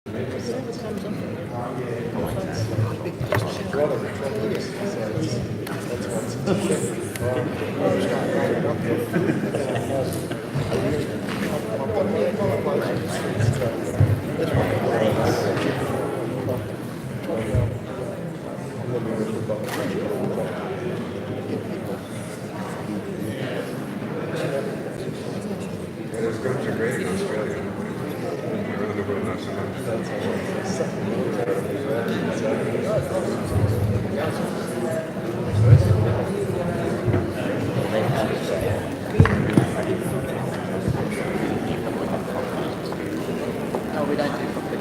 Those guns are great in Australia. Around the world, not so much. No, we don't do complete.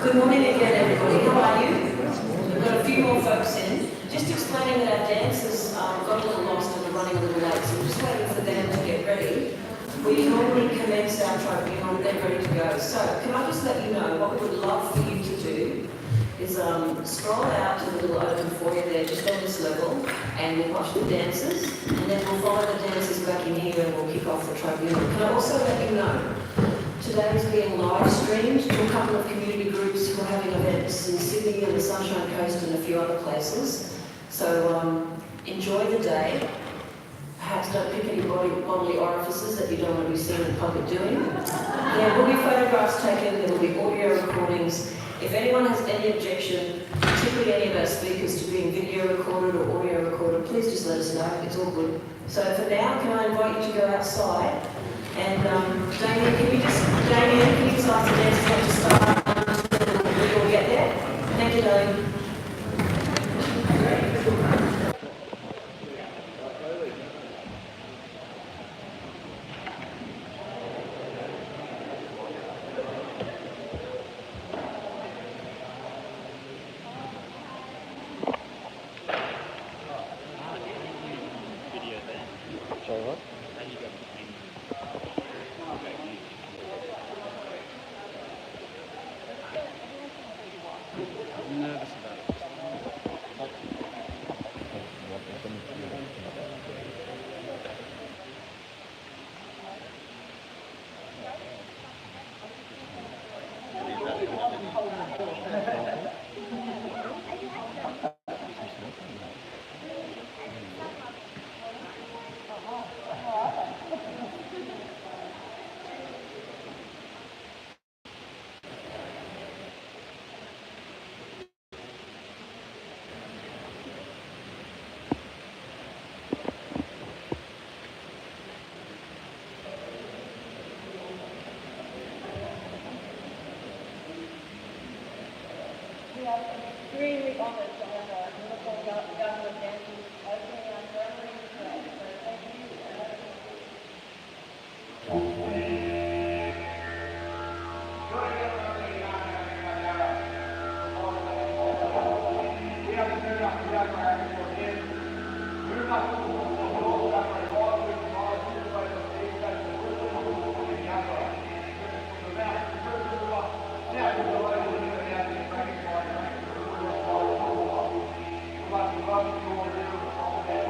Good morning again, everybody. How are you? We've got a few more folks in. Just explaining that our dancers got a little lost and are running a little late, so we're just waiting for them to get ready. We normally commence our tribunal and they're ready to go. So, can I just let you know what we would love for you to do is scroll out to the little open foyer there, just on this level, and we'll watch the dancers, and then we'll follow the dancers back in here and we'll kick off the tribunal. Can I also let you know, today is being live streamed to a couple of community groups who are having events in Sydney and the Sunshine Coast and a few other places. So enjoy the day. Perhaps don't pick any bodily orifices that you don't want to be seen in public doing. There will be photographs taken, there will be audio recordings. If anyone has any objection, particularly any of our speakers, to being video recorded or audio recorded, please just let us know. It's all good. So for now, can I invite you to go outside? And Damien, can you just ask the dancers how to start until we all get there? Thank you, darling. are extremely honoured to have a Liverpool government dancers opening our ceremony today. So thank you. Thank you.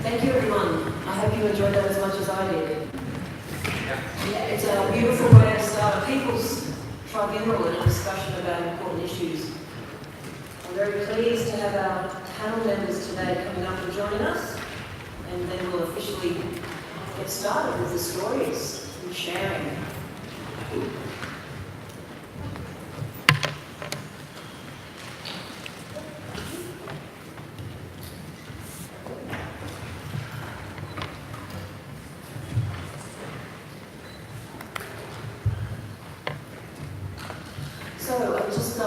Thank you, everyone. I hope you enjoyed that as much as I did. Yeah, it's a beautiful way to start a people's tribunal and a discussion about important issues. I'm very pleased to have our panel members today coming up and joining us, and then we'll officially get started with the stories and sharing. So I just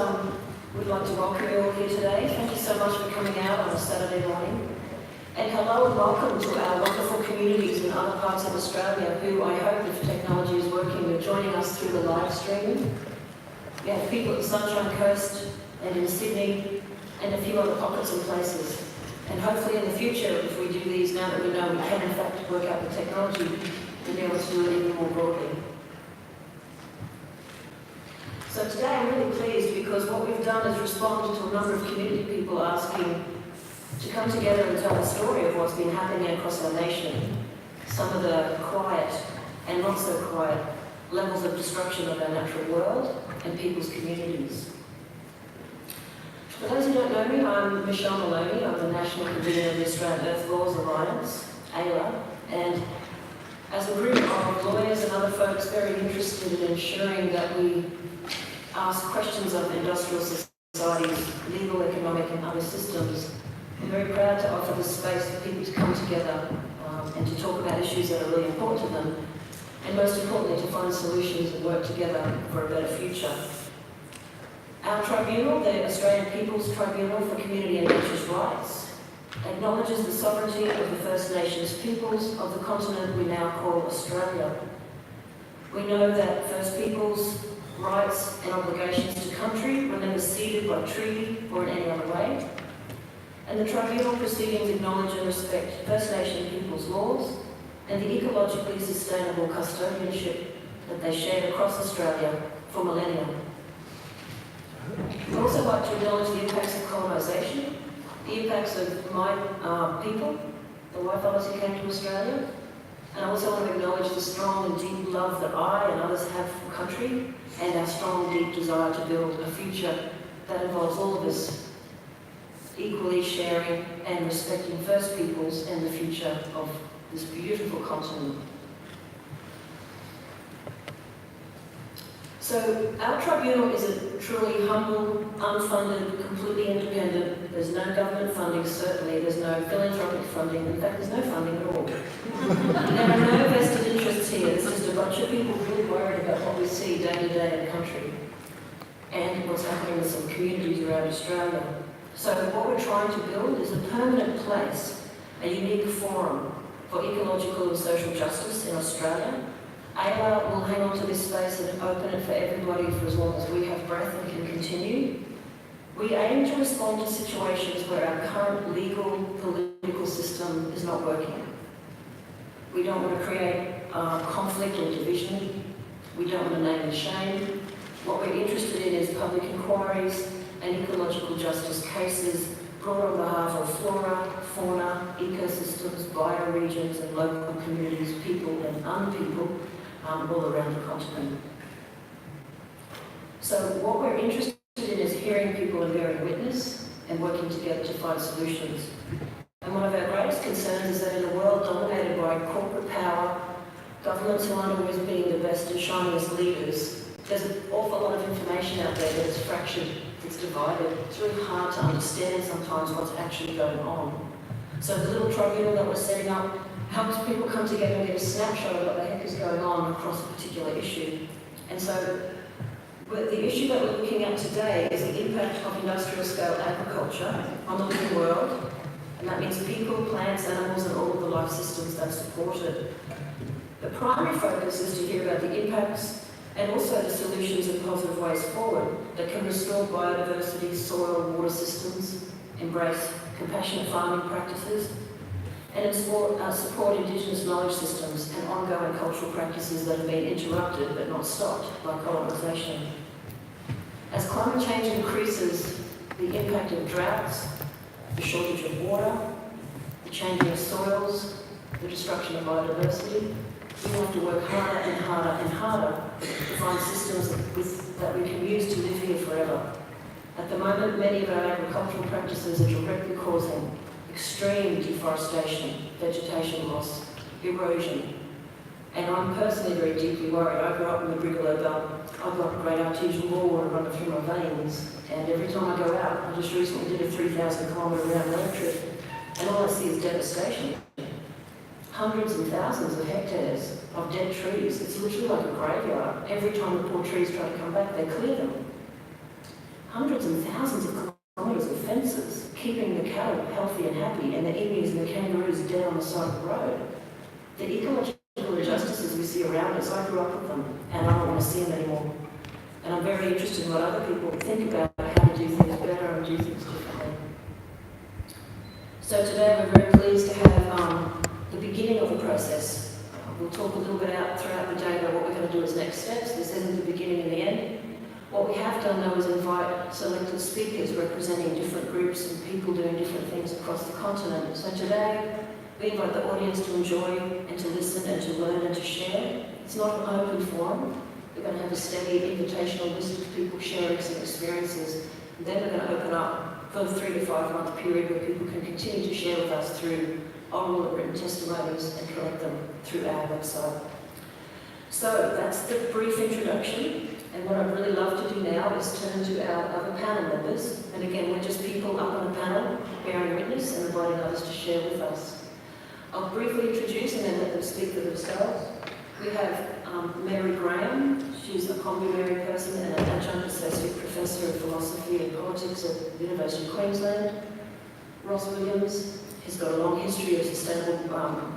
would like to welcome you all here today. Thank you so much for coming out on a Saturday morning. And hello and welcome to our wonderful communities in other parts of Australia who I hope, if technology is working, are joining us through the live stream. We have people at the Sunshine Coast and in Sydney and a few other pockets and places. And hopefully in the future, if we do these now that we know we can in fact work out the technology, we'll be able to do it even more broadly. So today I'm really pleased because what we've done is respond to a number of community people asking to come together and tell the story of what's been happening across our nation, some of the quiet and not so quiet levels of destruction of our natural world and people's communities. For those who don't know me, I'm Michelle Maloney. I'm the National Convener of the Australian Earth Laws Alliance, AILA, and as a group of lawyers and other folks very interested in ensuring that we ask questions of industrial societies, legal, economic and other systems. I'm very proud to offer this space for people to come together and to talk about issues that are really important to them, and most importantly to find solutions and work together for a better future. Our tribunal, the Australian People's Tribunal for Community and Nature's Rights, acknowledges the sovereignty of the First Nations peoples of the continent we now call Australia. We know that First Peoples' rights and obligations to country were never ceded by treaty or in any other way. And the tribunal proceedings acknowledge and respect First Nation people's laws and the ecologically sustainable custodianship that they shared across Australia for millennia. I'd also like to acknowledge the impacts of colonisation, the impacts of my people, the whitefellas who came to Australia, and I also want to acknowledge the strong and deep love that I and others have for country and our strong, deep desire to build a future that involves all of us equally sharing and respecting First Peoples and the future of this beautiful continent. So our tribunal is a truly humble, unfunded, completely independent. There's no government funding, certainly. There's no philanthropic funding. In fact, there's no funding at all. There are no vested interests here. It's just a bunch of people really worried about what we see day to day in the country and what's happening in some communities around Australia. So what we're trying to build is a permanent place, a unique forum for ecological and social justice in Australia. AILA will hang on to this space and open it for everybody for as long as we have breath and can continue. We aim to respond to situations where our current legal, political system is not working. We don't want to create conflict or division. We don't want to name and shame. What we're interested in is public inquiries and ecological justice cases brought on behalf of flora, fauna, ecosystems, bioregions and local communities, people and unpeople all around the continent. So what we're interested in is hearing people and bearing witness and working together to find solutions. And one of our greatest concerns is that in a world dominated by corporate power, governments who aren't always being the best and shiniest leaders, there's an awful lot of information out there that is fractured, it's divided. It's really hard to understand sometimes what's actually going on. So the little tribunal that we're setting up helps people come together and get a snapshot of what the heck is going on across a particular issue. And so the issue that we're looking at today is the impact of industrial-scale agriculture on the living world, and that means people, plants, animals, and all of the life systems that support it. The primary focus is to hear about the impacts and also the solutions and positive ways forward that can restore biodiversity, soil, water systems, embrace compassionate farming practices, and support Indigenous knowledge systems and ongoing cultural practices that have been interrupted but not stopped by colonisation. As climate change increases, the impact of droughts, the shortage of water, the changing of soils, the destruction of biodiversity, we have to work harder and harder and harder to find systems that we can use to live here forever. At the moment, many of our agricultural practices are directly causing extreme deforestation, vegetation loss, erosion. And I'm personally very deeply worried. I grew up in the Brigalow Belt. I've got great artesian raw water running through my veins. And every time I go out, I just recently did a 3,000 kilometre round road trip, and all I see is devastation. Hundreds and thousands of hectares of dead trees. It's literally like a graveyard. Every time the poor trees try to come back, they clear them. Hundreds and thousands of kilometres of fences, keeping the cattle healthy and happy, and the emus and the kangaroos dead on the side of the road. The ecological injustices we see around us, I grew up with them, and I don't want to see them anymore. And I'm very interested in what other people think about how to do things better and do things differently. So today we're very pleased to have the beginning of the process. We'll talk a little bit out throughout the day about what we're going to do as next steps. This isn't the beginning and the end. What we have done, though, is invite selected speakers representing different groups and people doing different things across the continent. So today, we invite the audience to enjoy and to listen and to learn and to share. It's not an open forum. We're going to have a steady invitational list of people sharing some experiences. And then we're going to open up for a 3 to 5 month period where people can continue to share with us through oral and written testimonies and collect them through our website. So that's the brief introduction. And what I'd really love to do now is turn to our other panel members. And again, we're just people up on a panel bearing witness and inviting others to share with us. I'll briefly introduce and then let them speak for themselves. We have Mary Graham. She's a Combi person and an adjunct associate professor of philosophy and politics at the University of Queensland. Ross Williams has got a long history of sustainable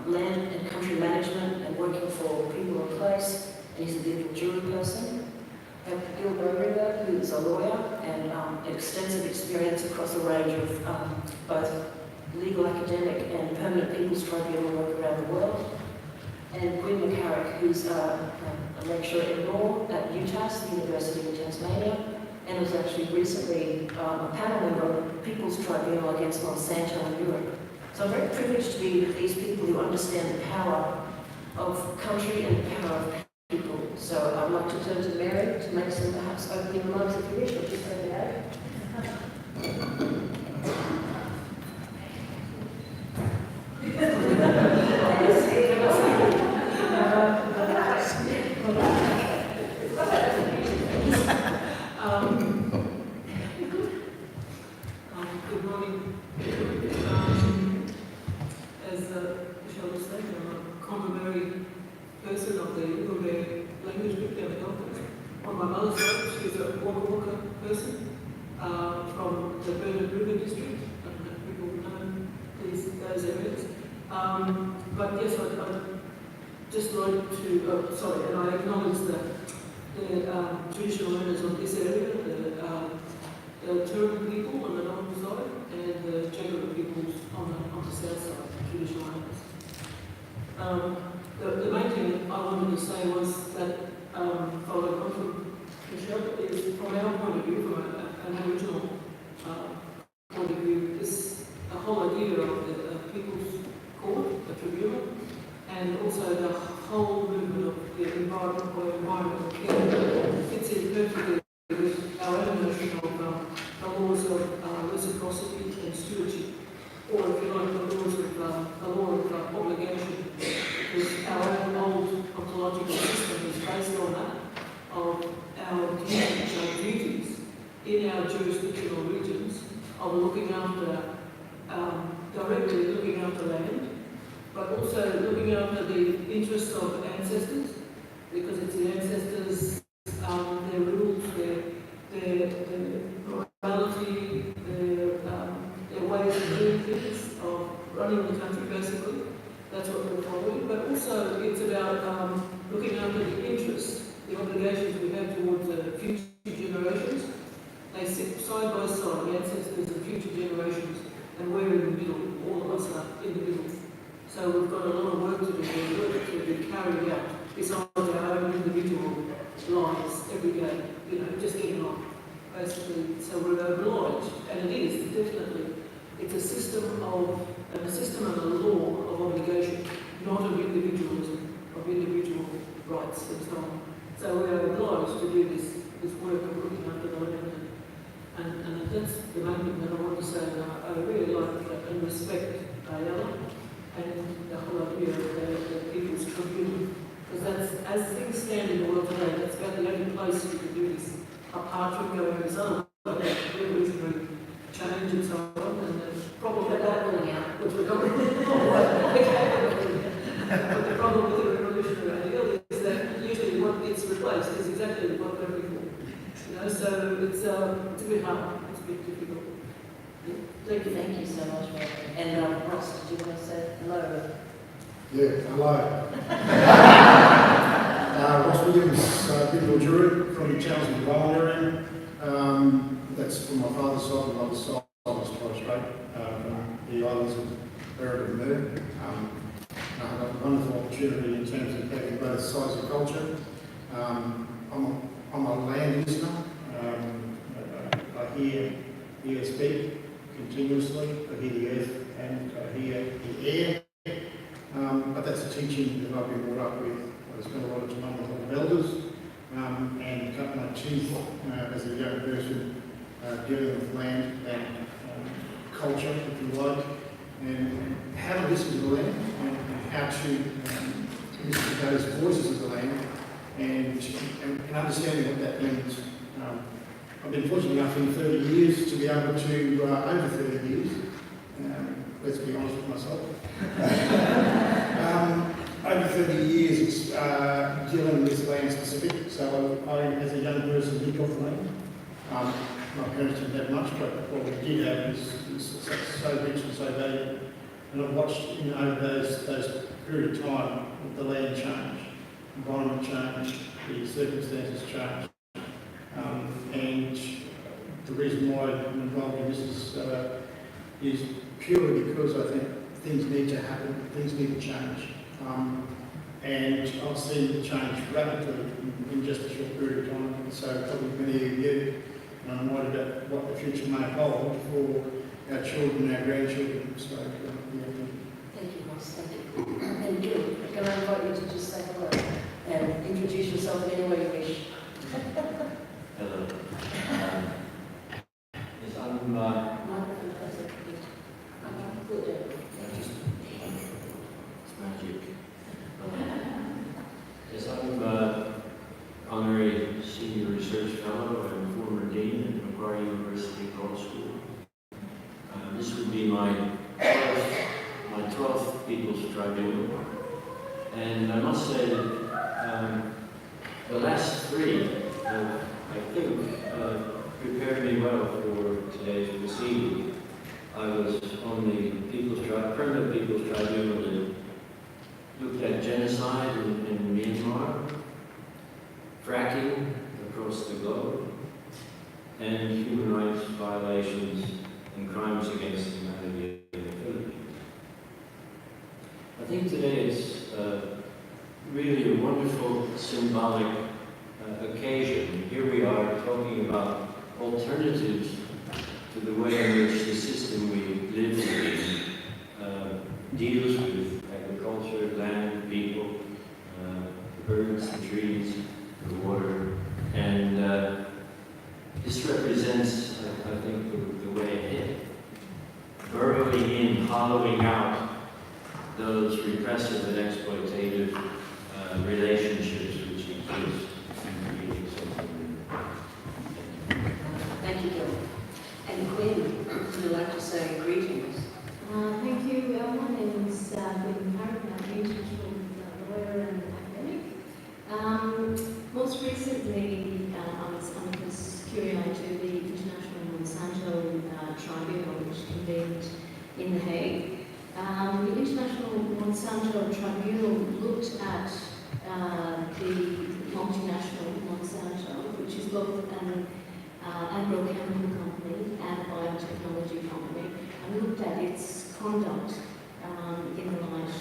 land and country management and working for people in place. And he's a legal jury person. We have Gil Berger, who is a lawyer and extensive experience across a range of both legal, academic and permanent people's tribunal work around the world. And Gwyn McCarrick, who's a lecturer in law at UTAS, the University of Tasmania, and was actually recently a panel member of the People's Tribunal against Monsanto in Europe. So I'm very privileged to be with these people who understand the power of country and the power of people. So I'd like to turn to Mary to make some perhaps opening remarks if you wish, or just go ahead. Good morning. As Michelle was saying, I'm a Combi person of the Yugambeh language group down in Elkins. On my mother's side, she's a Waka person from the Bernard River district. I don't know if people know those areas. But yes, I'd just like to, and I acknowledge the traditional owners of this area, the Turrbal people on the north side and the Jagera peoples on the south side, the traditional owners. The main thing I wanted to say was that, following on from Michelle, is from our point of view, from an Aboriginal point of view, is the whole idea of the People's Court, the Tribunal, and also the whole movement of the environmental care fits in perfectly with our own notion of the laws of reciprocity and stewardship, or if you like, the law of obligation, because our own old ecological system is based on that, of our duties in our jurisdictional regions of looking after, directly looking after land, but also looking after the interests of ancestors, because it's the ancestors, their rules, their morality, their ways of doing things, of running the country basically. That's what we're following. But also it's about looking after the interests, the obligations we have towards the future generations. They sit side by side, the ancestors and future generations, and we're in the middle. All of us are in the middle. So we've got a lot of work to do, work to be carried out besides our own individual lives every day, just getting on, basically. So we're obliged, and it is, definitely, it's a system and a law of obligation, not of individualism, of individual rights and so on. So we're obliged to do this work of looking after the land. And that's the main thing that I want to say. I really like and respect Ayala and the whole idea of the People's Tribunal. Because that's, as things stand in the world today, that's about the only place you can do this. Apart from going to some revolutionary change and so on, and the problem with that, which we're going but the problem with the revolutionary ideal is that usually what gets replaced is exactly what they're before. So it's a bit hard, it's a bit difficult. Thank you so much, Mary. And Ross, did you want to say hello? Yeah, hello. Ross Williams, Bidwell Druid from the Channels and Bowen area. That's from my father's side and mother's side. I was quite straight from the islands of Berwick and Moon. I had a wonderful opportunity in terms of having both sides of culture. I'm a land listener. I hear speak continuously. I hear the earth and I hear the air. But that's a teaching that I've been brought up with. I spent a lot of time with a lot of elders and cut my teeth as a young person dealing with land and culture, if you like, and how to listen to the land and how to listen to those voices of the land and understanding what that means. I've been fortunate enough in 30 years to be able to, over 30 years, let's be honest with myself, over 30 years dealing with land specific. So I, as a young person, lived off land. My parents didn't have much, but what we did have is so rich and so valuable. And I've watched over those period of time the land change, environment change, the circumstances change. And the reason why I'm involved in this is purely because I think things need to happen, things need to change. And I've seen it change rapidly in just a short period of time. So probably many of you, and I'm worried about what the future may hold for our children, our grandchildren. So, Thank you, Ross. Thank you. And Gil, can I invite you to just say hello and introduce yourself in any way you wish? Hello. Yes, I'm it's magic. Yes, I'm honorary senior research fellow and former dean at Macquarie University Law School. This would be my 12th People's Tribunal, and I must say that the last three I think prepared me well for today's proceeding. I was on the permanent People's Tribunal that looked at genocide in Myanmar, fracking across the globe, and human rights violations and crimes against humanity in the Philippines. I think today is really a wonderful symbolic occasion. Here we are talking about alternatives to the way in which the system we live in deals with agriculture, land, people, birds, the trees, the water, and this represents, I think, the way ahead. Burrowing in, hollowing out those repressive and exploitative relations both an agrochemical company and a biotechnology company, and looked at its conduct in the light,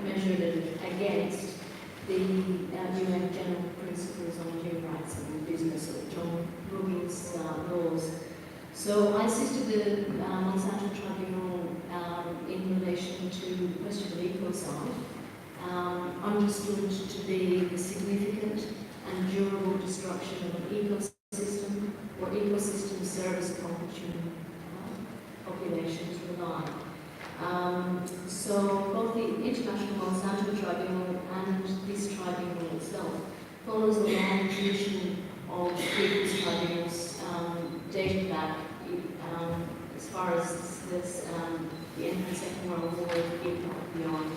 measured it against the UN General Principles on Human Rights and Business, or John Ruggies laws. So I assisted the Untitled Tribunal in relation to the question of ecocide, understood to be the significant and durable destruction of an ecosystem or ecosystem service populations rely. So both the International Monsanto Tribunal and this tribunal itself follows a long tradition of people's tribunals dating back as far as this, the end of the Second World War and beyond.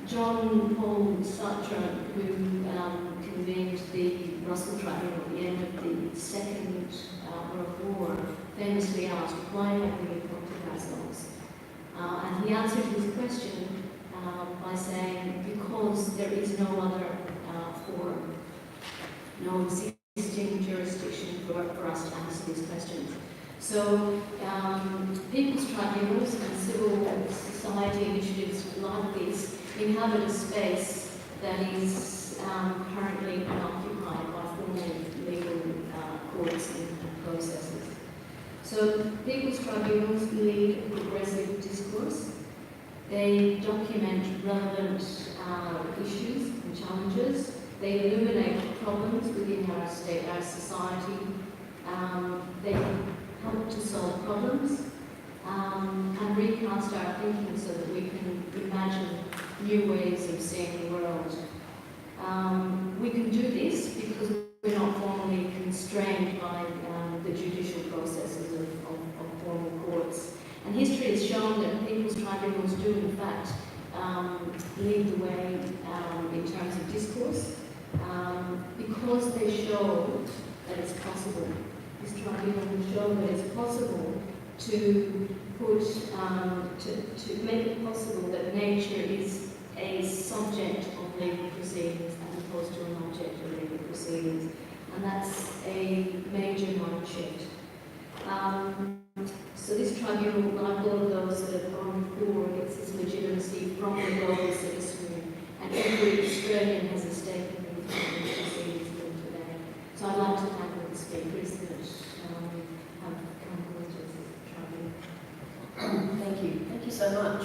John Paul Sartre, who convened the Russell Tribunal at the end of the Second World War, famously asked, why have we appointed ourselves? And he answered his question by saying, because there is no other forum, no existing jurisdiction for us to answer these questions. So people's tribunals and civil society initiatives like this inhabit a space that is currently unoccupied by formal legal courts and processes. So people's tribunals lead a progressive discourse. They document relevant issues and challenges. They illuminate problems within our state, our society. They help to solve problems and recast our thinking so that we can imagine new ways of seeing the world. We can do this because we're not formally constrained by the judicial processes of formal courts. And history has shown that people's tribunals do, in fact, lead the way in terms of discourse because they show that it's possible. This tribunal will show that it's possible to put, to make it possible that nature is a subject of legal proceedings as opposed to an object of legal proceedings. And that's a major mind shift. So this tribunal, like all of those that have gone before, gets its legitimacy from the global citizenry, and every Australian has a stake in the proceedings today. So I'd like to thank all the speakers that have come forward to this tribunal. Thank you so much.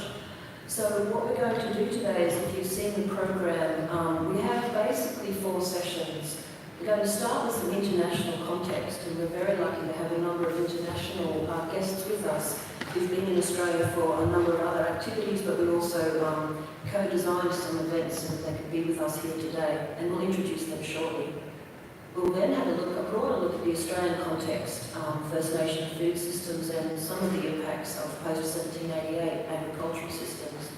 So what we're going to do today is, if you've seen the program, we have basically 4 sessions. We're going to start with some international context, and we're very lucky to have a number of international guests with us who've been in Australia for a number of other activities, but we also co-designed some events so that they could be with us here today, and we'll introduce them shortly. We'll then have a broader look at the Australian context, First Nation food systems, and some of the impacts of post-1788 agricultural systems.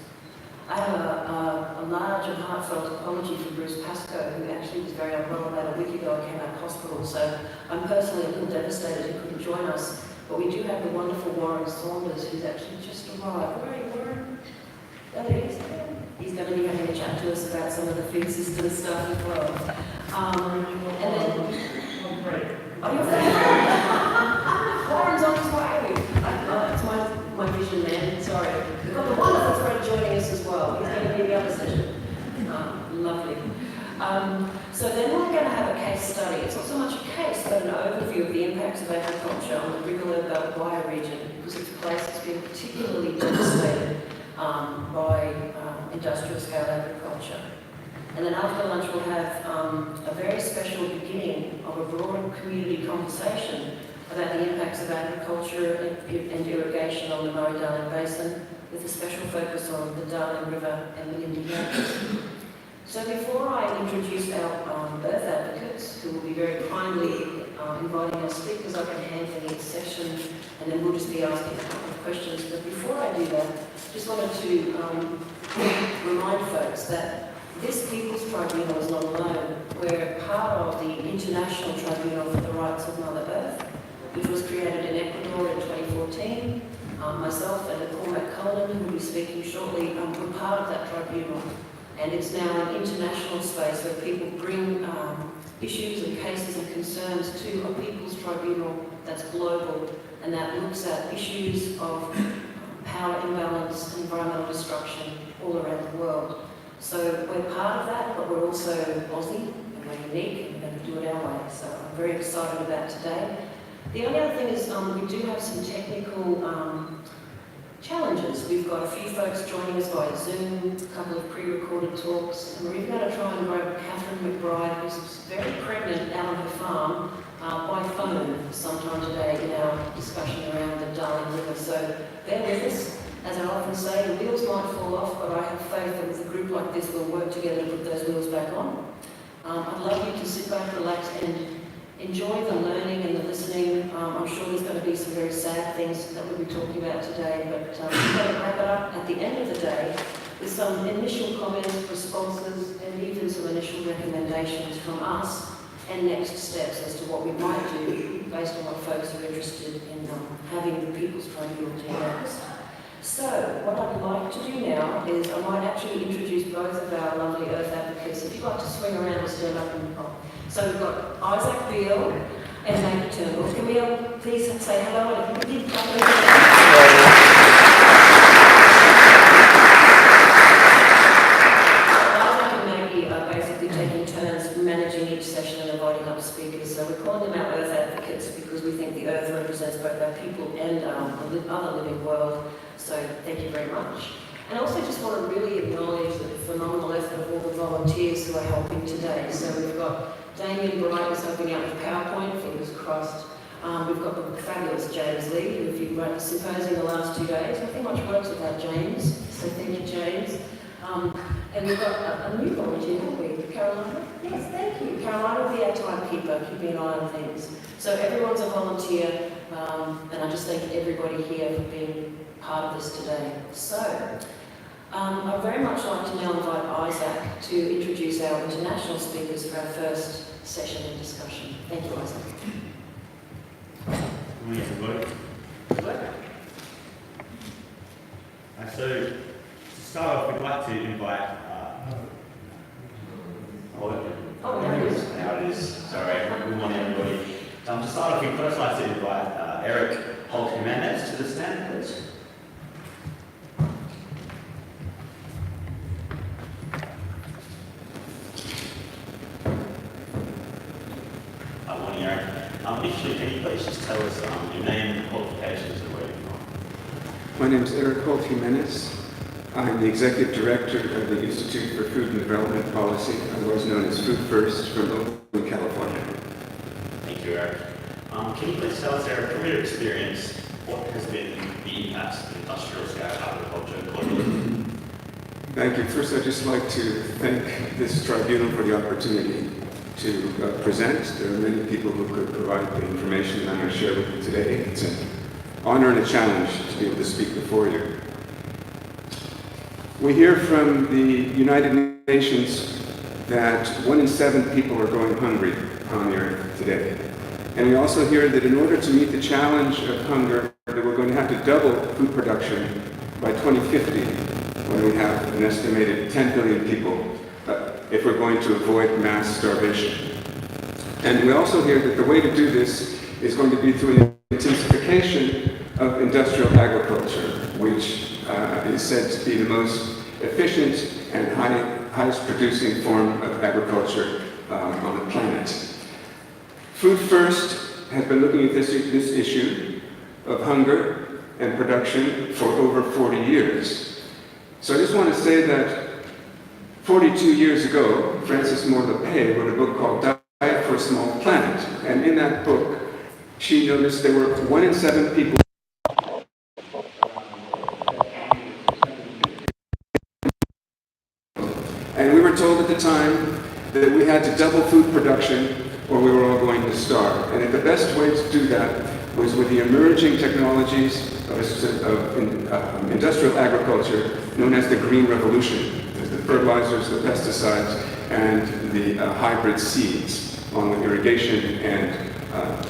I have a large and heartfelt apology for Bruce Pascoe, who actually was very unwell about a week ago and came out of hospital, so I'm personally a little devastated he couldn't join us. But we do have the wonderful Warren Saunders, who's actually just arrived. Where are you, Warren? There he is. He's going to be having a chat to us about some of the food system stuff as well. And then... Oh, you're Warren's on his way. That's my vision man, sorry. We've got the wonderful friend joining us as well. He's going to be the other session. Lovely. So then we're going to have a case study. It's not so much a case, but an overview of the impacts of agriculture on the Brigalow region, because it's a place that's been particularly devastated by industrial scale agriculture. And then after lunch we'll have a very special beginning of a broad community conversation about the impacts of agriculture and irrigation on the Murray-Darling Basin, with a special focus on the Darling River and the Lindy Mountains. So before I introduce our birth advocates, who will be very kindly inviting our speakers up and handling each session, and then we'll just be asking a couple of questions. But before I do that, just wanted to remind folks that this People's Tribunal is not alone. We're part of the International Tribunal for the Rights of Mother Earth, which was created in Ecuador in 2014. Myself and Cormac Cullen, who will be speaking shortly, were part of that tribunal. and it's now an international space where people bring issues and cases and concerns to a people's tribunal that's global and that looks at issues of power imbalance and environmental destruction all around the world. So we're part of that, but we're also Aussie, and we're unique, and we're going to do it our way. So I'm very excited about today. The only other thing is we do have some technical challenges. We've got a few folks joining us via Zoom, a couple of pre-recorded talks, and we're even going to try and grab Catherine McBride, who's very pregnant out on her farm, by phone sometime today in our discussion around the Darling River. So bear with us. As I often say, the wheels might fall off, but I have faith that with a group like this, we'll work together to put those wheels back on. I'd love you to sit back, relax, and enjoy the learning and the listening. I'm sure there's going to be some very sad things that we'll be talking about today, but we're going to wrap it up at the end of the day with some initial comments, responses, and even some initial recommendations from us and next steps as to what we might do based on what folks are interested in having the People's Tribunal team next. So, what I'd like to do now is I might actually introduce both of our lovely Earth advocates. If you'd like to swing around and stand up and so we've got Isaac Beale and Nate Turnbull. Can we all please say hello and give Isaac and Maggie are basically taking turns managing each session and inviting up speakers. So we're calling them our Earth advocates because we think the Earth represents both our people and the other living world. So thank you very much. And I also just want to really acknowledge the phenomenal effort of all the volunteers who are helping today. So we've got Damien Bright who's helping out with PowerPoint, fingers crossed. We've got the fabulous James Lee, who if you've run the symposium the last 2 days, nothing much works without James, so thank you, James. And we've got a new volunteer, haven't we? Carolina? Yes, thank you. Carolina will be our timekeeper, keeping an eye on things. So everyone's a volunteer, and I just thank everybody here for being part of this today. So, I'd very much like to now invite Isaac to introduce our international speakers for our first session and discussion. Thank you, Isaac. Good morning, everybody. So, to start off, we'd like to invite. There it is. Now it is. Sorry. Good morning, everybody. To start off, we'd first like to invite Eric Holt-Jimenez to the stand, please. Morning, Eric. Initially, can you please just tell us your name and qualifications and where you're from? My name is Eric Holt-Jimenez. I'm the Executive Director of the Institute for Food and Development Policy, otherwise known as Food First, from Oakland, California. Thank you, Eric. Can you please tell us, Eric, from your experience, what has been the impact of industrial-scale agriculture globally? Thank you. First, I'd just like to thank this tribunal for the opportunity to present. There are many people who could provide the information that I'm going to share with you today. It's an honor and a challenge to be able to speak before you. We hear from the United Nations that 1 in 7 people are going hungry on the earth today. And we also hear that in order to meet the challenge of hunger, that we're going to have to double food production by 2050, when we have an estimated 10 billion people, if we're going to avoid mass starvation. And we also hear that the way to do this is going to be through an intensification of industrial agriculture, which is said to be the most efficient and highest producing form of agriculture on the planet. Food First has been looking at this issue of hunger and production for over 40 years. So I just want to say that 42 years ago, Frances Moore LePay wrote a book called Diet for a Small Planet. And in that book, she noticed there were 1 in 7 people and we were told at the time that we had to double food production or we were all going to starve. And the best way to do that was with the emerging technologies of industrial agriculture known as the Green Revolution. The fertilizers, the pesticides, and the hybrid seeds, along with irrigation and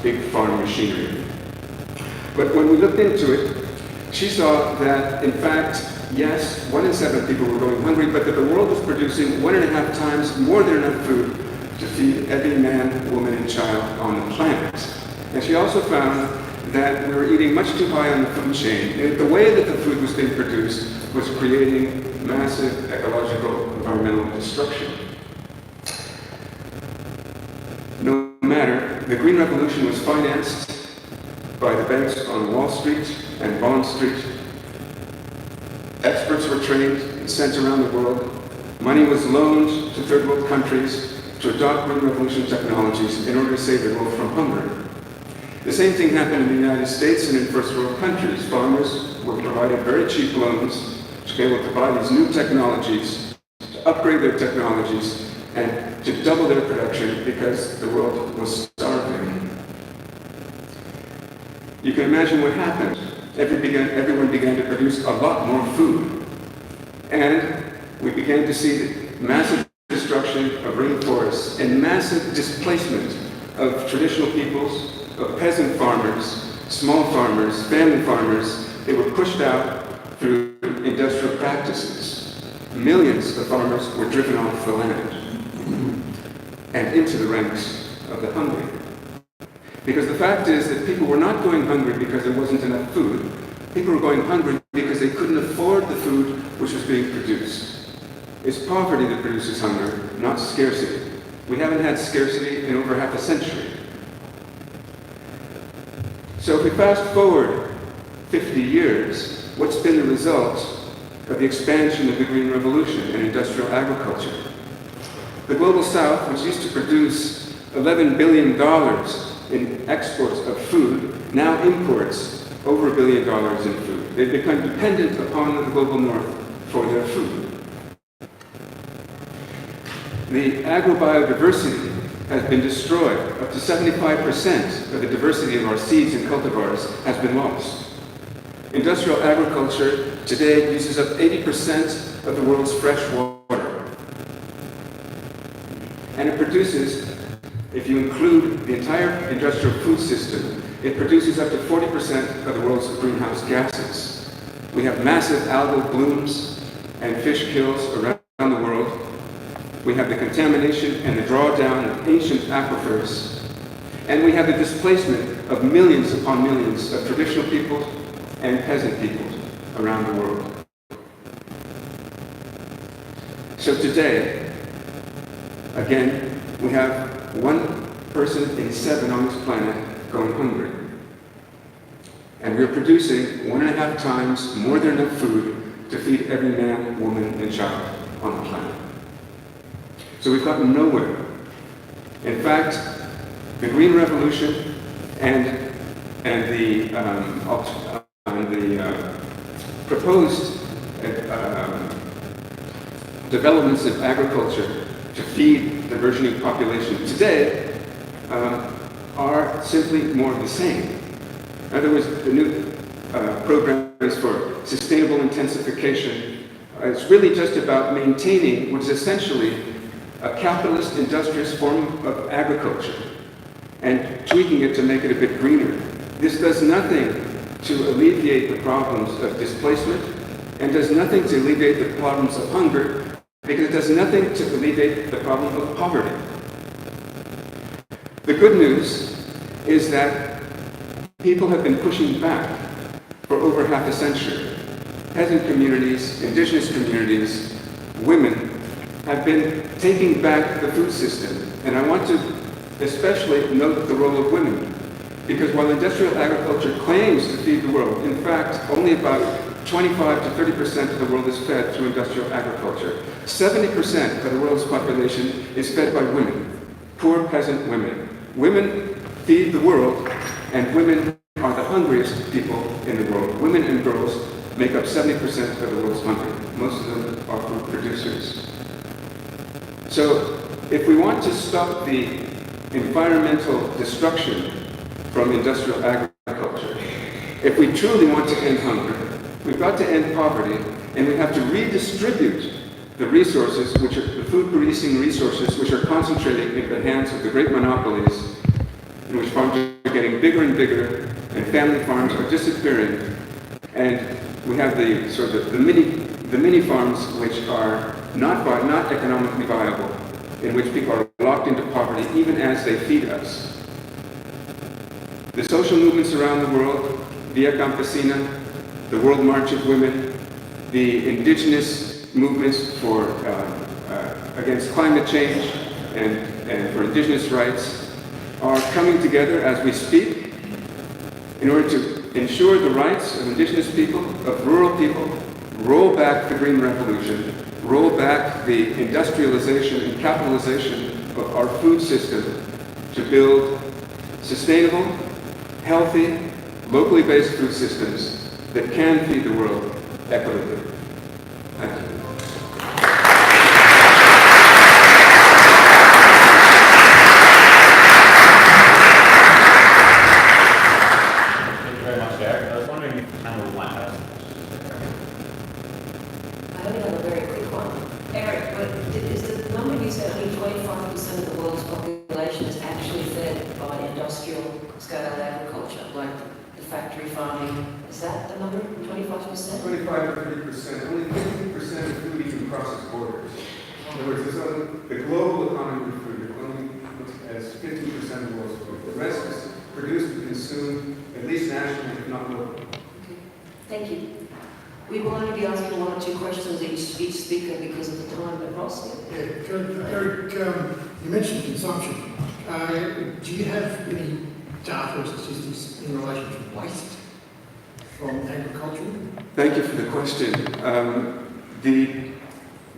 big farm machinery. But when we looked into it, she saw that, in fact, yes, 1 in 7 people were going hungry, but that the world was producing 1.5 times more than enough food to feed every man, woman, and child on the planet. And she also found that we were eating much too high on the food chain. And the way that the food was being produced was creating massive ecological, environmental destruction. No matter, the Green Revolution was financed by the banks on Wall Street and Bond Street. Experts were trained and sent around the world. Money was loaned to third world countries to adopt Green Revolution technologies in order to save the world from hunger. The same thing happened in the United States and in first world countries. Farmers were provided very cheap loans to be able to buy these new technologies, to upgrade their technologies, and to double their production because the world was starving. You can imagine what happened. Everyone began to produce a lot more food. And we began to see massive destruction of rainforests and massive displacement of traditional peoples, of peasant farmers, small farmers, family farmers. They were pushed out through industrial practices. Millions of farmers were driven off the land and into the ranks of the hungry. Because the fact is that people were not going hungry because there wasn't enough food. People were going hungry because they couldn't afford the food which was being produced. It's poverty that produces hunger, not scarcity. We haven't had scarcity in over half a century. So if we fast forward 50 years, what's been the result of the expansion of the Green Revolution and industrial agriculture? The Global South, which used to produce $11 billion in exports of food, now imports over $1 billion in food. They've become dependent upon the Global North for their food. The agrobiodiversity has been destroyed. Up to 75% of the diversity of our seeds and cultivars has been lost. Industrial agriculture today uses up 80% of the world's fresh water. And it produces, if you include the entire industrial food system, it produces up to 40% of the world's greenhouse gases. We have massive algal blooms and fish kills around the world. We have the contamination and the drawdown of ancient aquifers. And we have the displacement of millions upon millions of traditional peoples and peasant peoples around the world. So today, again, we have 1 person in 7 on this planet going hungry. And we're producing 1.5 times more than enough food to feed every man, woman, and child on the planet. So we've gotten nowhere. In fact, the Green Revolution and the proposed developments of agriculture to feed the burgeoning population today are simply more of the same. In other words, the new program is for sustainable intensification. It's really just about maintaining what is essentially a capitalist, industrious form of agriculture and tweaking it to make it a bit greener. This does nothing to alleviate the problems of displacement and does nothing to alleviate the problems of hunger, because it does nothing to alleviate the problem of poverty. The good news is that people have been pushing back for over half a century. Peasant communities, indigenous communities, women have been taking back the food system. And I want to especially note the role of women, because while industrial agriculture claims to feed the world, in fact, only about 25 to 30% of the world is fed through industrial agriculture. 70% of the world's population is fed by women, poor peasant women. Women feed the world, and women are the hungriest people in the world. Women and girls make up 70% of the world's hunger. Most of them are food producers. So, if we want to stop the environmental destruction from industrial agriculture, if we truly want to end hunger, we've got to end poverty, and we have to redistribute the resources, which are the food-producing resources, which are concentrating in the hands of the great monopolies, in which farms are getting bigger and bigger, and family farms are disappearing, and We have the sort of the mini farms which are not economically viable, in which people are locked into poverty even as they feed us. The social movements around the world, Via Campesina, the World March of Women, the indigenous movements for against climate change and for indigenous rights are coming together as we speak in order to ensure the rights of indigenous people, of rural people, roll back the Green Revolution, roll back the industrialization and capitalization of our food system to build sustainable, healthy, locally based food systems that can feed the world equitably. Thank you. Thank you very much, Eric. I was wondering if Campbell might have some questions. I only have a very quick one. Eric, but is the number you said only 25% of the world's population is actually fed by industrial scale agriculture, like the factory farming? Is that the number, 25%? 25 to 30%, only 50% of food even crosses borders. In other words, the global economy of food only has 50% of the world's food. The rest is produced and consumed, at least nationally, if not locally. Okay. Thank you. We will only be asking 1 or 2 questions each speaker because of the time, but Ross? Yeah, Eric, you mentioned consumption. Do you have any data or statistics in relation to waste from agriculture? Thank you for the question.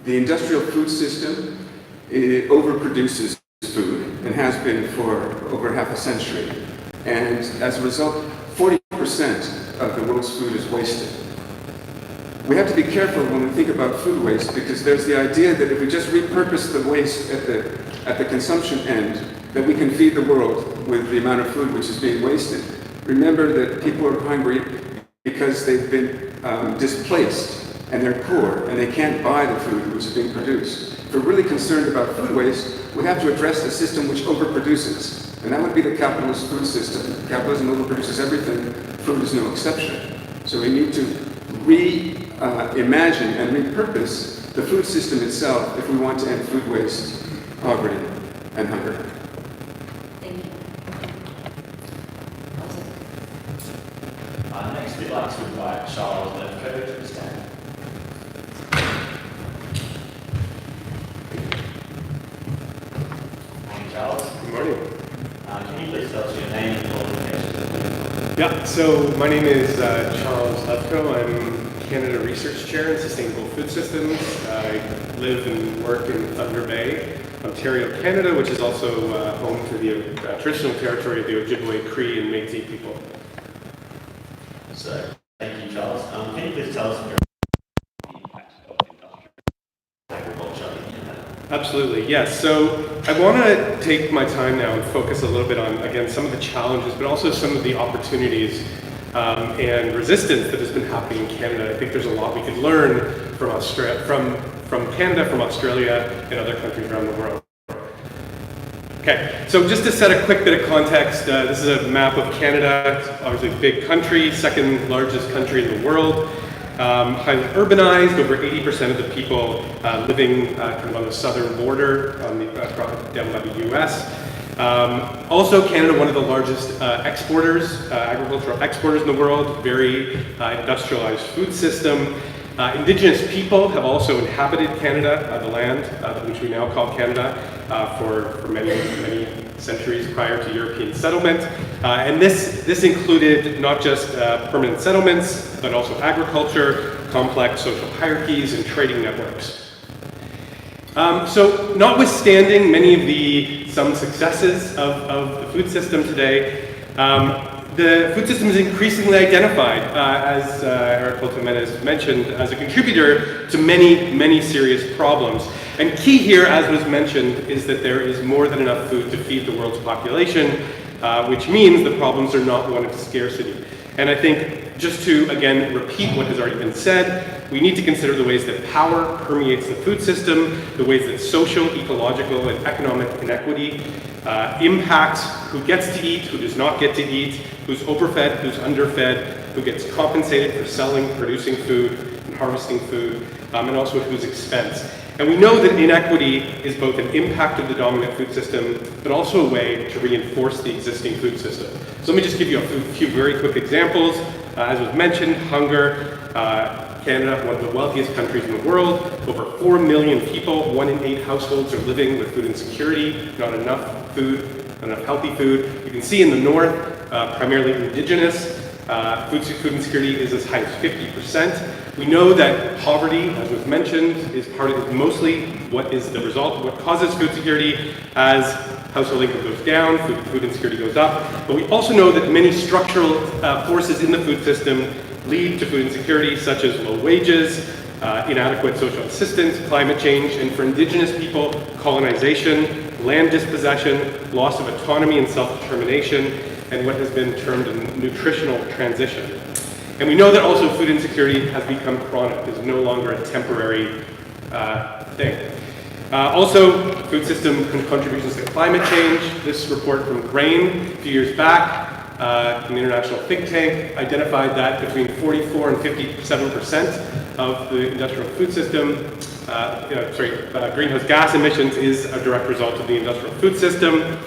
The industrial food system overproduces food and has been for over half a century. And as a result, 40% of the world's food is wasted. We have to be careful when we think about food waste because there's the idea that if we just repurpose the waste at the consumption end, that we can feed the world with the amount of food which is being wasted. Remember that people are hungry because they've been displaced and they're poor and they can't buy the food which is being produced. If we're really concerned about food waste, we have to address the system which overproduces. And that would be the capitalist food system. Capitalism overproduces everything. Food is no exception. So we need to reimagine and repurpose the food system itself if we want to end food waste, poverty, and hunger. Thank you. Next, we'd like to invite Charles Lefko to the stand. Morning, Charles. Good morning. Can you please tell us your name and qualifications? Yeah, so my name is Charles Lefko. I'm Canada Research Chair in Sustainable Food Systems. I live and work in Thunder Bay, Ontario, Canada, which is also home to the traditional territory of the Ojibwe, Cree, and Métis people. So, thank you, Charles. Can you please tell us your impact of industrial agriculture in Canada? Absolutely, yes. So I want to take my time now and focus a little bit on, again, some of the challenges, but also some of the opportunities and resistance that has been happening in Canada. I think there's a lot we could learn from Canada, from Australia, and other countries around the world. Okay, so just to set a quick bit of context, this is a map of Canada. It's obviously a big country, second largest country in the world. Highly urbanized, over 80% of the people living kind of on the southern border, down by the US. Also, Canada, one of the largest agricultural exporters in the world, very industrialized food system. Indigenous people have also inhabited Canada, the land which we now call Canada, for many centuries prior to European settlement. And this included not just permanent settlements, but also agriculture, complex social hierarchies, and trading networks. So notwithstanding some successes of the food system today, the food system is increasingly identified, as Eric Jimenez mentioned, as a contributor to many serious problems. And key here, as was mentioned, is that there is more than enough food to feed the world's population, which means the problems are not one of scarcity. And I think, just to, again, repeat what has already been said, we need to consider the ways that power permeates the food system, the ways that social, ecological, and economic inequity impacts who gets to eat, who does not get to eat, who's overfed, who's underfed, who gets compensated for selling, producing food, and harvesting food, and also at whose expense. And we know that inequity is both an impact of the dominant food system, but also a way to reinforce the existing food system. So let me just give you a few very quick examples. As was mentioned, hunger. Canada, one of the wealthiest countries in the world, over 4 million people, 1 in 8 households are living with food insecurity, not enough food, not enough healthy food. You can see in the north, primarily indigenous, food insecurity is as high as 50%. We know that poverty, as was mentioned, is mostly what is the result, what causes food security. As household income goes down, food insecurity goes up. But we also know that many structural forces in the food system lead to food insecurity, such as low wages, inadequate social assistance, climate change, and for Indigenous people, colonization, land dispossession, loss of autonomy and self-determination, and what has been termed a nutritional transition. And we know that also food insecurity has become chronic. It's no longer a temporary thing. Also, food system contributions to climate change. This report from GRAIN a few years back, an international think tank, identified that between 44 and 57% of the industrial food system, greenhouse gas emissions is a direct result of the industrial food system.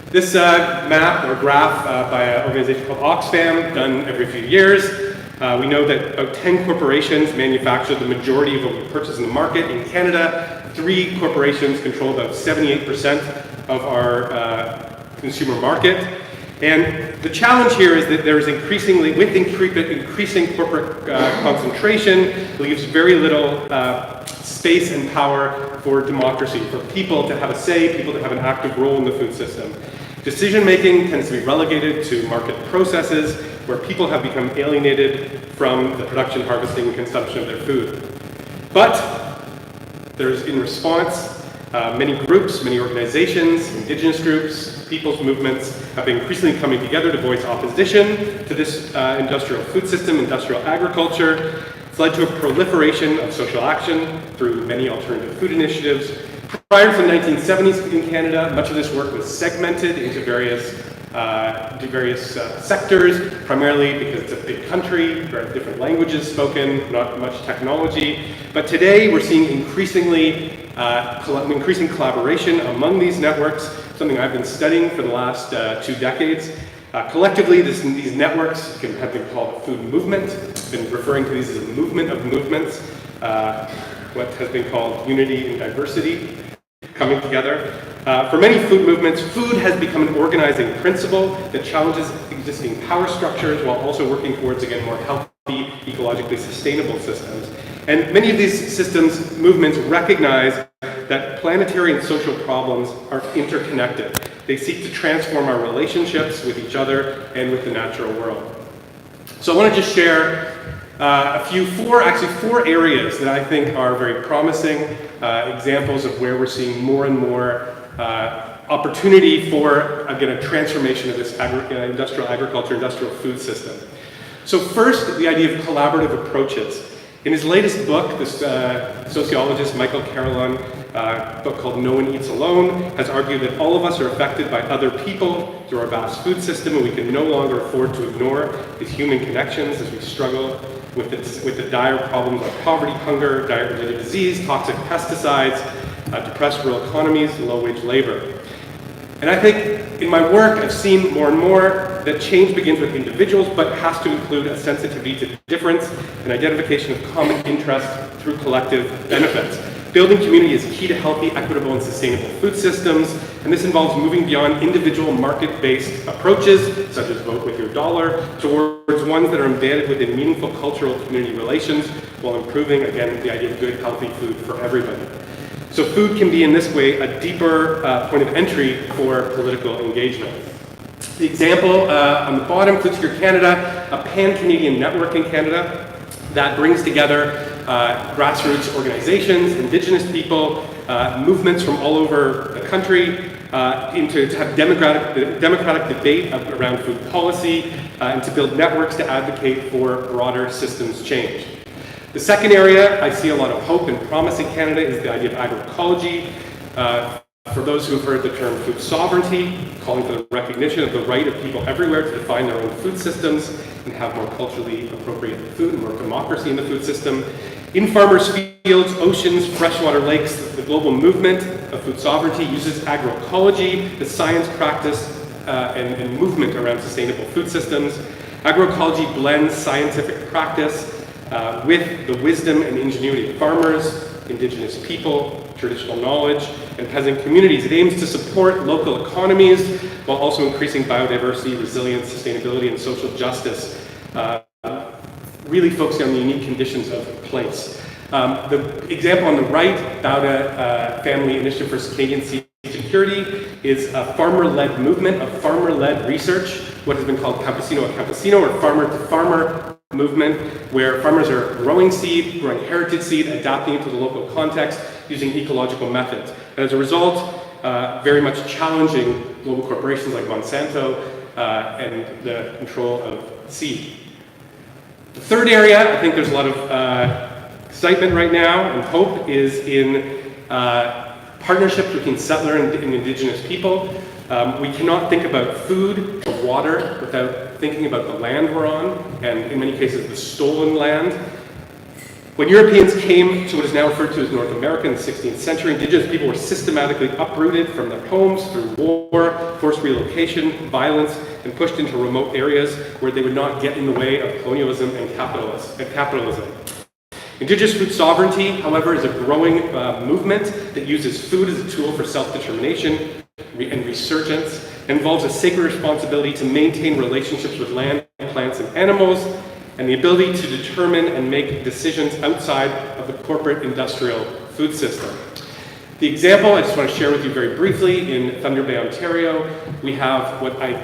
This map or graph by an organization called Oxfam, done every few years. We know that about 10 corporations manufacture the majority of what we purchase in the market. In Canada, 3 corporations control about 78% of our consumer market. And the challenge here is that there is increasing corporate concentration leaves very little space and power for democracy, for people to have a say, people to have an active role in the food system. Decision-making tends to be relegated to market processes where people have become alienated from the production, harvesting, and consumption of their food. But there's, in response, many groups, many organizations, indigenous groups, people's movements have been increasingly coming together to voice opposition to this industrial food system, industrial agriculture. It's led to a proliferation of social action through many alternative food initiatives. Prior to the 1970s in Canada, much of this work was segmented into various sectors, primarily because it's a big country, there are different languages spoken, not much technology. But today we're seeing increasing collaboration among these networks, something I've been studying for the last 2 decades. Collectively, these networks have been called a food movement. I've been referring to these as a movement of movements, what has been called unity and diversity coming together. For many food movements, food has become an organizing principle that challenges existing power structures while also working towards, again, more healthy, ecologically sustainable systems. And many of these movements recognize that planetary and social problems are interconnected. They seek to transform our relationships with each other and with the natural world. So I want to just share four areas that I think are very promising examples of where we're seeing more and more opportunity for, again, a transformation of this industrial agriculture, industrial food system. So first, the idea of collaborative approaches. In his latest book, this sociologist Michael Carolyn, a book called No One Eats Alone, has argued that all of us are affected by other people through our vast food system, and we can no longer afford to ignore these human connections as we struggle with the dire problems of poverty, hunger, diet-related disease, toxic pesticides, depressed rural economies, and low-wage labor. And I think in my work, I've seen more and more that change begins with individuals, but has to include a sensitivity to difference and identification of common interests through collective benefits. Building community is key to healthy, equitable, and sustainable food systems, and this involves moving beyond individual market-based approaches, such as vote with your dollar, towards ones that are embedded within meaningful cultural community relations, while improving, again, the idea of good, healthy food for everybody. So food can be, in this way, a deeper point of entry for political engagement. The example on the bottom, Food Secure Canada, a pan-Canadian network in Canada that brings together grassroots organizations, Indigenous people, movements from all over the country to have democratic debate around food policy and to build networks to advocate for broader systems change. The second area I see a lot of hope and promise in Canada is the idea of agroecology. For those who have heard the term food sovereignty, calling for the recognition of the right of people everywhere to define their own food systems and have more culturally appropriate food, more democracy in the food system. In farmers' fields, oceans, freshwater lakes, the global movement of food sovereignty uses agroecology, the science, practice, and movement around sustainable food systems. Agroecology blends scientific practice with the wisdom and ingenuity of farmers, indigenous people, traditional knowledge, and peasant communities. It aims to support local economies while also increasing biodiversity, resilience, sustainability, and social justice, really focusing on the unique conditions of place. The example on the right, Bauda Family Initiative for Canadian Seed Security, is a farmer-led movement of farmer-led research, what has been called campesino a campesino, or farmer-to-farmer movement, where farmers are growing seed, growing heritage seed, adapting it to the local context, using ecological methods. And as a result, very much challenging global corporations like Monsanto and the control of seed. The third area, I think there's a lot of excitement right now and hope, is in partnerships between settler and indigenous people. We cannot think about food or water without thinking about the land we're on, and in many cases the stolen land. When Europeans came to what is now referred to as North America in the 16th century, indigenous people were systematically uprooted from their homes through war, forced relocation, violence, and pushed into remote areas where they would not get in the way of colonialism and capitalism. Indigenous food sovereignty, however, is a growing movement that uses food as a tool for self-determination and resurgence. It involves a sacred responsibility to maintain relationships with land, plants, and animals, and the ability to determine and make decisions outside of the corporate industrial food system. The example I just want to share with you very briefly, in Thunder Bay, Ontario, we have what I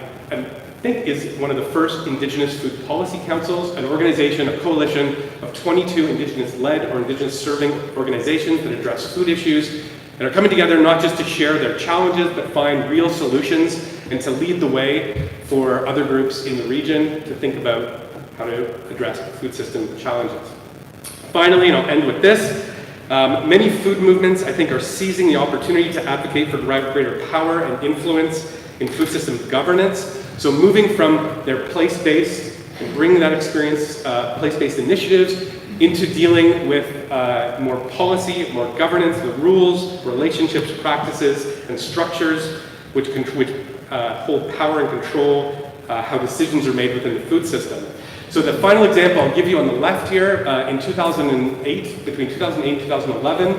think is one of the first Indigenous Food Policy Councils, an organization, a coalition of 22 Indigenous-led or Indigenous-serving organizations that address food issues and are coming together not just to share their challenges, but find real solutions and to lead the way for other groups in the region to think about how to address food system challenges. Finally, and I'll end with this, many food movements, I think, are seizing the opportunity to advocate for greater power and influence in food system governance. So moving from their place-based and bringing that experience, place-based initiatives, into dealing with more policy, more governance, the rules, relationships, practices, and structures which hold power and control how decisions are made within the food system. So the final example I'll give you on the left here, in 2008, between 2008 and 2011,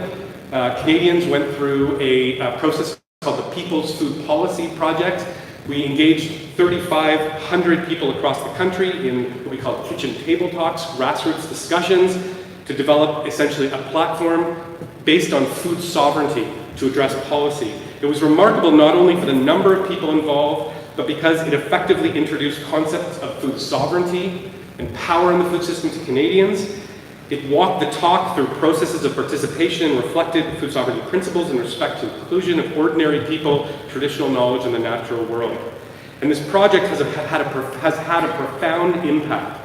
Canadians went through a process called the People's Food Policy Project. We engaged 3,500 people across the country in what we call kitchen table talks, grassroots discussions, to develop essentially a platform based on food sovereignty to address policy. It was remarkable not only for the number of people involved, but because it effectively introduced concepts of food sovereignty and power in the food system to Canadians. It walked the talk through processes of participation and reflected food sovereignty principles in respect to inclusion of ordinary people, traditional knowledge, and the natural world. And this project has had a profound impact,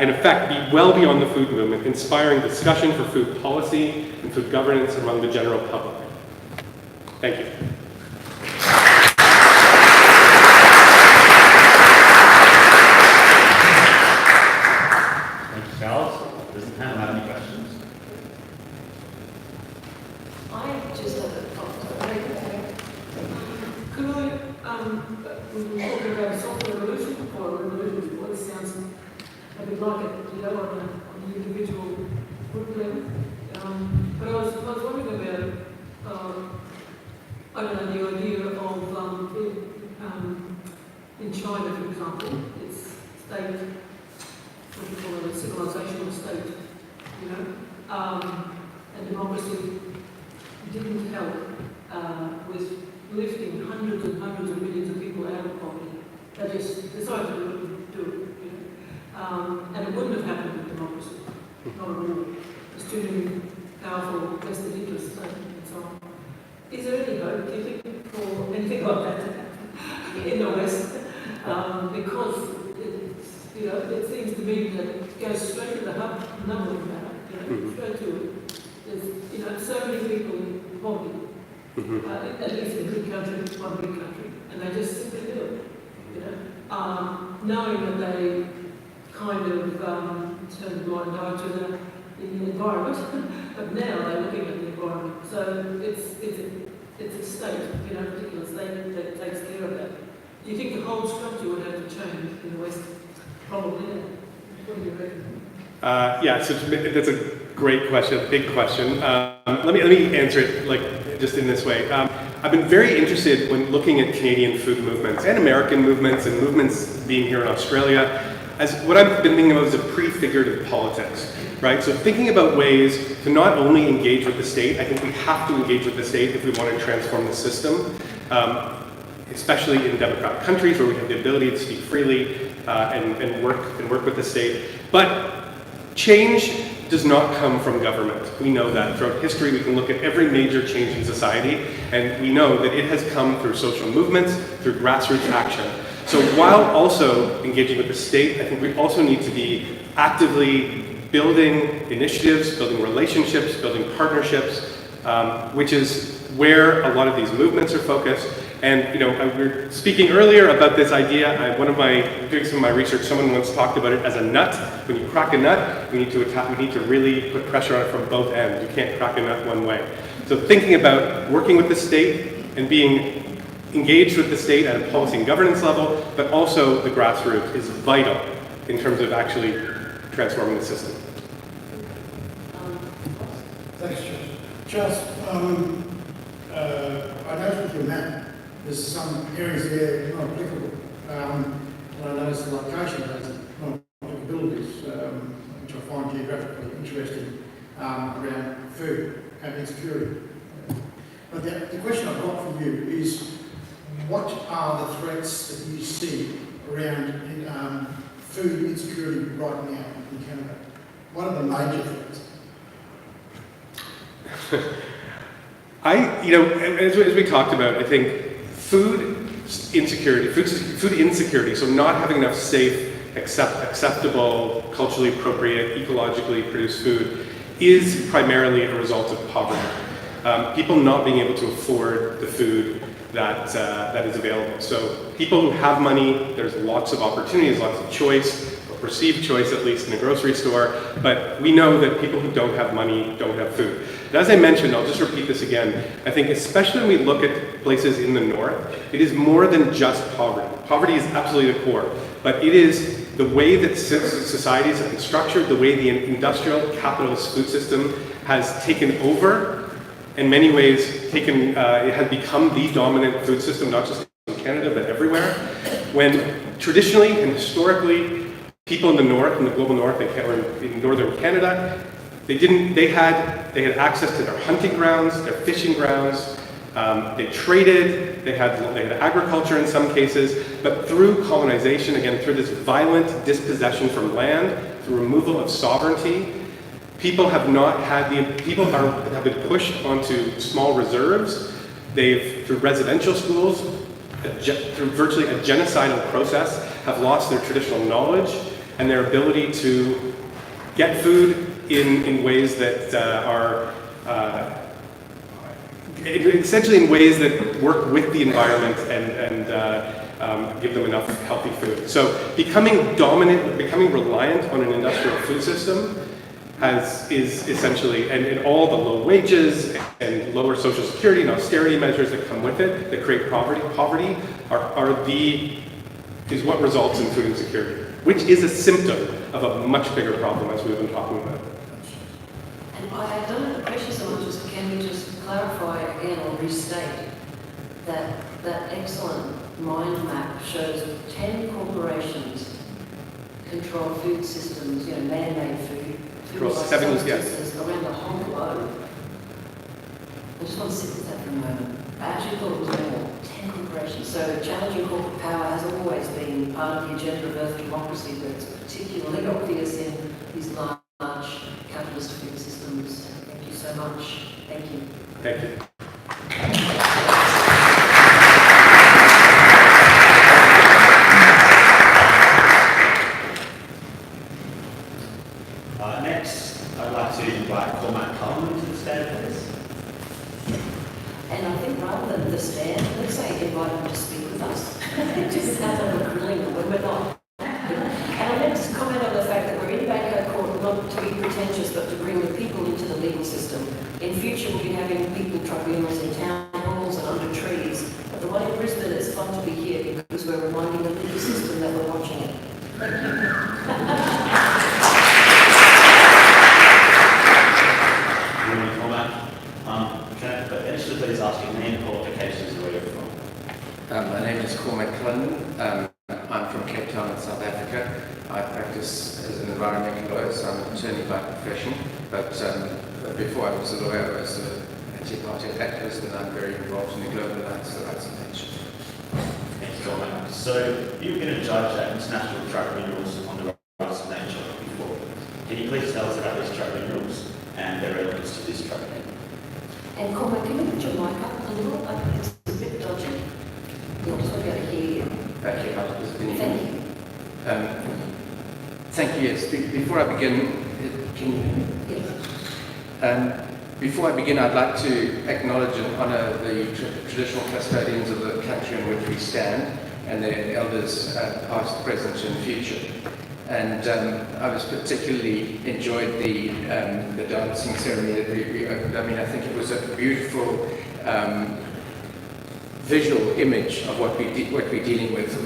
in effect, well beyond the food movement, inspiring discussion for food policy and food governance among the general public. Thank you. Thank you, Charles. Does the panel have any questions? I just have a Could I, we were talking about software revolution or revolution before, this sounds a bit like it, you know, on the individual group level. But I was wondering about, I don't know, the idea of, in China, for example, it's state, what do you call it, a civilizational state, you know, and democracy didn't help with lifting hundreds and hundreds of millions of people out of poverty. They just decided they wouldn't do it, you know. And it wouldn't have happened with democracy, not at all. There's too many powerful vested interests and so on. Is there any hope, do you think, for anything like that in the West? Because you know, it seems to me that it goes straight to the number of matter, you know, straight to it. There's, you know, so many people in poverty, at least in a good country, one big country, and they just simply do it, you know. knowing that they kind of turned a blind eye to the environment, but now they're looking at the environment. So it's a state, a particular state that takes care of that. Do you think the whole structure would have to change in the West? Probably. What do you reckon? Yeah, so that's a great question, a big question. Let me answer it just in this way. I've been very interested when looking at Canadian food movements and American movements and movements being here in Australia as what I've been thinking of as a prefigurative politics, right? So thinking about ways to not only engage with the state, I think we have to engage with the state if we want to transform the system, especially in democratic countries where we have the ability to speak freely and work with the state. But change does not come from government. We know that. Throughout history, we can look at every major change in society, and we know that it has come through social movements, through grassroots action. So while also engaging with the state, I think we also need to be actively building initiatives, building relationships, building partnerships, which is where a lot of these movements are focused. And we were speaking earlier about this idea. Doing some of my research, someone once talked about it as a nut. When you crack a nut, we need to really put pressure on it from both ends. You can't crack a nut one way. So thinking about working with the state and being engaged with the state at a policy and governance level, but also the grassroots is vital in terms of actually transforming the system. Thanks, Charles. I noticed with your map, there's some areas there not applicable. I noticed the location has non-applicabilities, which I find geographically interesting, around food and insecurity. But the question I've got for you is, what are the threats that you see around food insecurity right now in Canada? What are the major threats? As we talked about, I think food insecurity, so not having enough safe, acceptable, culturally appropriate, ecologically produced food, is primarily a result of poverty. People not being able to afford the food that is available. So people who have money, there's lots of opportunities, lots of choice, or perceived choice at least in the grocery store, but we know that people who don't have money don't have food. And as I mentioned, I'll just repeat this again, I think especially when we look at places in the north, it is more than just poverty. Poverty is absolutely the core, but it is the way that societies have been structured, the way the industrial capitalist food system has taken over, in many ways it has become the dominant food system, not just in Canada, but everywhere. When traditionally and historically, people in the north, in the global north, or in northern Canada, they had access to their hunting grounds, their fishing grounds, they traded, they had agriculture in some cases, but through colonization, again, through this violent dispossession from land, through removal of sovereignty, people have been pushed onto small reserves. Through residential schools, through virtually a genocidal process, have lost their traditional knowledge and their ability to get food in ways that are essentially in ways that work with the environment and give them enough healthy food. So becoming dominant, becoming reliant on an industrial food system is essentially, and all the low wages and lower social security and austerity measures that come with it, that create poverty is what results in food insecurity, which is a symptom of a much bigger problem, as we've been talking about. And I don't have the pressure so much, can we just clarify again or restate that excellent mind map shows 10 corporations control food systems, man-made food. Across 7 years, yes. Around the whole globe. I just want to sit with that for a moment. I actually thought it was more. 10 corporations. So challenging corporate power has always been part of the agenda of Earth democracy, but it's particularly obvious in these large capitalist food systems. Thank you so much. Thank you. Thank you. Next, I'd like to invite Cormac Cullen to the stand, please. And I think rather than the stand, let's say invite them to speak with us. It just sounds like we're grilling them when we're not. And I meant to comment on the fact that we're in Banco Court not to be pretentious, but to bring the people into the legal system. In future, we'll be having people tribunals in town halls and under trees. But the one in Brisbane, it's fun to be here because we're reminding the legal system that we're watching it. Thank you. Any comment? Can I initially please ask your name, qualifications, and where you're from? My name is Cormac Cullen. I'm from Cape Town in South Africa. I practice as an environmental lawyer, so I'm an attorney by profession. But before I was a lawyer, I was an anti-apartheid activist, and I'm very involved in the global alliance for the rights of nature. Thank you, Cormac. So, you've been a judge at international tribunals on the rights of nature before. Can you please tell us about these tribunals and their relevance to this tribunal? And Cormac, can you put your mic up a little? It's a bit dodgy. You'll just want to be able to hear you. Okay, Thank you. Thank you. Yes. Before I begin, can you hear me? Yes. Before I begin, I'd like to acknowledge and honour the traditional custodians of the country in which we stand and their elders, past, present and future. And I was particularly enjoyed the dancing ceremony that we opened. I mean, I think it was a beautiful visual image of what we're dealing with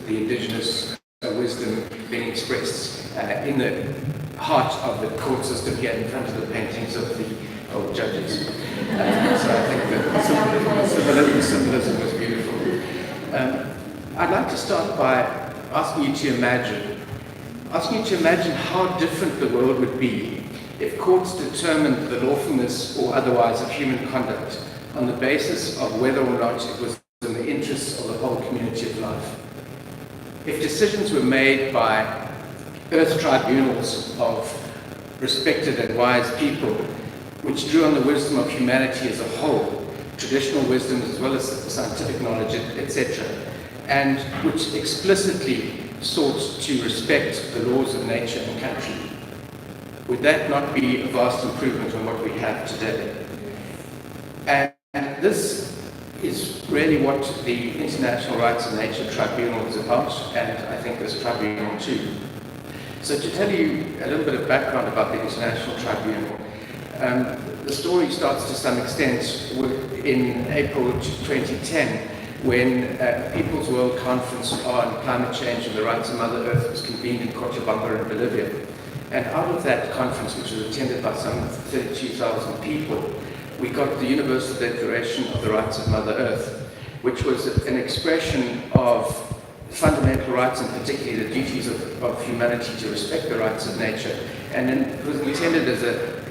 the indigenous wisdom being expressed in the heart of the court system here in front of the paintings of the old judges. So I think the symbolism was beautiful. I'd like to start by asking you to imagine how different the world would be if courts determined the lawfulness or otherwise of human conduct on the basis of whether or not it was in the interests of the whole community of life. If decisions were made by earth tribunals of respected and wise people, which drew on the wisdom of humanity as a whole, traditional wisdom as well as scientific knowledge, etc., and which explicitly sought to respect the laws of nature and country, would that not be a vast improvement on what we have today? And this is really what the International Rights of Nature Tribunal is about, and I think this tribunal too. So to tell you a little bit of background about the International Tribunal, the story starts to some extent in April 2010, when a People's World Conference on Climate Change and the Rights of Mother Earth was convened in Cochabamba in Bolivia. And out of that conference, which was attended by some 32,000 people, we got the Universal Declaration of the Rights of Mother Earth, which was an expression of fundamental rights, and particularly the duties of humanity to respect the rights of nature. And then it was intended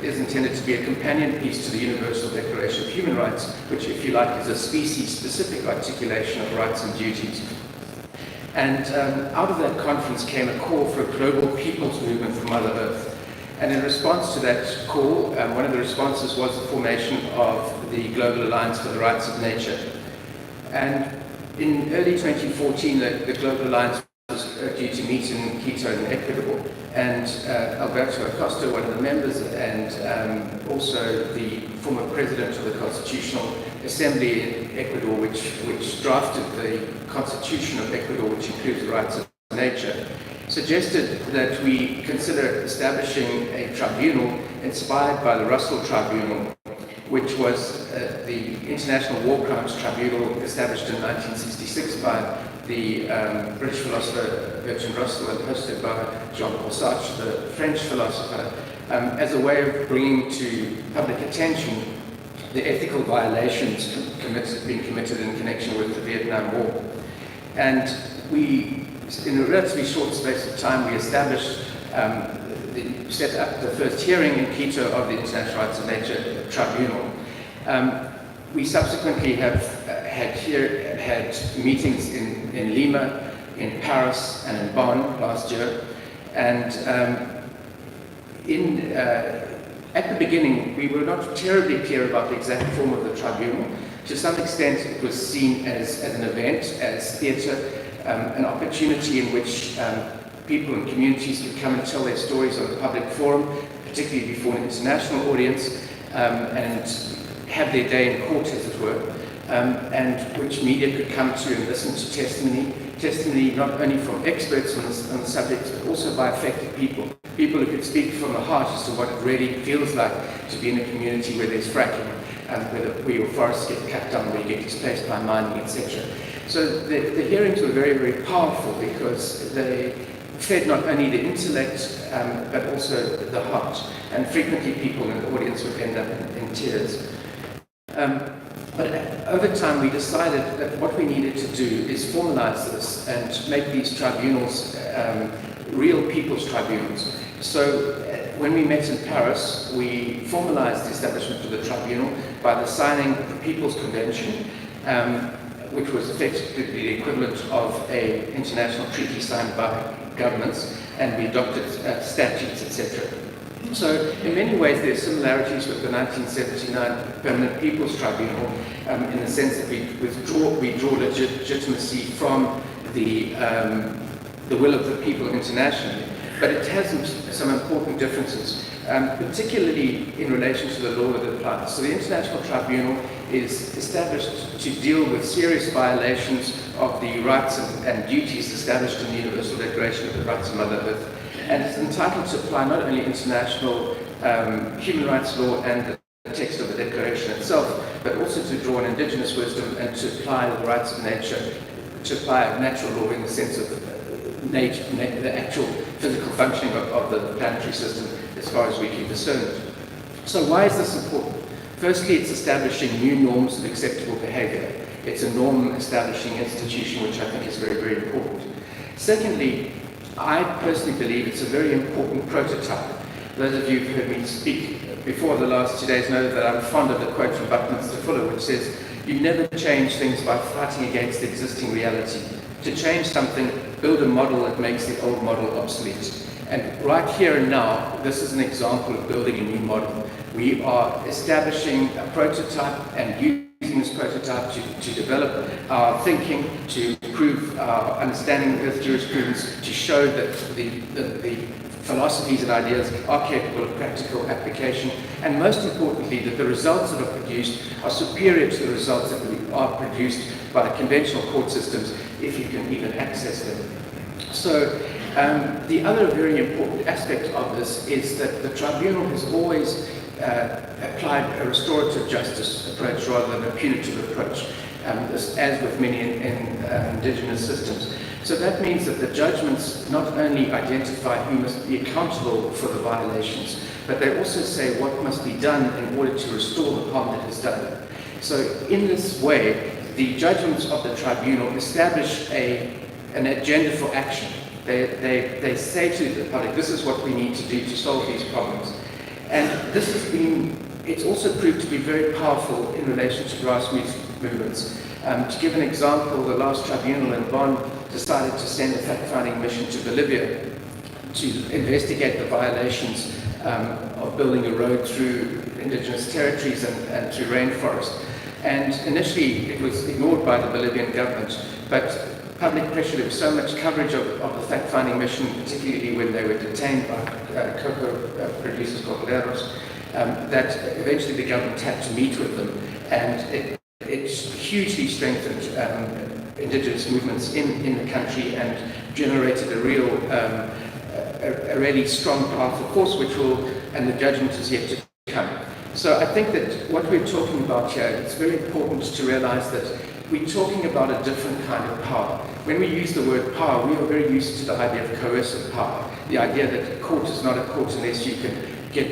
is intended to be a companion piece to the Universal Declaration of Human Rights, which, if you like, is a species-specific articulation of rights and duties. And out of that conference came a call for a global people's movement for Mother Earth. And in response to that call, one of the responses was the formation of the Global Alliance for the Rights of Nature. And in early 2014, the Global Alliance was due to meet in Quito in Ecuador. And Alberto Acosta, one of the members, and also the former president of the Constitutional Assembly in Ecuador, which drafted the Constitution of Ecuador, which includes the rights of nature, suggested that we consider establishing a tribunal inspired by the Russell Tribunal, which was the International War Crimes Tribunal established in 1966 by the British philosopher Bertrand Russell and hosted by Jean-Paul Sartre, the French philosopher, as a way of bringing to public attention the ethical violations being committed in connection with the Vietnam War. And we, in a relatively short space of time, we established, set up the first hearing in Quito of the International Rights of Nature Tribunal. We subsequently have had meetings in Lima, in Paris, and in Bonn last year. And at the beginning, we were not terribly clear about the exact form of the tribunal. To some extent, it was seen as an event, as theatre, an opportunity in which people and communities could come and tell their stories on a public forum, particularly before an international audience, and have their day in court, as it were. and which media could come to and listen to testimony not only from experts on the subject, but also by affected people who could speak from the heart as to what it really feels like to be in a community where there's fracking, where your forests get cut down, where you get displaced by mining, etc. So the hearings were very, very powerful because they fed not only the intellect, but also the heart. And frequently people in the audience would end up in tears. But over time we decided that what we needed to do is formalize this and make these tribunals real people's tribunals. So when we met in Paris, we formalized the establishment of the tribunal by the signing of the People's Convention, which was effectively the equivalent of an international treaty signed by governments, and we adopted statutes, etc. So in many ways there are similarities with the 1979 Permanent People's Tribunal in the sense that we draw legitimacy from the will of the people internationally. But it has some important differences, particularly in relation to the law that applies. So the International Tribunal is established to deal with serious violations of the rights and duties established in the Universal Declaration of the Rights of Mother Earth. And it's entitled to apply not only international human rights law and the text of the Declaration itself, but also to draw on indigenous wisdom and to apply the rights of nature, to apply natural law in the sense of nature, the actual physical functioning of the planetary system as far as we can discern it. So why is this important? Firstly, it's establishing new norms of acceptable behavior. It's a norm establishing institution, which I think is very, very important. Secondly, I personally believe it's a very important prototype. Those of you who've heard me speak before the last 2 days know that I'm fond of the quote from Buckminster Fuller, which says, "You never change things by fighting against the existing reality. To change something, build a model that makes the old model obsolete." And right here and now, this is an example of building a new model. We are establishing a prototype and using this prototype to develop our thinking, to improve our understanding of Earth jurisprudence, to show that the philosophies and ideas are capable of practical application, and most importantly, that the results that are produced are superior to the results that are produced by conventional court systems, if you can even access them. So the other very important aspect of this is that the tribunal has always applied a restorative justice approach rather than a punitive approach, as with many indigenous systems. So that means that the judgments not only identify who must be accountable for the violations, but they also say what must be done in order to restore the harm that is done. So in this way, the judgments of the tribunal establish an agenda for action. They say to the public, this is what we need to do to solve these problems. And this has been, it's also proved to be very powerful in relation to grassroots movements. To give an example, the last tribunal in Bonn decided to send a fact-finding mission to Bolivia to investigate the violations of building a road through indigenous territories and through rainforest. And initially it was ignored by the Bolivian government, but public pressure, there was so much coverage of the fact-finding mission, particularly when they were detained by cocoa producers, cocaleros, that eventually the government had to meet with them, and it hugely strengthened indigenous movements in the country and generated a really strong, powerful force, and the judgment is yet to come. So I think that what we're talking about here, it's very important to realize that we're talking about a different kind of power. When we use the word power, we are very used to the idea of coercive power, the idea that a court is not a court unless you can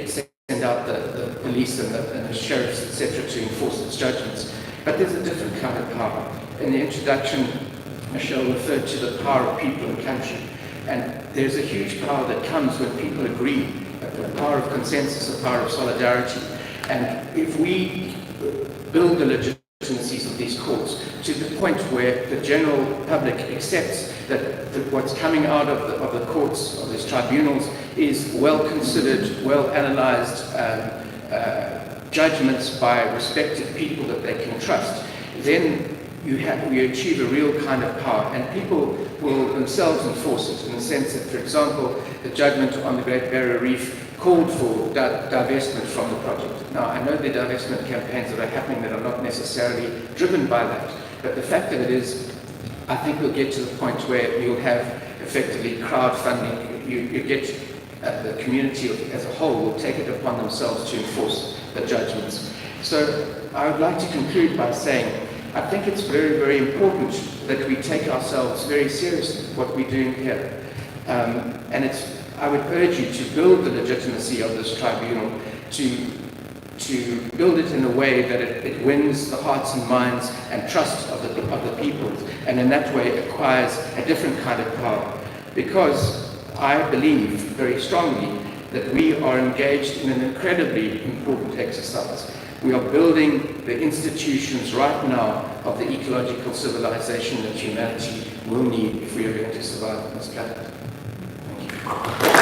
send out the police and the sheriffs, etc., to enforce its judgments. But there's a different kind of power. In the introduction, Michelle referred to the power of people and country. And there's a huge power that comes when people agree, the power of consensus, the power of solidarity. And if we build the legitimacies of these courts to the point where the general public accepts that what's coming out of the courts, of these tribunals, is well-considered, well-analyzed judgments by respected people that they can trust, then we achieve a real kind of power, and people will themselves enforce it, in the sense that, for example, the judgment on the Great Barrier Reef called for divestment from the project. Now, I know the divestment campaigns that are happening that are not necessarily driven by that, but the fact that it is, I think we'll get to the point where you'll have effectively crowdfunding. You get the community as a whole will take it upon themselves to enforce the judgments. So I would like to conclude by saying, I think it's very, very important that we take ourselves very seriously, what we're doing here. And I would urge you to build the legitimacy of this tribunal, to build it in a way that it wins the hearts and minds and trust of the people, and in that way acquires a different kind of power. Because I believe very strongly that we are engaged in an incredibly important exercise. We are building the institutions right now of the ecological civilization that humanity will need if we are going to survive on this planet. Thank you.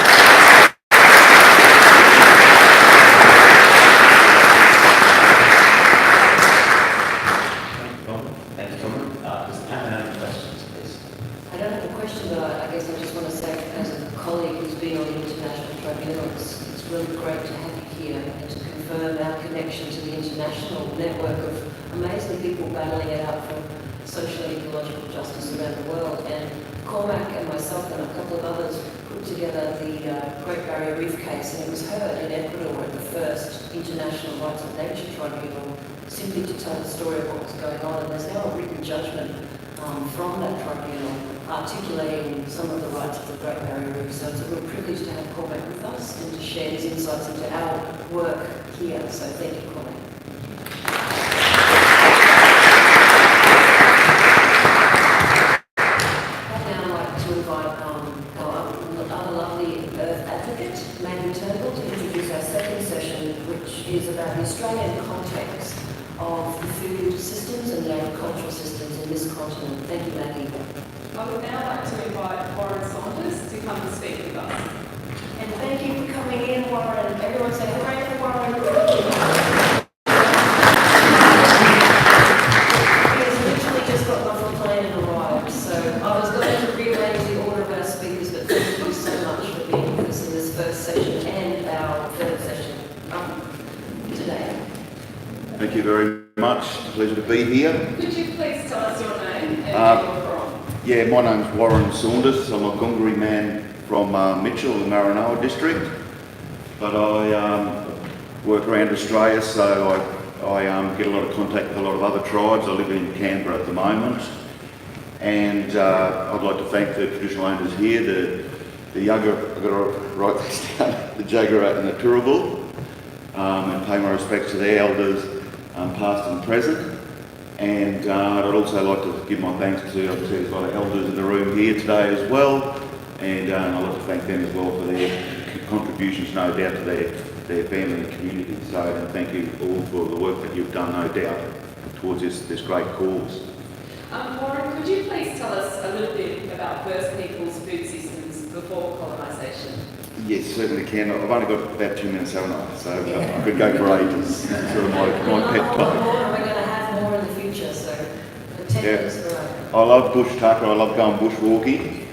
Really great to have you here and to confirm our connection to the international network of amazing people battling it out for social and ecological justice around the world. And Cormac and myself and a couple of others put together the Great Barrier Reef case, and it was heard in Ecuador at the first International Rights of Nature Tribunal, simply to tell the story of what was going on. And there's now a written judgment from that tribunal articulating some of the rights of the Great Barrier Reef. So it's a real privilege to have Cormac with us and to share his insights into our work here. So thank you, Cormac. I'd now like to invite our lovely Earth advocate, Maggie Turnbull, to introduce our second session, which is about the Australian context of the food systems and the agricultural systems in this continent. Thank you, Maggie. I would now like to invite Warren Saunders to come and speak with us. And thank you for coming in, Warren. Everyone say hooray for Warren. He's literally just got off the plane and arrived, so I was going to rearrange the order of our speakers, but thank you so much for being with us in this first session and our third session today. Thank you very much. It's a pleasure to be here. Could you please tell us your name and where you're from? Yeah, my name's Warren Saunders. I'm a Gungari man from Mitchell, the Maranoa district. But I work around Australia, so I get a lot of contact with a lot of other tribes. I live in Canberra at the moment. And I'd like to thank the traditional owners here, the Yagara, I've got to write this down, the Jagera and the Turrbal, and pay my respects to their elders, past and present. And I'd also like to give my thanks to, obviously, there's a lot of elders in the room here today as well, and I'd like to thank them as well for their contributions, no doubt, to their family and community. So, and thank you all for the work that you've done, no doubt, towards this great cause. Warren, could you please tell us a little bit about First Peoples food systems before colonisation? Yes, certainly can. I've only got about 2 minutes, haven't I? So I could go for ages. That's sort of my pet topic. More in the future, so the 10 minutes for I love bush tucker, I love going bushwalking.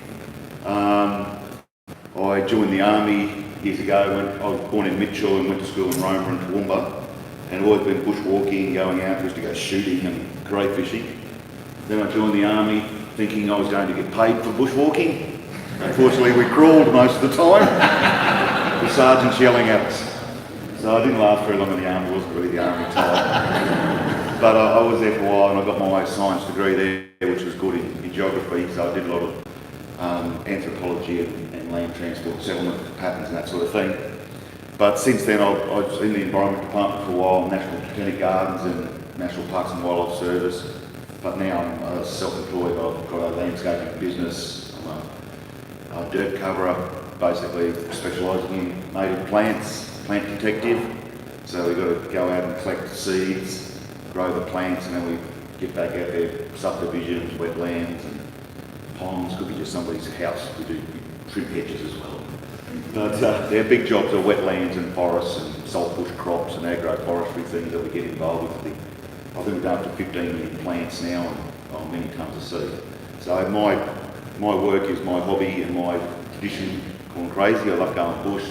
I joined the army years ago. I was born in Mitchell and went to school in Roma and Toowoomba, and I've always been bushwalking, going out, used to go shooting and grey fishing. Then I joined the army thinking I was going to get paid for bushwalking. Unfortunately, we crawled most of the time, the sergeants yelling at us. So I didn't last very long in the army, wasn't really the army type. But I was there for a while, and I got my science degree there, which was good in geography, so I did a lot of anthropology and land transport, settlement patterns and that sort of thing. But since then, I was in the Environment Department for a while, National Botanic Gardens and National Parks and Wildlife Service. But now I'm self-employed. I've got a landscaping business. I'm a dirt coverer, basically specialising in native plants, plant detective. So we've got to go out and collect seeds, grow the plants, and then we get back out there, subdivisions, wetlands and ponds. Could be just somebody's house. We do trim hedges as well. But their big jobs are wetlands and forests and saltbush crops and agroforestry things that we get involved with. I think we've done up to 15 million plants now and many tonnes of seed. So my work is my hobby and my tradition gone crazy. I love going bush.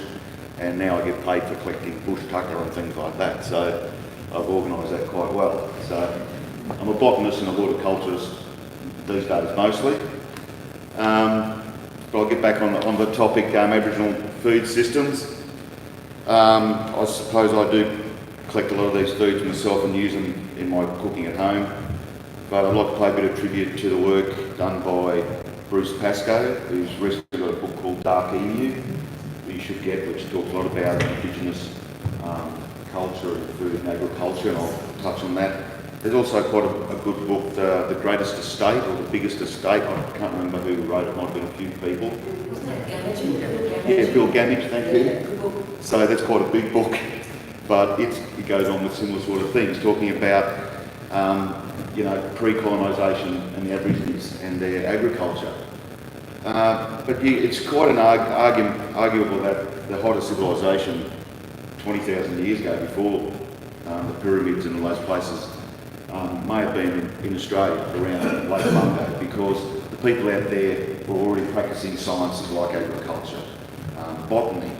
and now I get paid for collecting bush tucker and things like that. So I've organised that quite well. So I'm a botanist and a horticulturist these days mostly. But I'll get back on the topic, Aboriginal food systems. I suppose I do collect a lot of these foods myself and use them in my cooking at home. But I'd like to pay a bit of tribute to the work done by Bruce Pascoe, who's recently got a book called Dark Emu, that you should get, which talks a lot about Indigenous culture and food and agriculture, and I'll touch on that. There's also quite a good book, The Greatest Estate, or The Biggest Estate. I can't remember who wrote it, might have been a few people. Wasn't that Gammage? Yeah, Bill Gammage, thank you. So that's quite a big book, but it goes on with similar sort of things, talking about pre-colonisation and the Aborigines and their agriculture. But it's quite an arguable that the hottest civilisation 20,000 years ago, before the pyramids and all those places, may have been in Australia around Lake Mungo, because the people out there were already practising sciences like agriculture, botany,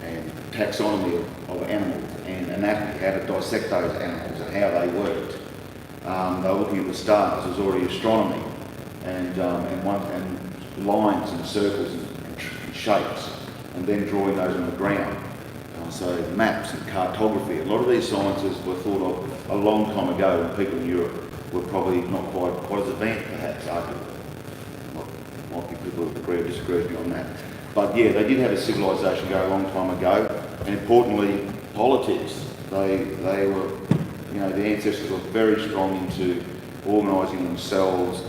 and taxonomy of animals, and anatomy, how to dissect those animals and how they worked. They were looking at the stars. There was already astronomy, and lines and circles and shapes, and then drawing those on the ground. So maps and cartography. A lot of these sciences were thought of a long time ago, when people in Europe were probably not quite as advanced, perhaps, arguably. Might be people who agree or disagree with me on that. But yeah, they did have a civilisation go a long time ago, and importantly, politics. They were, the ancestors were very strong into organising themselves,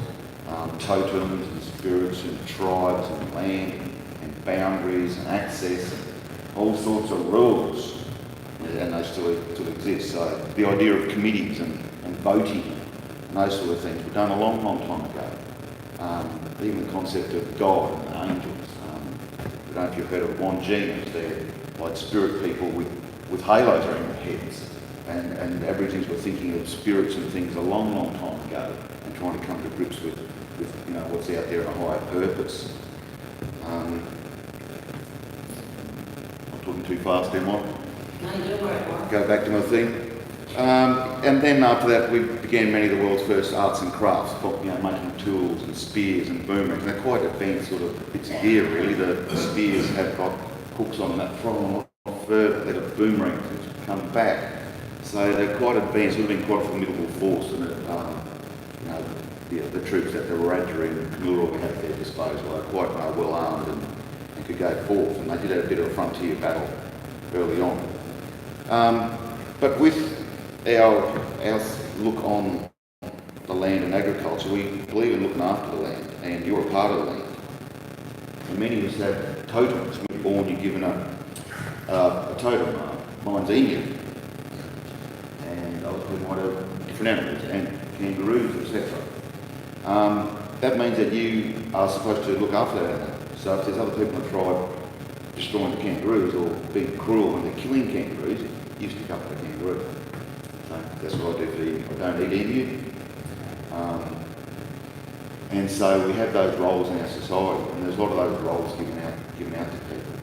totems and spirits and tribes and land and boundaries and access, and all sorts of rules, and they still exist. So the idea of committees and voting and those sort of things were done a long, long time ago. Even the concept of God and angels. I don't know if you've heard of Wanjians. They're like spirit people with halos around their heads. And Aborigines were thinking of spirits and things a long, long time ago, and trying to come to grips with what's out there in a higher purpose. I'm talking too fast, am I? No, you're doing great, Warren. Go back to my thing. And then after that, we began many of the world's first arts and crafts, making tools and spears and boomerangs. And they're quite advanced sort of bits of gear, really. The spears have got hooks on them that throw them off further. They've got boomerangs which come back. So they're quite advanced. Would have been quite a formidable force, and the troops at the Wiradjuri and Camilla had at their disposal were quite well armed and could go forth. And they did have a bit of a frontier battle early on. But with our look on the land and agriculture, we believe in looking after the land, and you're a part of the land. And many of us have totems. When you're born, you're given a totem. Mine's emu. And other people might have different animals, and kangaroos, etc. That means that you are supposed to look after that animal. So if there's other people in the tribe destroying the kangaroos or being cruel when they're killing kangaroos, you stick up for the kangaroo. So that's what I do for the emu. I don't eat emu. And so we have those roles in our society, and there's a lot of those roles given out to people.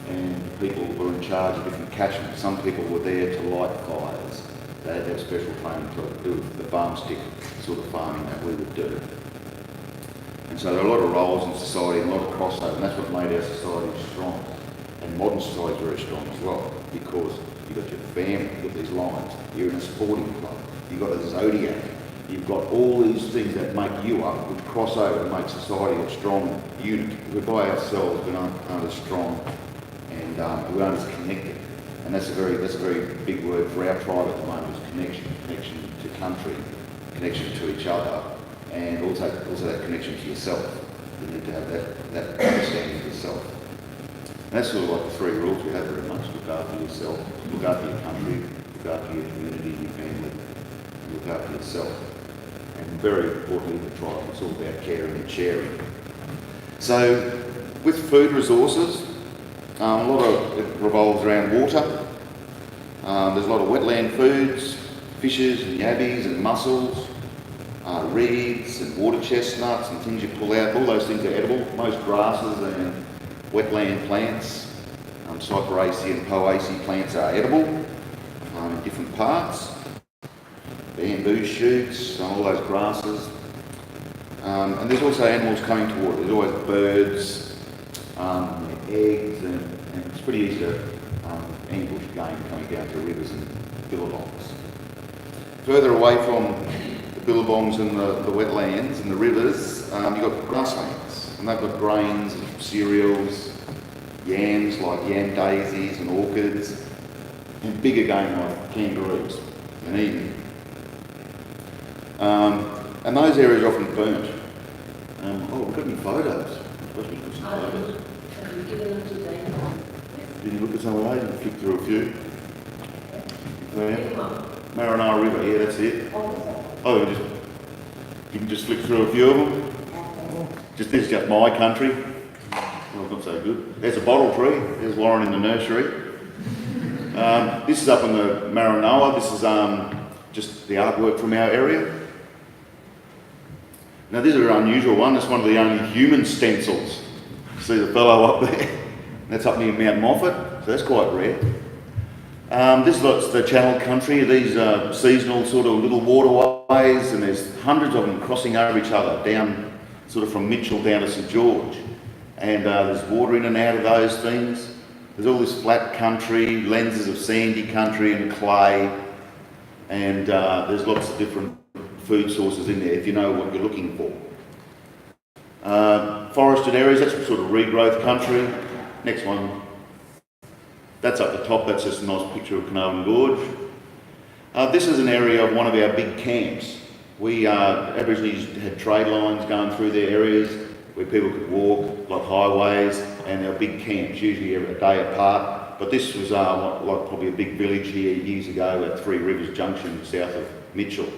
And people were in charge of different catchments. Some people were there to light fires. They had that special training to do the farm stick sort of farming that we would do. And so there are a lot of roles in society and a lot of crossover, and that's what made our society strong. And modern society is very strong as well, because you've got your family, you've got these lines, you're in a sporting club, you've got a zodiac, you've got all these things that make you up, which cross over and make society a strong unit. We're by ourselves, we aren't as strong, and we aren't as connected. And that's a very big word for our tribe at the moment, is connection to country, connection to each other, and also that connection to yourself. You need to have that understanding of yourself. And that's sort of like the three rules we have very much. Look after yourself, look after your country, look after your community, your family, and look after yourself. And very importantly, the tribe, it's all about caring and sharing. So with food resources, a lot of it revolves around water. There's a lot of wetland foods, fishes and yabbies and mussels, reeds and water chestnuts and things you pull out. All those things are edible. Most grasses and wetland plants, Cyperaceae and Poaceae plants are edible in different parts. Bamboo shoots, all those grasses. And there's also animals coming toward it. There's always birds, eggs, and it's pretty easy to ambush game coming down to rivers and billabongs. Further away from the billabongs and the wetlands and the rivers, you've got grasslands, and they've got grains and cereals, yams like yam daisies and orchids, and bigger game like kangaroos and emu. And those areas are often burnt. We've got any photos? Supposed to put some photos. Have you given them to Dana? Did you look at some of those and flick through a few? Pick them up. Marinara River, yeah, that's it. Oh, you can just flick through a few of them. This is just my country. Well, not so good. There's a bottle tree. There's Warren in the nursery. This is up in the Maranoa. This is just the artwork from our area. Now this is an unusual one. It's one of the only human stencils. See the fellow up there? That's up near Mount Moffat, so that's quite rare. This is the Channel Country. These are seasonal sort of little waterways, and there's hundreds of them crossing over each other down sort of from Mitchell down to St George. And there's water in and out of those things. There's all this flat country, lenses of sandy country and clay, and there's lots of different food sources in there if you know what you're looking for. Forested areas, that's sort of regrowth country. Next one. That's up the top, that's just a nice picture of Carnarvon Gorge. This is an area of one of our big camps. We Aborigines had trade lines going through their areas where people could walk, like highways, and there were big camps, usually a day apart. But this was like probably a big village here years ago at Three Rivers Junction south of Mitchell.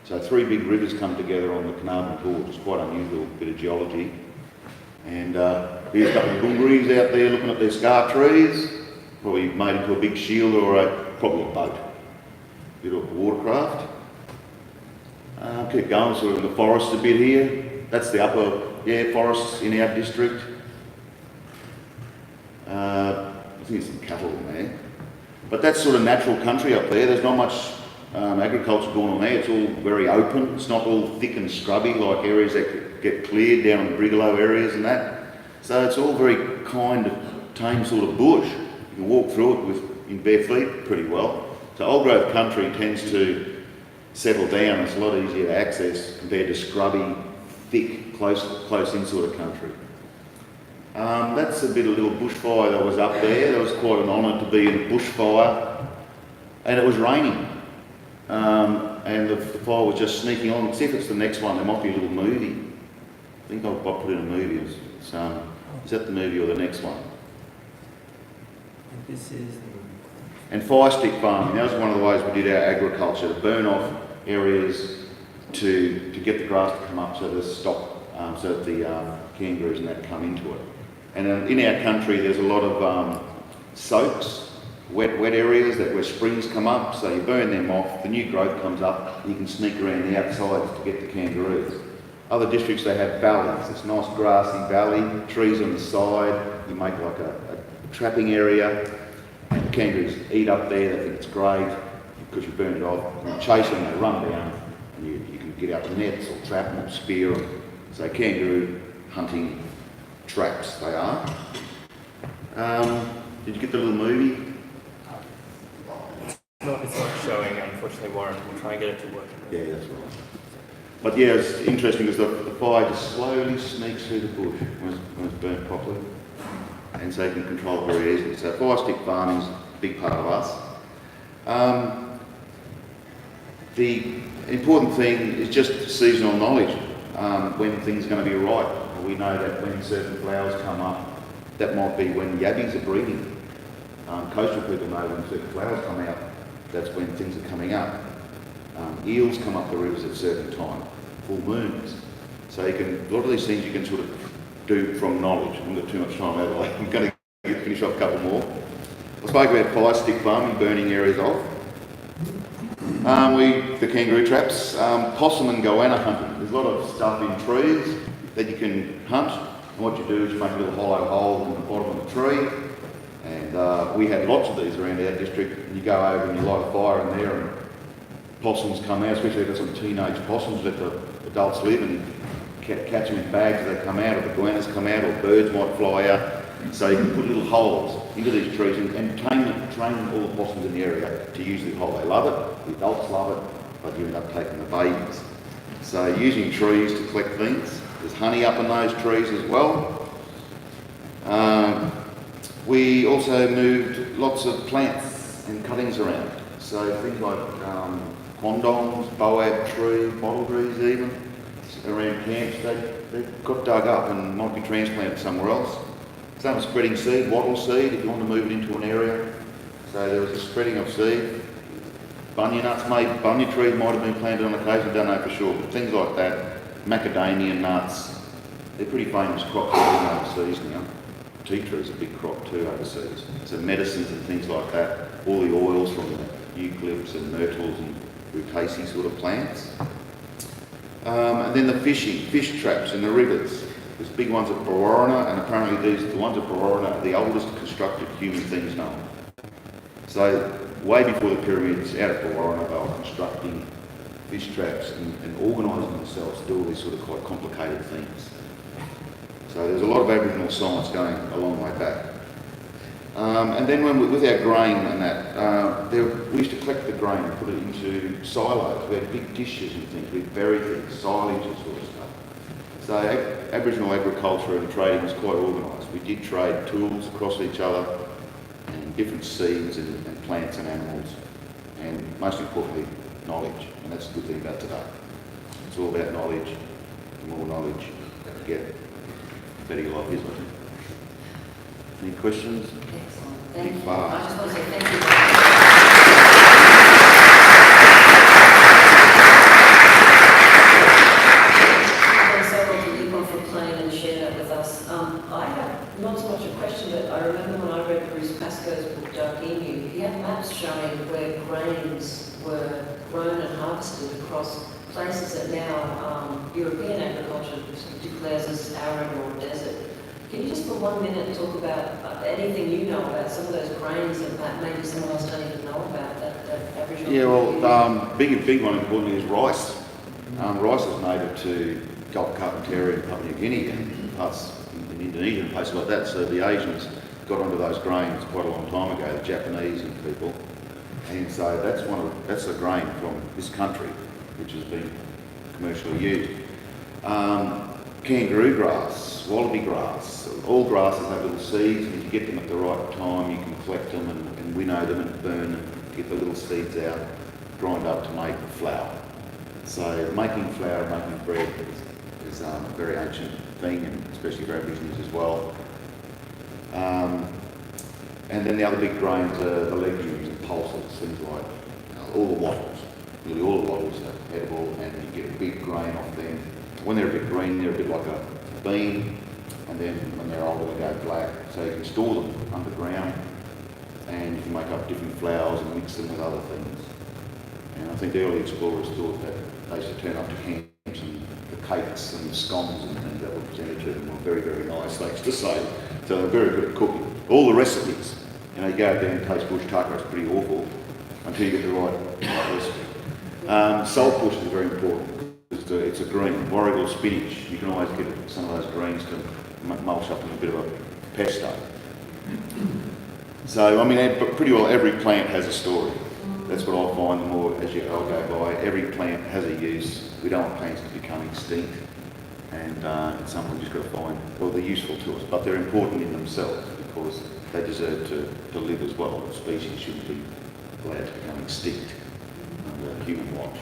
So 3 big rivers come together on the Carnarvon Gorge. It's quite unusual bit of geology. And here's a couple of Goongarees out there looking at their scar trees, probably made into a big shield or probably a boat, a bit of a watercraft. Keep going, sort of in the forest a bit here. That's the upper forests in our district. I think there's some cattle in there. But that's sort of natural country up there. There's not much agriculture going on there. It's all very open. It's not all thick and scrubby like areas that get cleared down in the Brigalow areas and that. So it's all very kind of tame sort of bush. You can walk through it in bare feet pretty well. So old growth country tends to settle down. It's a lot easier to access compared to scrubby, thick, close in sort of country. That's a bit of little bushfire that was up there. That was quite an honour to be in a bushfire. And it was raining. And the fire was just sneaking on. See if it's the next one, there might be a little movie. I think I'll put in a movie. Is that the movie or the next one? This is and fire stick farming. That was one of the ways we did our agriculture, to burn off areas to get the grass to come up so that the kangaroos and that come into it. And in our country there's a lot of soaks, wet areas where springs come up, so you burn them off, the new growth comes up, you can sneak around the outsides to get the kangaroos. Other districts they have valleys, it's a nice grassy valley, trees on the side, you make like a trapping area, and the kangaroos eat up there, they think it's great, because you burn it off, you chase them, they run down, and you can get out the nets or trap them or spear them. So kangaroo hunting traps they are. Did you get the little movie? No, it's not showing, unfortunately, Warren. We'll try and get it to work. Yeah, that's right. But yeah, it's interesting because the fire just slowly sneaks through the bush when it's burnt properly. And so you can control it very easily. So fire stick farming is a big part of us. The important thing is just seasonal knowledge, when things are going to be right. We know that when certain flowers come up, that might be when yabbies are breeding. Coastal people know when certain flowers come out, that's when things are coming up. Eels come up the rivers at a certain time, full moons. So you can, a lot of these things you can sort of do from knowledge. I haven't got too much time out of the way. I'm going to finish off a couple more. I spoke about fire stick farming, burning areas off. The kangaroo traps, possum and goanna hunting. There's a lot of stuff in trees that you can hunt. And what you do is you make a little hollow hole in the bottom of the tree, and And we had lots of these around our district, and you go over and you light a fire in there and possums come out, especially if there's some teenage possums, let the adults live and catch them in bags as they come out, or the iguanas come out, or birds might fly out. So you can put little holes into these trees and train all the possums in the area to use the hole. They love it, the adults love it, but you end up taking the babies. So using trees to collect things. There's honey up in those trees as well. We also moved lots of plants and cuttings around. So things like quandongs, boab tree, bottle trees even, around camps, they got dug up and might be transplanted somewhere else. Some spreading seed, wattle seed, if you want to move it into an area. So there was a spreading of seed. Bunya nuts, bunya trees might have been planted on occasion, don't know for sure, but things like that. Macadamia nuts, they're pretty famous crops overseas now. Tea trees are a big crop too overseas. So medicines and things like that, all the oils from the eucalypts and myrtles and rutaceae sort of plants. And then the fish traps in the rivers. There's big ones at Bororona, and apparently the ones at Bororona are the oldest constructed human things known. So way before the pyramids, out at Bororona, they were constructing fish traps and organising themselves to do all these sort of quite complicated things. So there's a lot of Aboriginal science going a long way back. And then with our grain and that, we used to collect the grain and put it into silos. We had big dishes and things, we'd bury things, silage and sort of stuff. So Aboriginal agriculture and trading was quite organised. We did trade tools across each other and different seeds and plants and animals, and most importantly, knowledge. And that's the good thing about today. It's all about knowledge. The more knowledge you get, the better your life is, I think. Any questions? Excellent. Thank you. Far. I just want to say thank you. I have not so much a question, but I remember when I read Bruce Pascoe's book, Dark Emu, he had maps showing where grains were grown and harvested across places that now European agriculture declares as arid or desert. Can you just for 1 minute talk about anything you know about some of those grains that maybe some of us don't even know about that Aboriginal? Yeah, well, big one importantly is rice. Rice is native to Gulf Carpentaria and Papua New Guinea and parts in Indonesia and places like that. So the Asians got onto those grains quite a long time ago, the Japanese and people. And so that's a grain from this country, which has been commercially used. Kangaroo grass, wallaby grass, all grasses have little seeds, and if you get them at the right time, you can collect them and winnow them and burn them, get the little seeds out, grind up to make flour. So making flour, making bread is a very ancient thing, and especially for Aborigines as well. And then the other big grains are the legumes and pulses, things like all the wattles. Nearly all the wattles are edible, and you get a big grain off them. When they're a bit green, they're a bit like a bean, and then when they're older, they go black. So you can store them underground, and you can make up different flours and mix them with other things. And I think the early explorers thought that they used to turn up to camps, and the cakes and the scones and things that were presented to them were very, very nice, they used to say. So they're very good at cooking. All the recipes, you you go out there and taste bush tucker, it's pretty awful until you get the right recipe. Saltbush is very important. It's a green, warrigal spinach. You can always get some of those greens to mulch up in a bit of a pesto. So, I mean, pretty well every plant has a story. That's what I find the more as you go by. Every plant has a use. We don't want plants to become extinct. And it's something we've just got to find, well, they're useful to us, but they're important in themselves because they deserve to live as well. The species shouldn't be allowed to become extinct under human watch.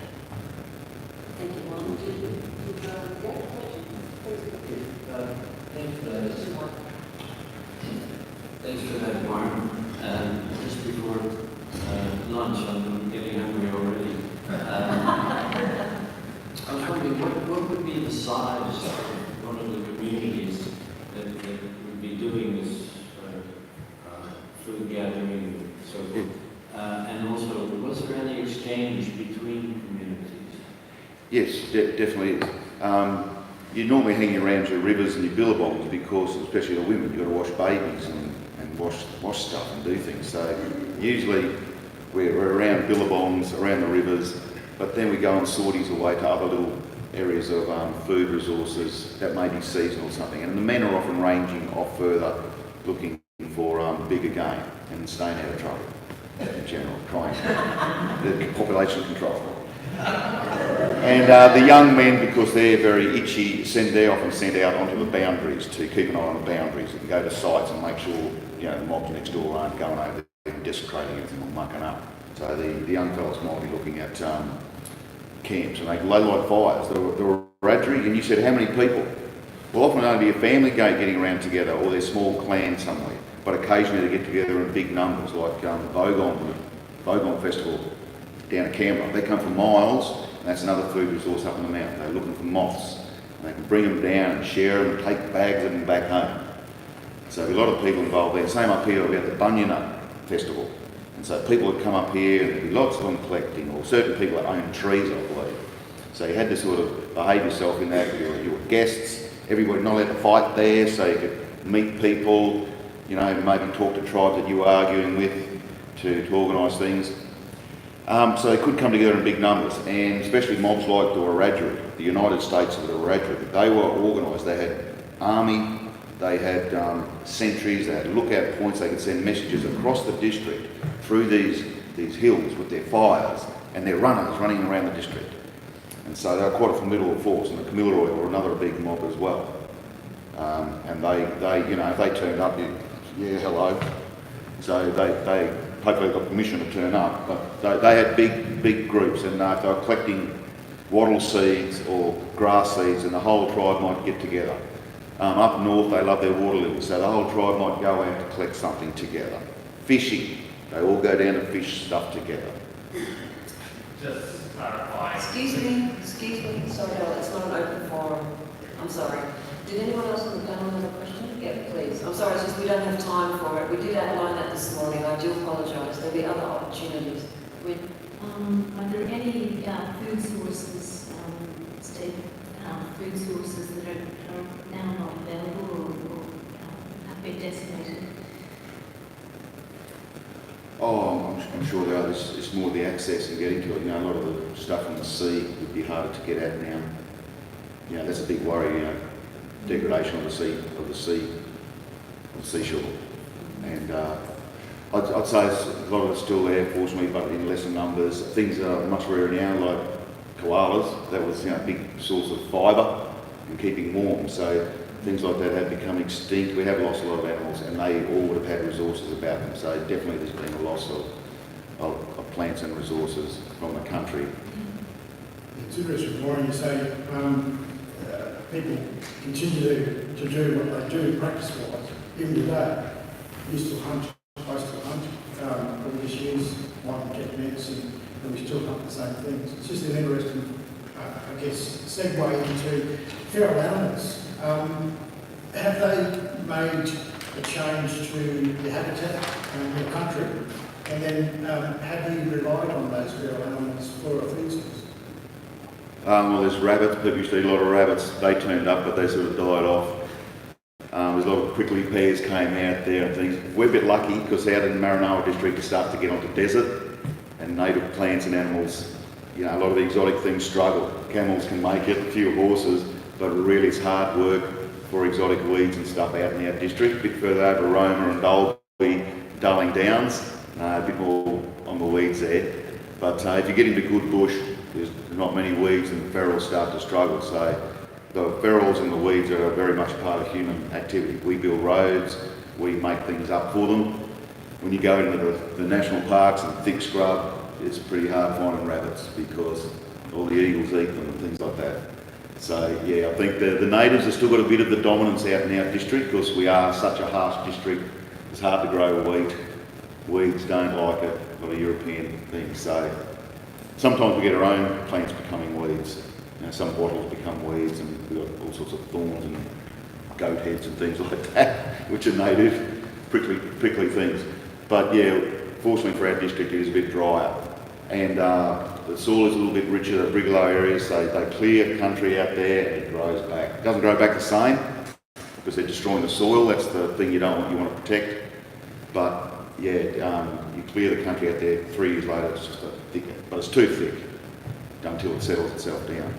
Thank you, Mark. Thanks for that, Warren. Just before lunch, I'm getting hungry already. I was wondering, what would be the size of one of the communities that would be doing this food gathering and so forth? And also, was there any exchange between communities? Yes, definitely is. You normally hang around your rivers and your billabongs because, especially the women, you've got to wash babies and wash stuff and do things. So usually we're around billabongs, around the rivers, but then we go on sorties away to other little areas of food resources that may be seasonal or something. And the men are often ranging off further, looking for bigger game and staying out of trouble in general, trying the population control. And the young men, because they're very itchy, they're often sent out onto the boundaries to keep an eye on the boundaries and go to sites and make sure the mobs next door aren't going over there and desecrating everything or mucking up. So the young fellas might be looking at camps and they light fires. The Wiradjuri, and you said how many people? Well, often it'll be a family getting around together, or their small clan somewhere. But occasionally they get together in big numbers, like the Bogon Festival down at Canberra. They come for miles, and that's another food resource up in the mountain. They're looking for moths, and they can bring them down and share them and take bags of them back home. So there's a lot of people involved there. Same up here about the Bunyana Festival. And so people would come up here, and there'd be lots of them collecting, or certain people that own trees, I believe. So you had to sort of behave yourself in that. You were guests. Everybody not allowed to fight there, so you could meet people, maybe talk to tribes that you were arguing with to organise things. So they could come together in big numbers, and especially mobs like the Wiradjuri, the United States of the Wiradjuri. They were organised. They had army, they had sentries, they had lookout points. They could send messages across the district through these hills with their fires and their runners running around the district. And so they were quite a formidable force, and the Kamilaroi were another big mob as well. And they if they turned up, hello. So they hopefully got permission to turn up, but they had big groups, and if they were collecting wattle seeds or grass seeds, and the whole tribe might get together. Up north, they love their water lilies, so the whole tribe might go out to collect something together. Fishing, they all go down to fish stuff together. Just clarify. Excuse me, sorry, it's not an open forum. I'm sorry. Did anyone else on the panel have a question? Yeah, please. I'm sorry, it's just we don't have time for it. We did outline that this morning. I do apologise. There'll be other opportunities. Are there any food sources, state food sources that are now not available or have been decimated? Oh, I'm sure there are. It's more the access and getting to it. A lot of the stuff from the sea would be harder to get at now. That's a big worry. Degradation of the seashore. And I'd say a lot of it's still there, fortunately, but in lesser numbers. Things are much rarer now, like koalas. That was a big source of fibre and keeping warm. So things like that have become extinct. We have lost a lot of animals, and they all would have had resources about them. So definitely there's been a loss of plants and resources from the country. It's interesting, Warren, you say people continue to do what they do practice-wise. Even today, we still hunt, I still hunt. We just use one get nets and we still hunt the same things. It's just an interesting, segue into feral animals. Have they made a change to the habitat in your country? And then have you relied on those feral animals for a food source? Well, there's rabbits. People used to eat a lot of rabbits. They turned up, but they sort of died off. There's a lot of prickly pears came out there and things. We're a bit lucky because out in Maranoa district, you start to get onto desert and native plants and animals. A lot of the exotic things struggle. Camels can make it, a few horses, but really it's hard work for exotic weeds and stuff out in our district. A bit further over, Roma and Dalby, Darling Downs, a bit more on the weeds there. But if you get into good bush, there's not many weeds and the ferals start to struggle. So the ferals and the weeds are very much part of human activity. We build roads, we make things up for them. When you go into the national parks and thick scrub, it's pretty hard finding rabbits because all the eagles eat them and things like that. So I think the natives have still got a bit of the dominance out in our district because we are such a harsh district. It's hard to grow wheat. Weeds don't like it, a lot of European things. So sometimes we get our own plants becoming weeds. Some bottles become weeds, and we've got all sorts of thorns and goat heads and things like that, which are native, prickly things. But fortunately for our district, it is a bit drier. And the soil is a little bit richer, the brigalow areas, so they clear country out there and it grows back. It doesn't grow back the same because they're destroying the soil. That's the thing you want to protect. But yeah, you clear the country out there, 3 years later it's just a thicker, but it's too thick until it settles itself down.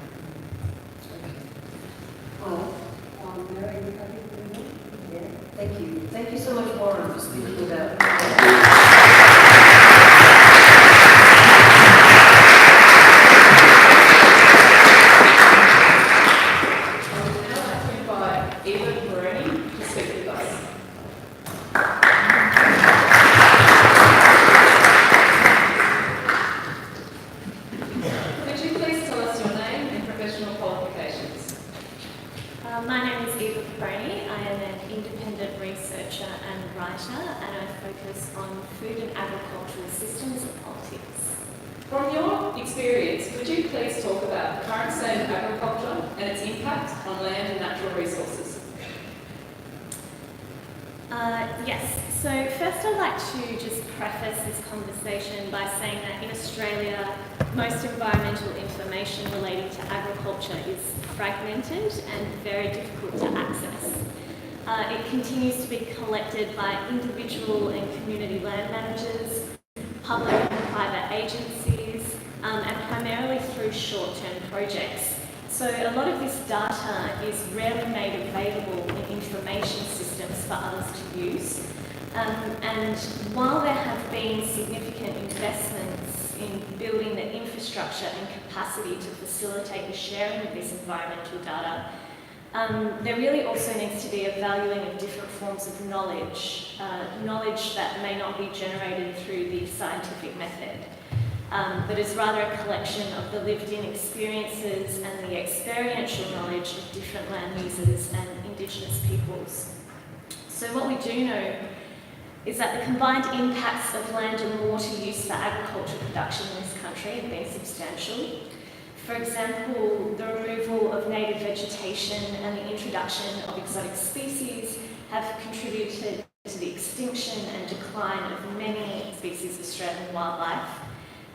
Well, Mary, you happy with me? Yeah, thank you. Thank you so much, Warren, for speaking about. My name is Eva Caproni. I am an independent researcher and writer, and I focus on food and agricultural systems and politics. From your experience, could you please talk about the current state of agriculture and its impact on land and natural resources? Yes, so first I'd like to just preface this conversation by saying that in Australia, most environmental information relating to agriculture is fragmented and very difficult to access. It continues to be collected by individual and community land managers, public and private agencies, and primarily through short-term projects. So a lot of this data is rarely made available in information systems for others to use. And while there have been significant investments in building the infrastructure and capacity to facilitate the sharing of this environmental data, there really also needs to be a valuing of different forms of knowledge, knowledge that may not be generated through the scientific method, but is rather a collection of the lived-in experiences and the experiential knowledge of different land users and Indigenous peoples. So what we do know is that the combined impacts of land and water use for agricultural production in this country have been substantial. For example, the removal of native vegetation and the introduction of exotic species have contributed to the extinction and decline of many species of Australian wildlife.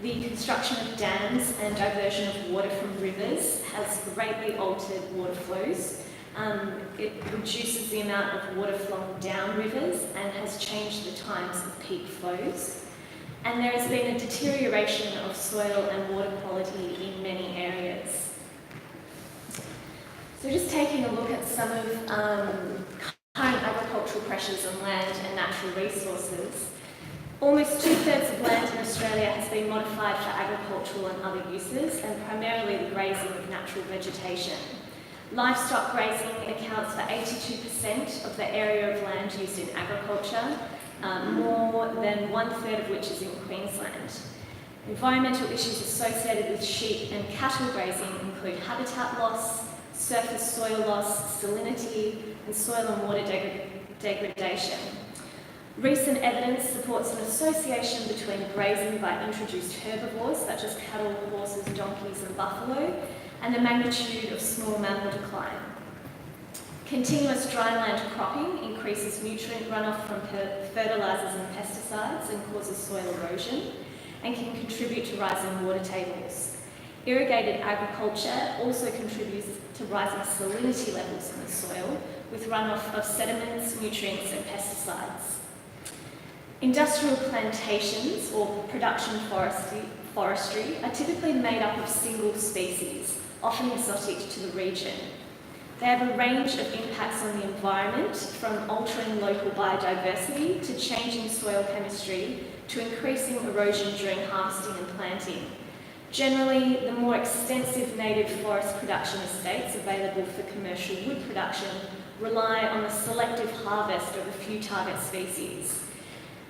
The construction of dams and diversion of water from rivers has greatly altered water flows. It reduces the amount of water flowing down rivers and has changed the times of peak flows. And there has been a deterioration of soil and water quality in many areas. So just taking a look at some of current agricultural pressures on land and natural resources, almost 2/3 of land in Australia has been modified for agricultural and other uses, and primarily the grazing of natural vegetation. Livestock grazing accounts for 82% of the area of land used in agriculture, more than 1/3 of which is in Queensland. Environmental issues associated with sheep and cattle grazing include habitat loss, surface soil loss, salinity, and soil and water degradation. Recent evidence supports an association between grazing by introduced herbivores such as cattle, horses, donkeys, and buffalo, and the magnitude of small mammal decline. Continuous dryland cropping increases nutrient runoff from fertilisers and pesticides and causes soil erosion, and can contribute to rising water tables. Irrigated agriculture also contributes to rising salinity levels in the soil, with runoff of sediments, nutrients, and pesticides. Industrial plantations, or production forestry, are typically made up of single species, often exotic to the region. They have a range of impacts on the environment, from altering local biodiversity to changing soil chemistry to increasing erosion during harvesting and planting. Generally, the more extensive native forest production estates available for commercial wood production rely on the selective harvest of a few target species.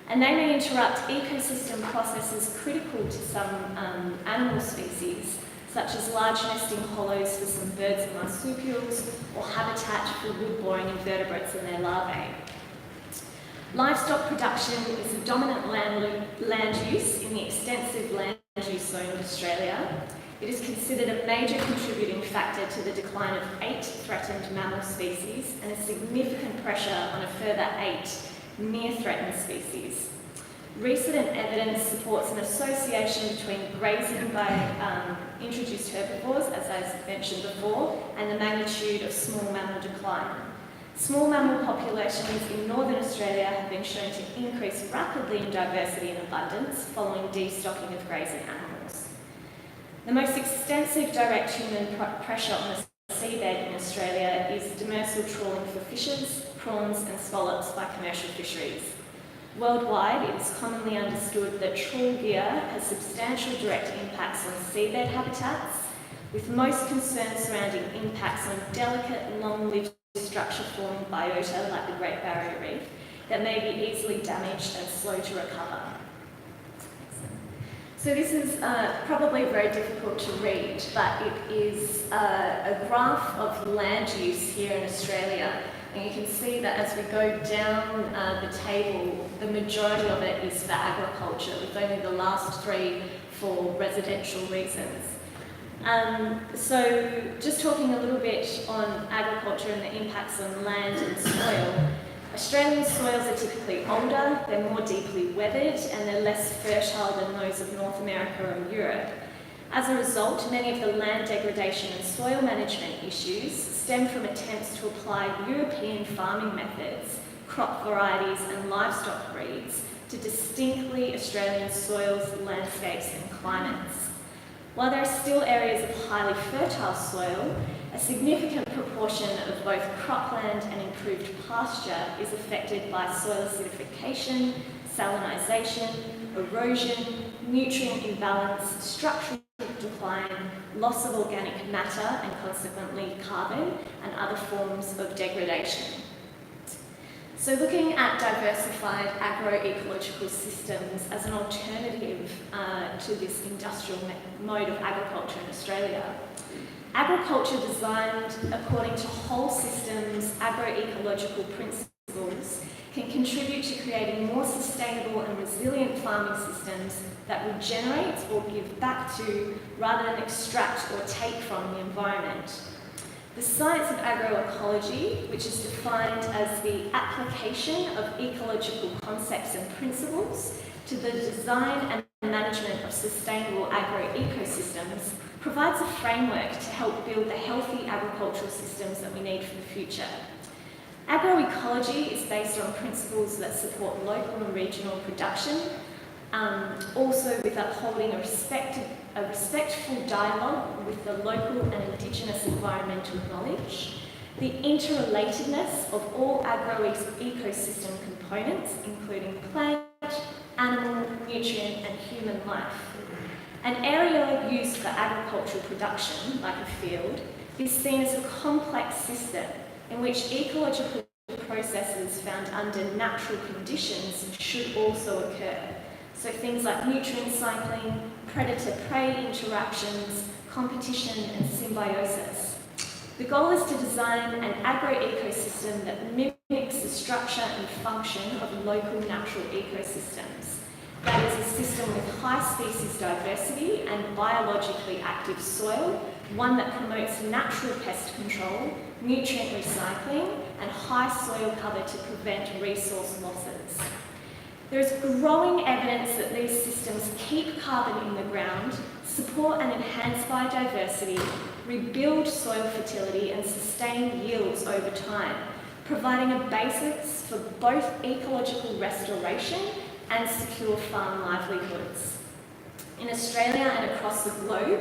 And they may interrupt ecosystem processes critical to some animal species, such as large nesting hollows for some birds and marsupials, or habitat for wood-boring invertebrates and their larvae. Livestock production is a dominant land use in the extensive land use zone of Australia. It is considered a major contributing factor to the decline of 8 threatened mammal species and a significant pressure on a further 8 near-threatened species. Recent evidence supports an association between grazing by introduced herbivores, as I mentioned before, and the magnitude of small mammal decline. Small mammal populations in northern Australia have been shown to increase rapidly in diversity and abundance following destocking of grazing animals. The most extensive direct human pressure on the seabed in Australia is demersal trawling for fishes, prawns and scallops by commercial fisheries. Worldwide, it is commonly understood that trawl gear has substantial direct impacts on seabed habitats, with most concerns surrounding impacts on delicate, long-lived structure-forming biota like the Great Barrier Reef that may be easily damaged and slow to recover. So this is probably very difficult to read, but it is a graph of land use here in Australia. And you can see that as we go down the table, the majority of it is for agriculture, with only the last three for residential reasons. So just talking a little bit on agriculture and the impacts on land and soil. Australian soils are typically older, they're more deeply weathered, and they're less fertile than those of North America and Europe. As a result, many of the land degradation and soil management issues stem from attempts to apply European farming methods, crop varieties and livestock breeds to distinctly Australian soils, landscapes and climates. While there are still areas of highly fertile soil, a significant proportion of both cropland and improved pasture is affected by soil acidification, salinisation, erosion, nutrient imbalance, structural decline, loss of organic matter and consequently carbon, and other forms of degradation. So looking at diversified agroecological systems as an alternative to this industrial mode of agriculture in Australia, agriculture designed according to whole systems agroecological principles can contribute to creating more sustainable and resilient farming systems that regenerate or give back to rather than extract or take from the environment. The science of agroecology, which is defined as the application of ecological concepts and principles to the design and management of sustainable agroecosystems, provides a framework to help build the healthy agricultural systems that we need for the future. Agroecology is based on principles that support local and regional production, also with upholding a respectful dialogue with the local and Indigenous environmental knowledge, the interrelatedness of all agroecosystem components, including plant, animal, nutrient and human life. An area used for agricultural production, like a field, is seen as a complex system in which ecological processes found under natural conditions should also occur. So things like nutrient cycling, predator-prey interactions, competition and symbiosis. The goal is to design an agroecosystem that mimics the structure and function of local natural ecosystems. That is a system with high species diversity and biologically active soil, one that promotes natural pest control, nutrient recycling, and high soil cover to prevent resource losses. There is growing evidence that these systems keep carbon in the ground, support and enhance biodiversity, rebuild soil fertility, and sustain yields over time, providing a basis for both ecological restoration and secure farm livelihoods. In Australia and across the globe,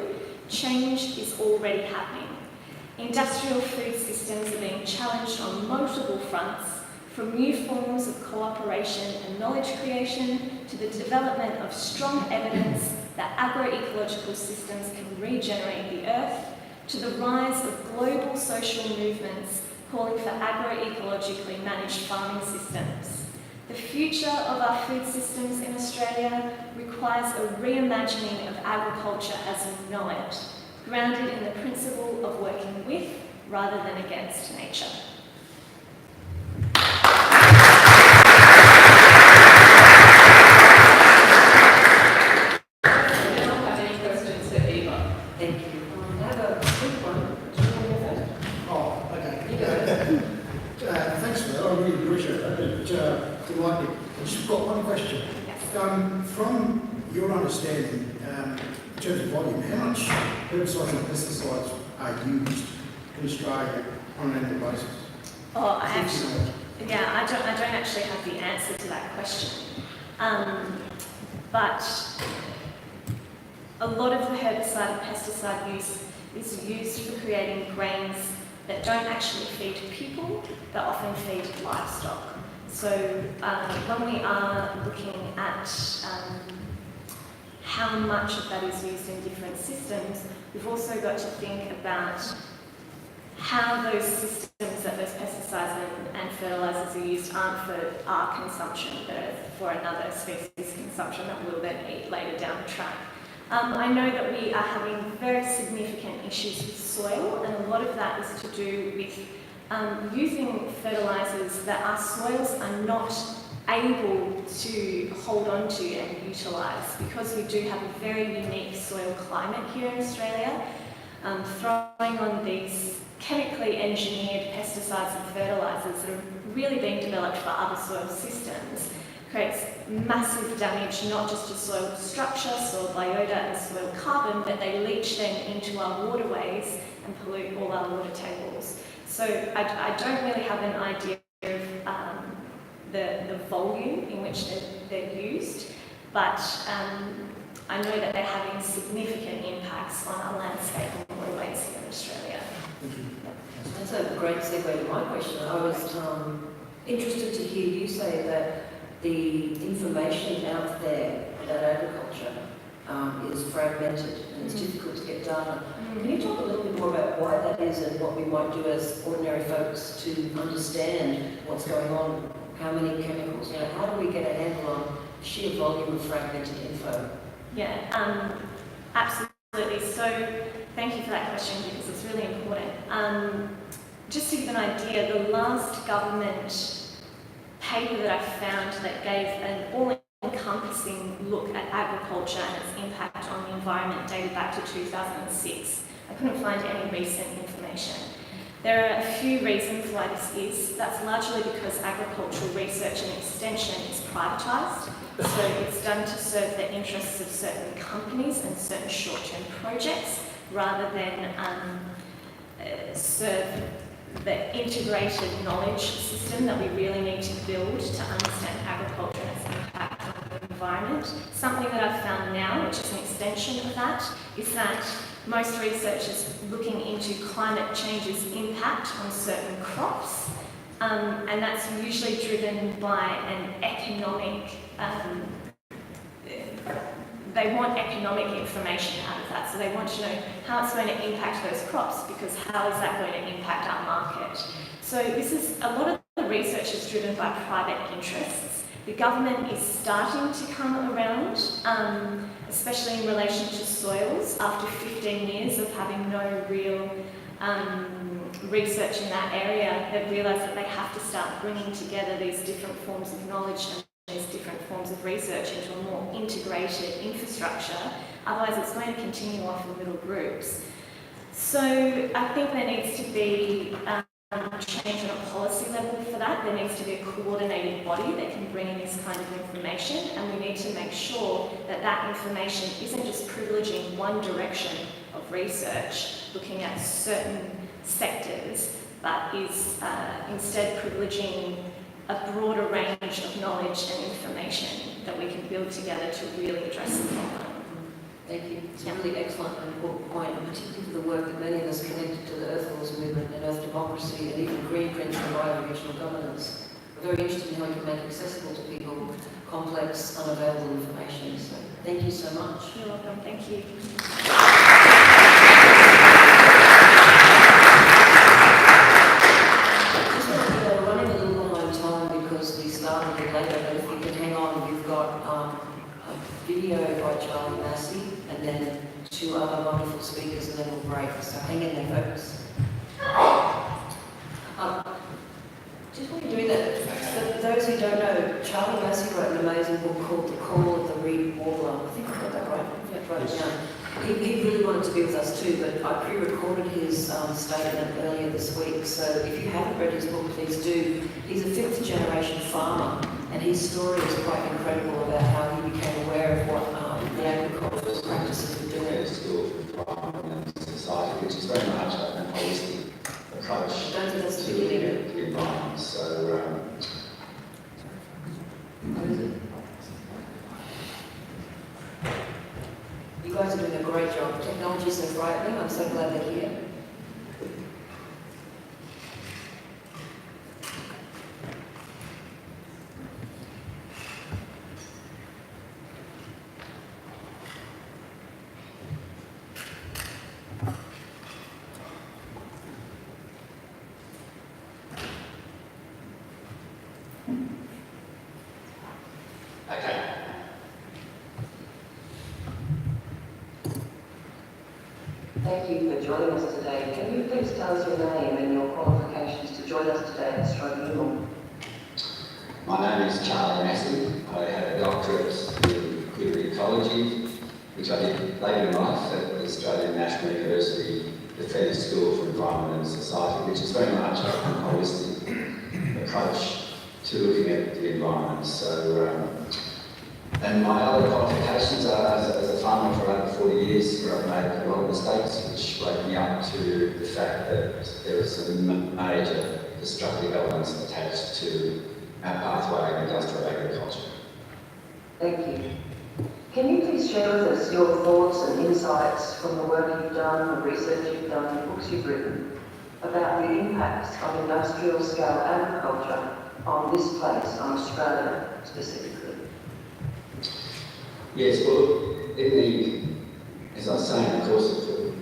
change is already happening. Industrial food systems are being challenged on multiple fronts, from new forms of cooperation and knowledge creation to the development of strong evidence that agroecological systems can regenerate the earth, to the rise of global social movements calling for agroecologically managed farming systems. The future of our food systems in Australia requires a reimagining of agriculture as we know it, grounded in the principle of working with rather than against nature. I've got one question. From your understanding, in terms of volume, how much herbicides and pesticides are used in Australia on an annual basis? Oh, I don't actually have the answer to that question. But a lot of the herbicide and pesticide use is used for creating grains that don't actually feed people, that often feed livestock. So when we are looking at how much of that is used in different systems, we've also got to think about how those systems that those pesticides and fertilisers are used aren't for our consumption, but are for another species consumption that we'll then eat later down the track. I know that we are having very significant issues with soil, and a lot of that is to do with using fertilisers that our soils are not able to hold on to and utilise, because we do have a very unique soil climate here in Australia. Throwing on these chemically engineered pesticides and fertilisers that are really being developed for other soil systems creates massive damage, not just to soil structure, soil biota and soil carbon, but they leach then into our waterways and pollute all our water tables. So I don't really have an idea of the volume in which they're used, but I know that they're having significant impacts on our landscape and waterways here in Australia. That's a great segue to my question. I was interested to hear you say that the information out there about agriculture is fragmented and it's difficult to get data. Can you talk a little bit more about why that is and what we might do as ordinary folks to understand what's going on, how many chemicals, how do we get a handle on the sheer volume of fragmented info? Yeah, absolutely. So thank you for that question, because it's really important. Just to give an idea, the last government paper that I found that gave an all-encompassing look at agriculture and its impact on the environment dated back to 2006. I couldn't find any recent information. There are a few reasons why this is. That's largely because agricultural research and extension is privatised. So it's done to serve the interests of certain companies and certain short-term projects, rather than serve the integrated knowledge system that we really need to build to understand agriculture and its impact on the environment. Something that I've found now, which is an extension of that, is that most research is looking into climate change's impact on certain crops, and that's usually driven by an economic, they want economic information out of that. So they want to know how it's going to impact those crops, because how is that going to impact our market? So this is, a lot of the research is driven by private interests. The government is starting to come around, especially in relation to soils, after 15 years of having no real research in that area. They've realised that they have to start bringing together these different forms of knowledge and these different forms of research into a more integrated infrastructure. Otherwise it's going to continue off in little groups. So I think there needs to be change on a policy level for that. There needs to be a coordinated body that can bring in this kind of information, and we need to make sure that that information isn't just privileging one direction of research, looking at certain sectors, but is instead privileging a broader range of knowledge and information that we can build together to really address the problem. Thank you. It's a really excellent and important point, and particularly for the work that many of us connected to the Earth Laws movement and Earth democracy and even green print and bioregional governance. We're very interested in how we can make accessible to people complex, unavailable information. So thank you so much. You're welcome. Thank you. We're running a little behind time because we started a bit later, but if you can hang on, we've got a video by Charlie Massey and then two other wonderful speakers, and then we'll break. So hang in there, folks. Just while you're doing that, for those who don't know, Charlie Massey wrote an amazing book called The Call of the Reed Warbler. I think I got that right. He really wanted to be with us too, but I pre-recorded his statement earlier this week. So if you haven't read his book, please do. He's a fifth-generation farmer, and his story is quite incredible about how he became aware of what the agricultural practices were doing. Schools with farming and society, which is very much a holistic approach Don't think that's to the beginning. the environment. So, What is it? You guys are doing a great job. Technology is so frightening. I'm so glad they're here. okay. Thank you for joining us today. Can you please tell us your name and your qualifications to join us today at this tribunal? My name is Charlie Massey. I have a doctorate in theory ecology, which I did later in life at the Australian National University, the Fenner School for Environment and Society, which is very much a holistic approach to looking at the environment. So, and my other qualifications are as a farmer for over 40 years, where I've made a lot of mistakes, which wake me up to the fact that there are some major destructive elements attached to our pathway of industrial agriculture. Thank you. Can you please share with us your thoughts and insights from the work you've done, the research you've done, the books you've written, about the impacts of industrial scale agriculture on this place, on Australia specifically? Yes, well, as I was saying, of course, of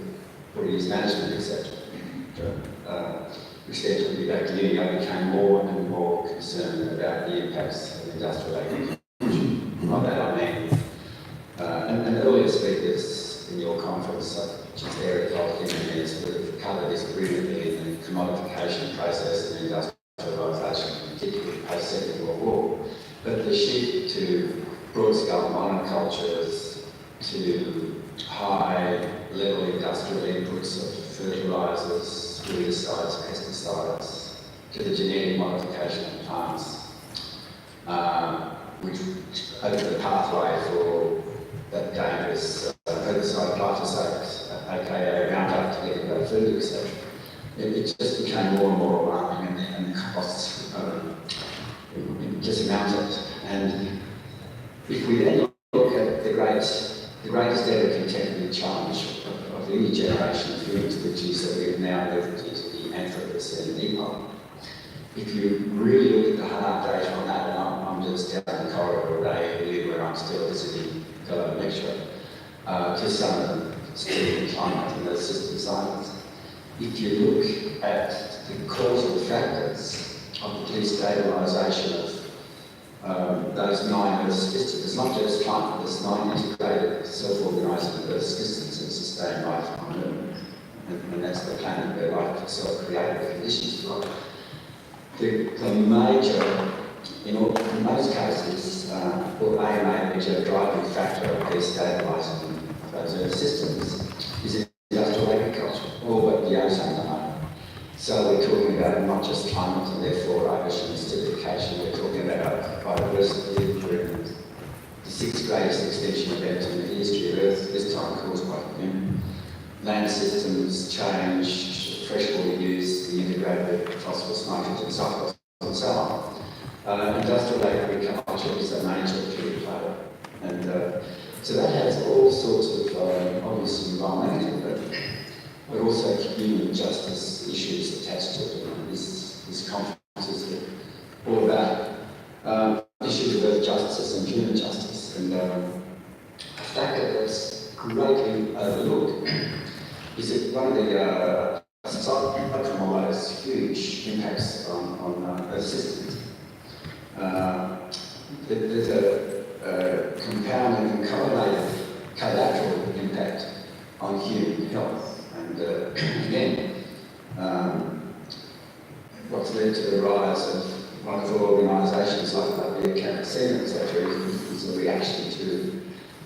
40 years management, etc., which then took me back to uni, I became more and more concerned about the impacts of industrial agriculture. By that I mean, and earlier speakers in your conference, such as Eric Hoffman and sort of covered this brilliantly in the commodification process and industrialisation, particularly post-Second World War. But the shift to broad-scale monocultures, to high-level industrial inputs of fertilisers, herbicides, pesticides, to the genetic modification of plants, which opened the pathway for that dangerous herbicide glyphosate, aka Roundup, to get about food, etc. It just became more and more alarming, and the costs just mounted. And if we then look at the greatest ever contemporary challenge of any generation of humans, which is that we've now moved into the Anthropocene epoch, if you really look at the hard data on that, and I'm just down the corridor today where I'm still visiting a lecture, to some of them studying climate and those system science, if you look at the causal factors of the destabilisation of those 9 Earth systems, it's not just climate, there's 9 integrated self-organising Earth systems that sustain life on Earth, and that's the planet where life itself created the conditions for life. The major, in most cases, or a major driving factor of destabilising those Earth systems is industrial agriculture, all but the ozone layer. So we're talking about not just climate and therefore ocean acidification, we're talking about biodiversity during the 6th greatest extinction event in the history of Earth, this time caused by human. Land systems change, freshwater use, the integrated phosphorus, nitrogen cycles, and so on. Industrial agriculture is a major key player. And so that has all sorts of obvious environmental, but also human justice issues attached to it. This conference is all about issues of earth justice and human justice. And a factor that's greatly overlooked is that one of the psychomobiles huge impacts on earth systems. There's a compounding and correlated collateral impact on human health. And again, what's led to the rise of wonderful organisations like the Cancer, etc., is a reaction to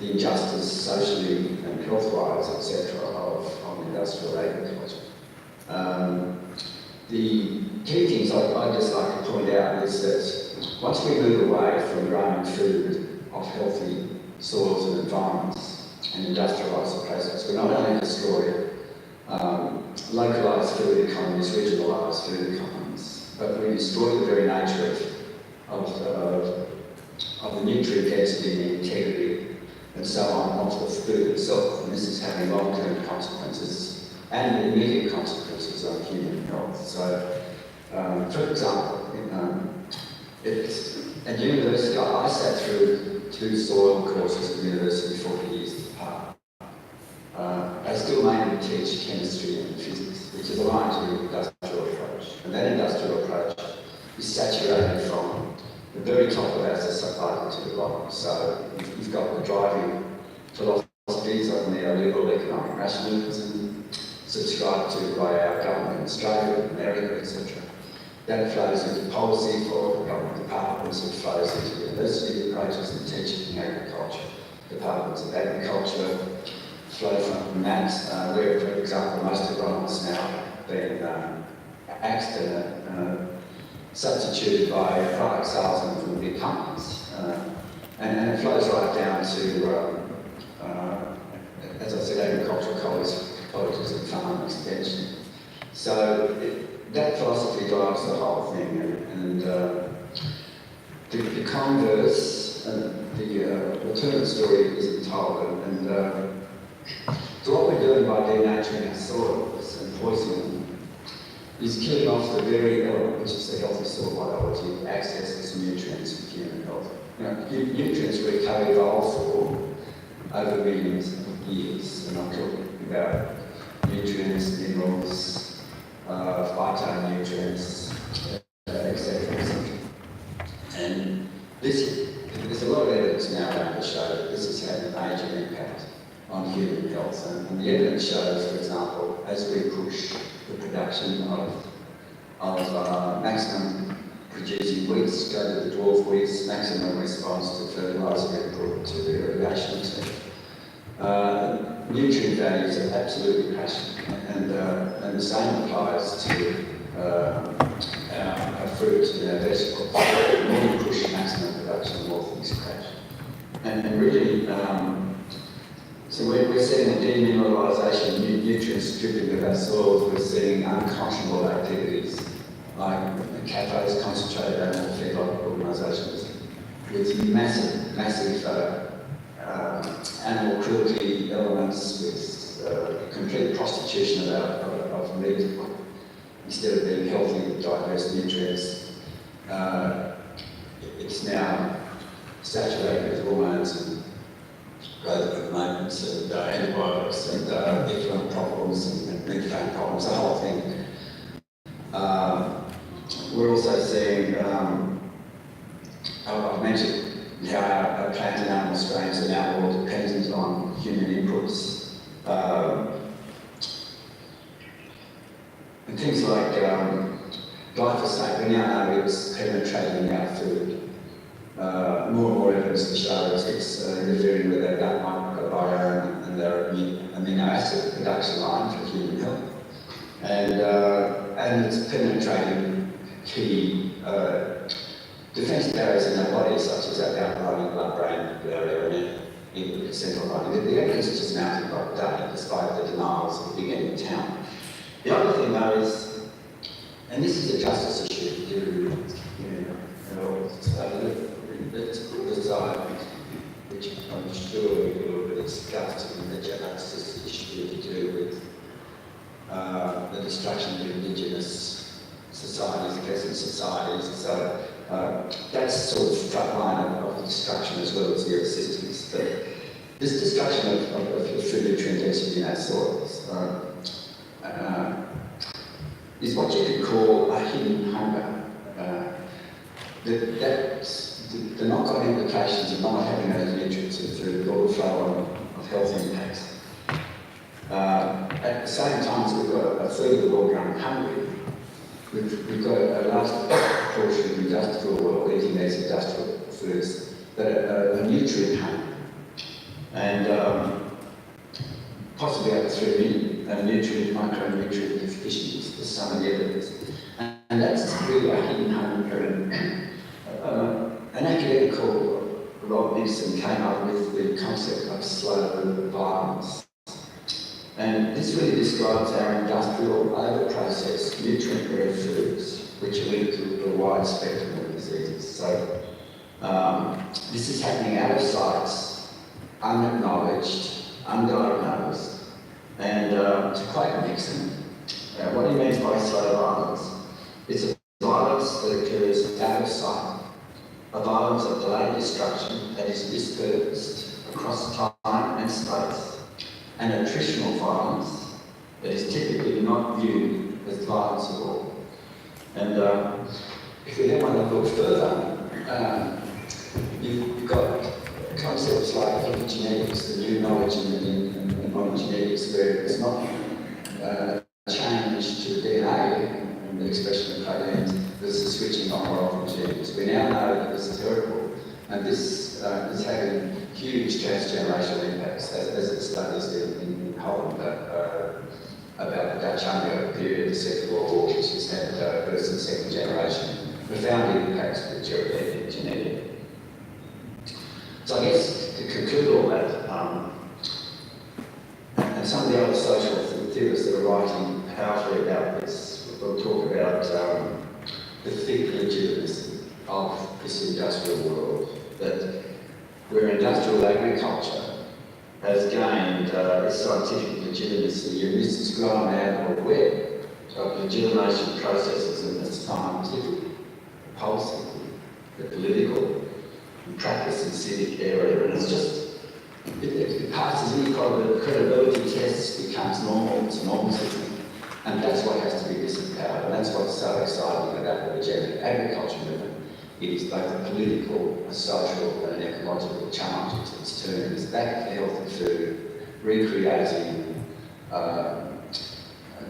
the injustice socially and health-wise, etc., of industrial agriculture. The key things I'd just like to point out is that once we move away from growing food off healthy soils and environments and industrialise the process, we not only destroy localised food economies, regionalised food economies, but we destroy the very nature of the nutrient density and integrity and so on of the food itself. And this is having long-term consequences and immediate consequences on human health. So, for example, at university, I sat through 2 soil courses at university 40 years apart. I still mainly teach chemistry and physics, which is aligned to the industrial approach. And that industrial approach is saturated from the very top of our society to the bottom. So you've got the driving philosophies of neoliberal economic rationalism, subscribed to by our government in Australia, America, etc. That flows into policy for government departments, it flows into university approaches and teaching and agriculture. Departments of agriculture flow from that, where, for example, most agronomists now have been axed and substituted by product salesmen from big companies. And it flows right down to, as I said, agricultural colleges and farm extension. So that philosophy drives the whole thing, and the converse, the alternate story isn't told, and so what we're doing by denaturing our soils and poisoning them is killing off the very element which is the healthy soil biology, access to nutrients and human health. Nutrients we co-evolve for over millions of years, and I'm talking about nutrients, minerals, phytonutrients, etc., etc. And there's a lot of evidence now to show that this has had a major impact on human health. And the evidence shows, for example, as we push the production of maximum producing wheats, go to the dwarf wheats, maximum response to fertiliser input, to the irrigation, etc. Nutrient values are absolutely crashing, and the same applies to our fruits and our vegetables. The more you push maximum production, the more things crash. And really, so we're seeing a demineralisation, nutrient stripping of our soils. We're seeing unconscionable activities like cafes, concentrated animal feedlot organisations with massive animal cruelty elements, with complete prostitution of meat instead of being healthy with diverse nutrients. It's now saturated with hormones and growth hormones and antibiotics and effluent problems and methane problems, the whole thing. We're also seeing, I've mentioned how our plant and animal strains are now more dependent on human inputs. And things like glyphosate, we now know it's penetrating our food. More and more evidence to show it's interfering with our gut microbiome and their amino acid production line for human health. And it's penetrating key defence barriers in our bodies, such as our outlining blood-brain barrier and the central lining. The evidence is just mounting by the day, despite the denials at the beginning of town. The other thing, though, is, and this is a justice issue to do with, it's design, which I'm sure we will be discussing, the justice issue to do with the destruction of indigenous societies, peasant societies. So that's sort of front line of the destruction as well as the assistance. But this destruction of food nutrient density in our soils is what you could call a hidden hunger. The knock-on implications of not having those nutrients in food or the flow of health impacts. At the same time as we've got a third of the world going hungry, we've got a large portion of the industrial world eating these industrial foods that are nutrient hungry. And possibly up to 3 million micronutrient deficiencies for some of the evidence. And that's really a hidden hunger. An academic called Rob Nixon came up with the concept of slow violence. And this really describes our industrial over-processed nutrient-rich foods, which are linked to a wide spectrum of diseases. So this is happening out of sight, unacknowledged, undiagnosed, and to quote Nixon, what he means by slow violence is a violence that occurs out of sight, a violence of delayed destruction that is dispersed across time and space, and attritional violence that is typically not viewed as violence at all. And if we then want to look further, you've got concepts like epigenetics, the new knowledge in modern genetics, where it's not change to DNA and the expression of proteins, there's a switching on or off of genes. We now know that this is terrible, and this is having huge transgenerational impacts, as it studies in Holland about the Dutch hunger period, the Second World War, which has had first and second generation profound impacts which are epigenetic. So I guess to conclude all that, and some of the other social theorists that are writing powerfully about this, will talk about the thick legitimacy of this industrial world, that where industrial agriculture has gained its scientific legitimacy, and this has grown out of a web of legitimation processes in the scientific, the policy, the political, and practice and civic area, and it's just, it passes any credibility tests, becomes normal, it's a normal system. And that's what has to be disempowered, and that's what's so exciting about the regenerative agriculture movement. It is both a political, a social, and an ecological challenge. It's turning us back to healthy food, recreating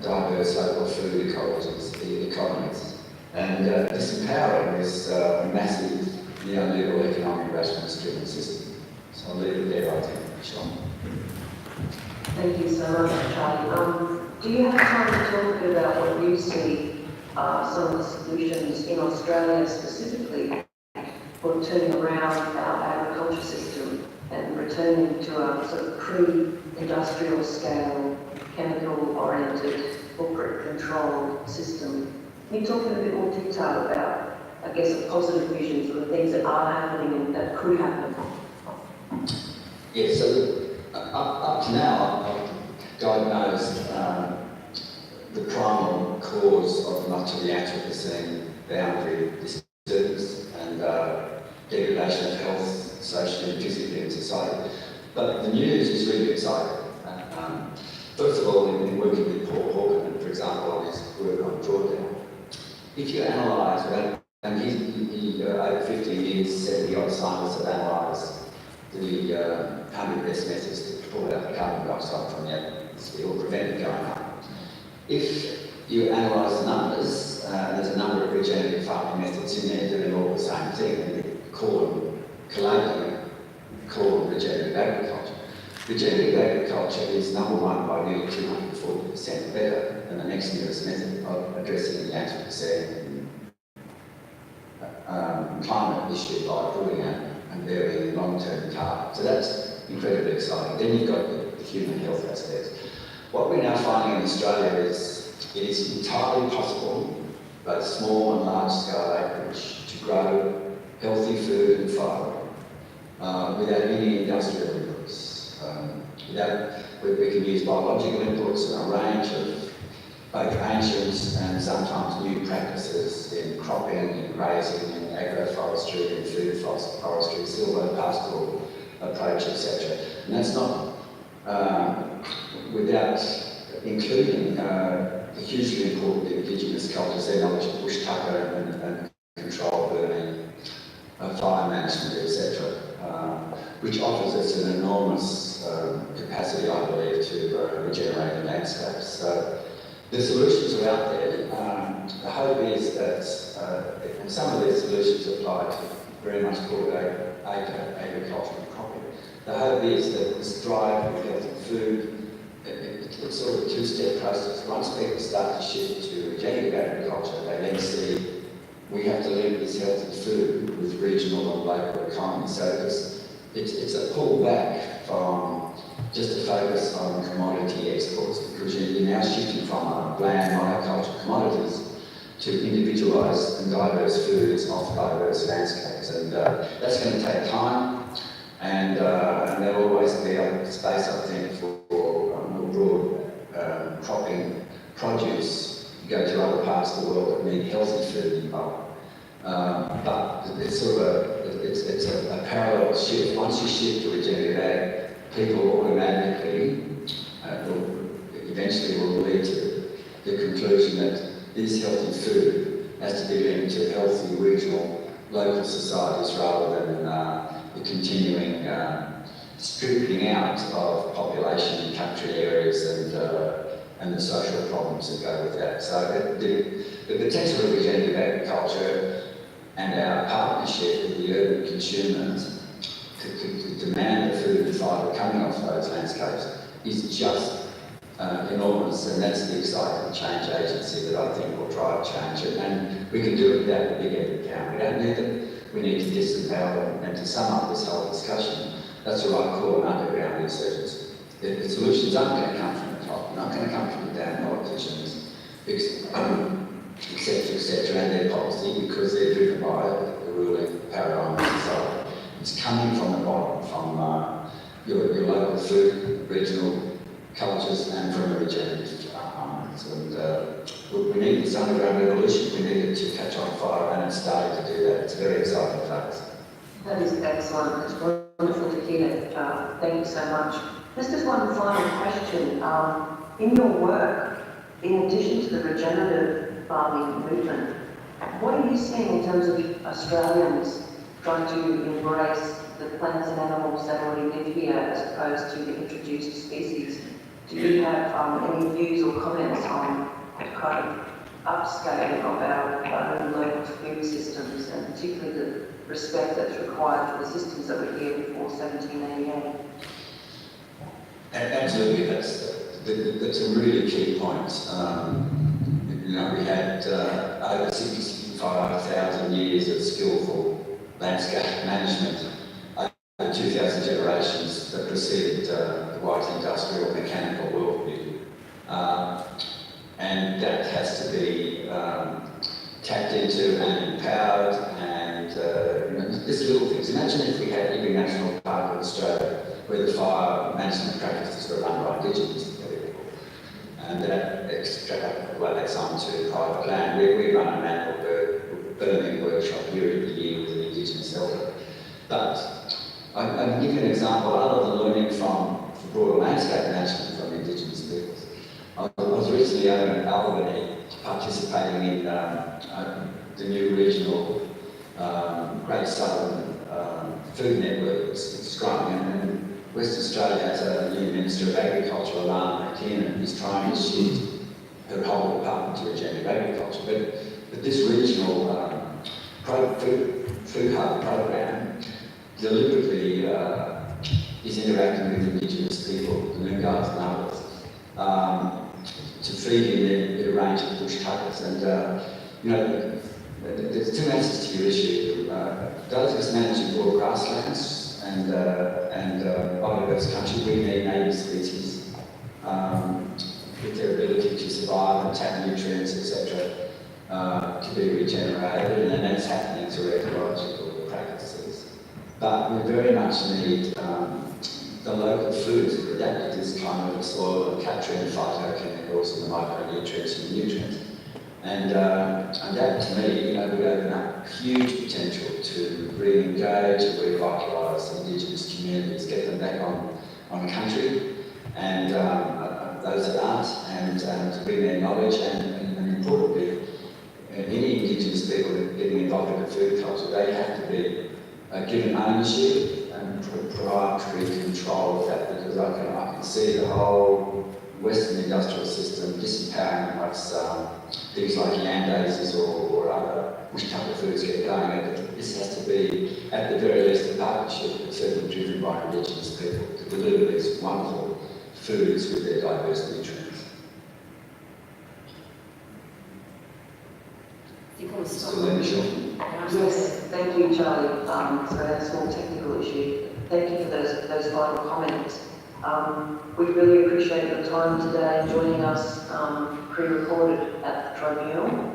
diverse local food ecologies, the economies, and disempowering this massive neoliberal economic rationalist-driven system. So I'll leave it there, I think, Sean. Thank you so much, Charlie. Do you have time to talk a bit about what you see are some of the solutions in Australia specifically for turning around our agriculture system and returning to a sort of pre-industrial scale, chemical-oriented, corporate-controlled system? Can you talk in a bit more detail about, I guess, a positive vision for the things that are happening and that could happen? Yeah, so up to now, I've diagnosed the primal cause of much of the Anthropocene boundary disturbance and degradation of health, socially and physically in society. But the news is really exciting. First of all, in working with Paul Hawken, for example, on his work on drawdown, if you analyse, and he over 50 years, 70 odd scientists have analysed the 100 best methods to pull out the carbon dioxide from the atmosphere or prevent it going up. If you analyse the numbers, there's a number of regenerative farming methods in there doing all the same thing, and we call them collectively, call them regenerative agriculture. Regenerative agriculture is number one by nearly 240% better than the next nearest method of addressing the Anthropocene climate issue by pulling out and burying long-term carbon. So that's incredibly exciting. Then you've got the human health aspects. What we're now finding in Australia is it is entirely possible, both small and large-scale acreage, to grow healthy food and fibre without any industrial inputs. We can use biological inputs and a range of both ancient and sometimes new practices in cropping, in grazing, in agroforestry, in food forestry, silvopastoral approach, etc. And that's not without including the hugely important indigenous cultures, their knowledge of bush tucker and control burning, fire management, etc., which offers us an enormous capacity, I believe, to regenerate the landscapes. So the solutions are out there. The hope is that, and some of these solutions apply to very much broad agriculture and cropping. The hope is that this drive for healthy food, it's sort of a two-step process. Once people start to shift to regenerative agriculture, they then see we have to link this healthy food with regional and local economies. So it's a pullback from just to focus on commodity exports, because you're now shifting from land monoculture commodities to individualised and diverse foods off diverse landscapes, and that's going to take time, and there'll always be a space, I think, for more broad cropping produce. You go to other parts of the world that need healthy food in bulk. But it's sort of it's a parallel shift. Once you shift to regenerative ag, people automatically eventually will lead to the conclusion that this healthy food has to be linked to healthy regional local societies rather than the continuing stripping out of population in country areas and the social problems that go with that. So the potential of regenerative agriculture and our partnership with the urban consumers to demand the food and fibre coming off those landscapes is just enormous, and that's the exciting change agency that I think will drive change. And we can do it without the big end account. We don't need it. We need to disempower them. And to sum up this whole discussion, that's what I call an underground insurgency. The solutions aren't going to come from the top, not going to come from the damn politicians, etc., and their policy, because they're driven by the ruling paradigm of society. It's coming from the bottom, from your local food, regional cultures, and from the regenerative arms. And we need this underground revolution. We need it to catch on fire, and it's starting to do that. It's a very exciting phase. That is excellent. It's wonderful to hear. Thank you so much. Just as one final question, in your work, in addition to the regenerative farming movement, what are you seeing in terms of Australians trying to embrace the plants and animals that already live here as opposed to the introduced species? Do you have any views or comments on the kind of upscaling of our own local food systems, and particularly the respect that's required for the systems that were here before 1788? Absolutely, that's a really key point. We had over 65,000 years of skillful landscape management over 2,000 generations that preceded the white industrial mechanical worldview. And that has to be tapped into and empowered, and just little things. Imagine if we had every national park in Australia where the fire management practices were run by Indigenous people, and that extrapolates onto private land. We run an annual burning workshop here every year with an Indigenous elder. But I'll give you an example, other than learning from broader landscape management from Indigenous peoples. I was recently over in Albany participating in the new regional Great Southern Food Network. It's growing, and Western Australia has a new Minister of Agriculture, Alana McKinnon, who's trying to shift her whole department to regenerative agriculture. But this regional food hub program deliberately is interacting with Indigenous people, the Noongars and others, to feed in their range of bush tuckers. And there's two answers to your issue. Those of us managing broad grasslands and biodiverse country, we need native species with their ability to survive and tap nutrients, etc., to be regenerated, and that's happening through ecological practices. But we very much need the local foods that adapt to this climate of soil and capturing the phytochemicals and the micronutrients and the nutrients. And that, to me, would open up huge potential to re-engage and revitalise Indigenous communities, get them back on country, and those that aren't, and to bring their knowledge, and importantly, any Indigenous people getting involved in the food culture, they have to be given ownership and proprietary control of that, because I can see the whole Western industrial system disempowering once things like yam daisies or other bush tucker foods get going. This has to be, at the very least, a partnership, but certainly driven by Indigenous people to deliver these wonderful foods with their diverse nutrients. You want to stop? Yes, thank you, Charlie. So that's a small technical issue. Thank you for those final comments. We really appreciate your time today joining us pre-recorded at the Tribunal.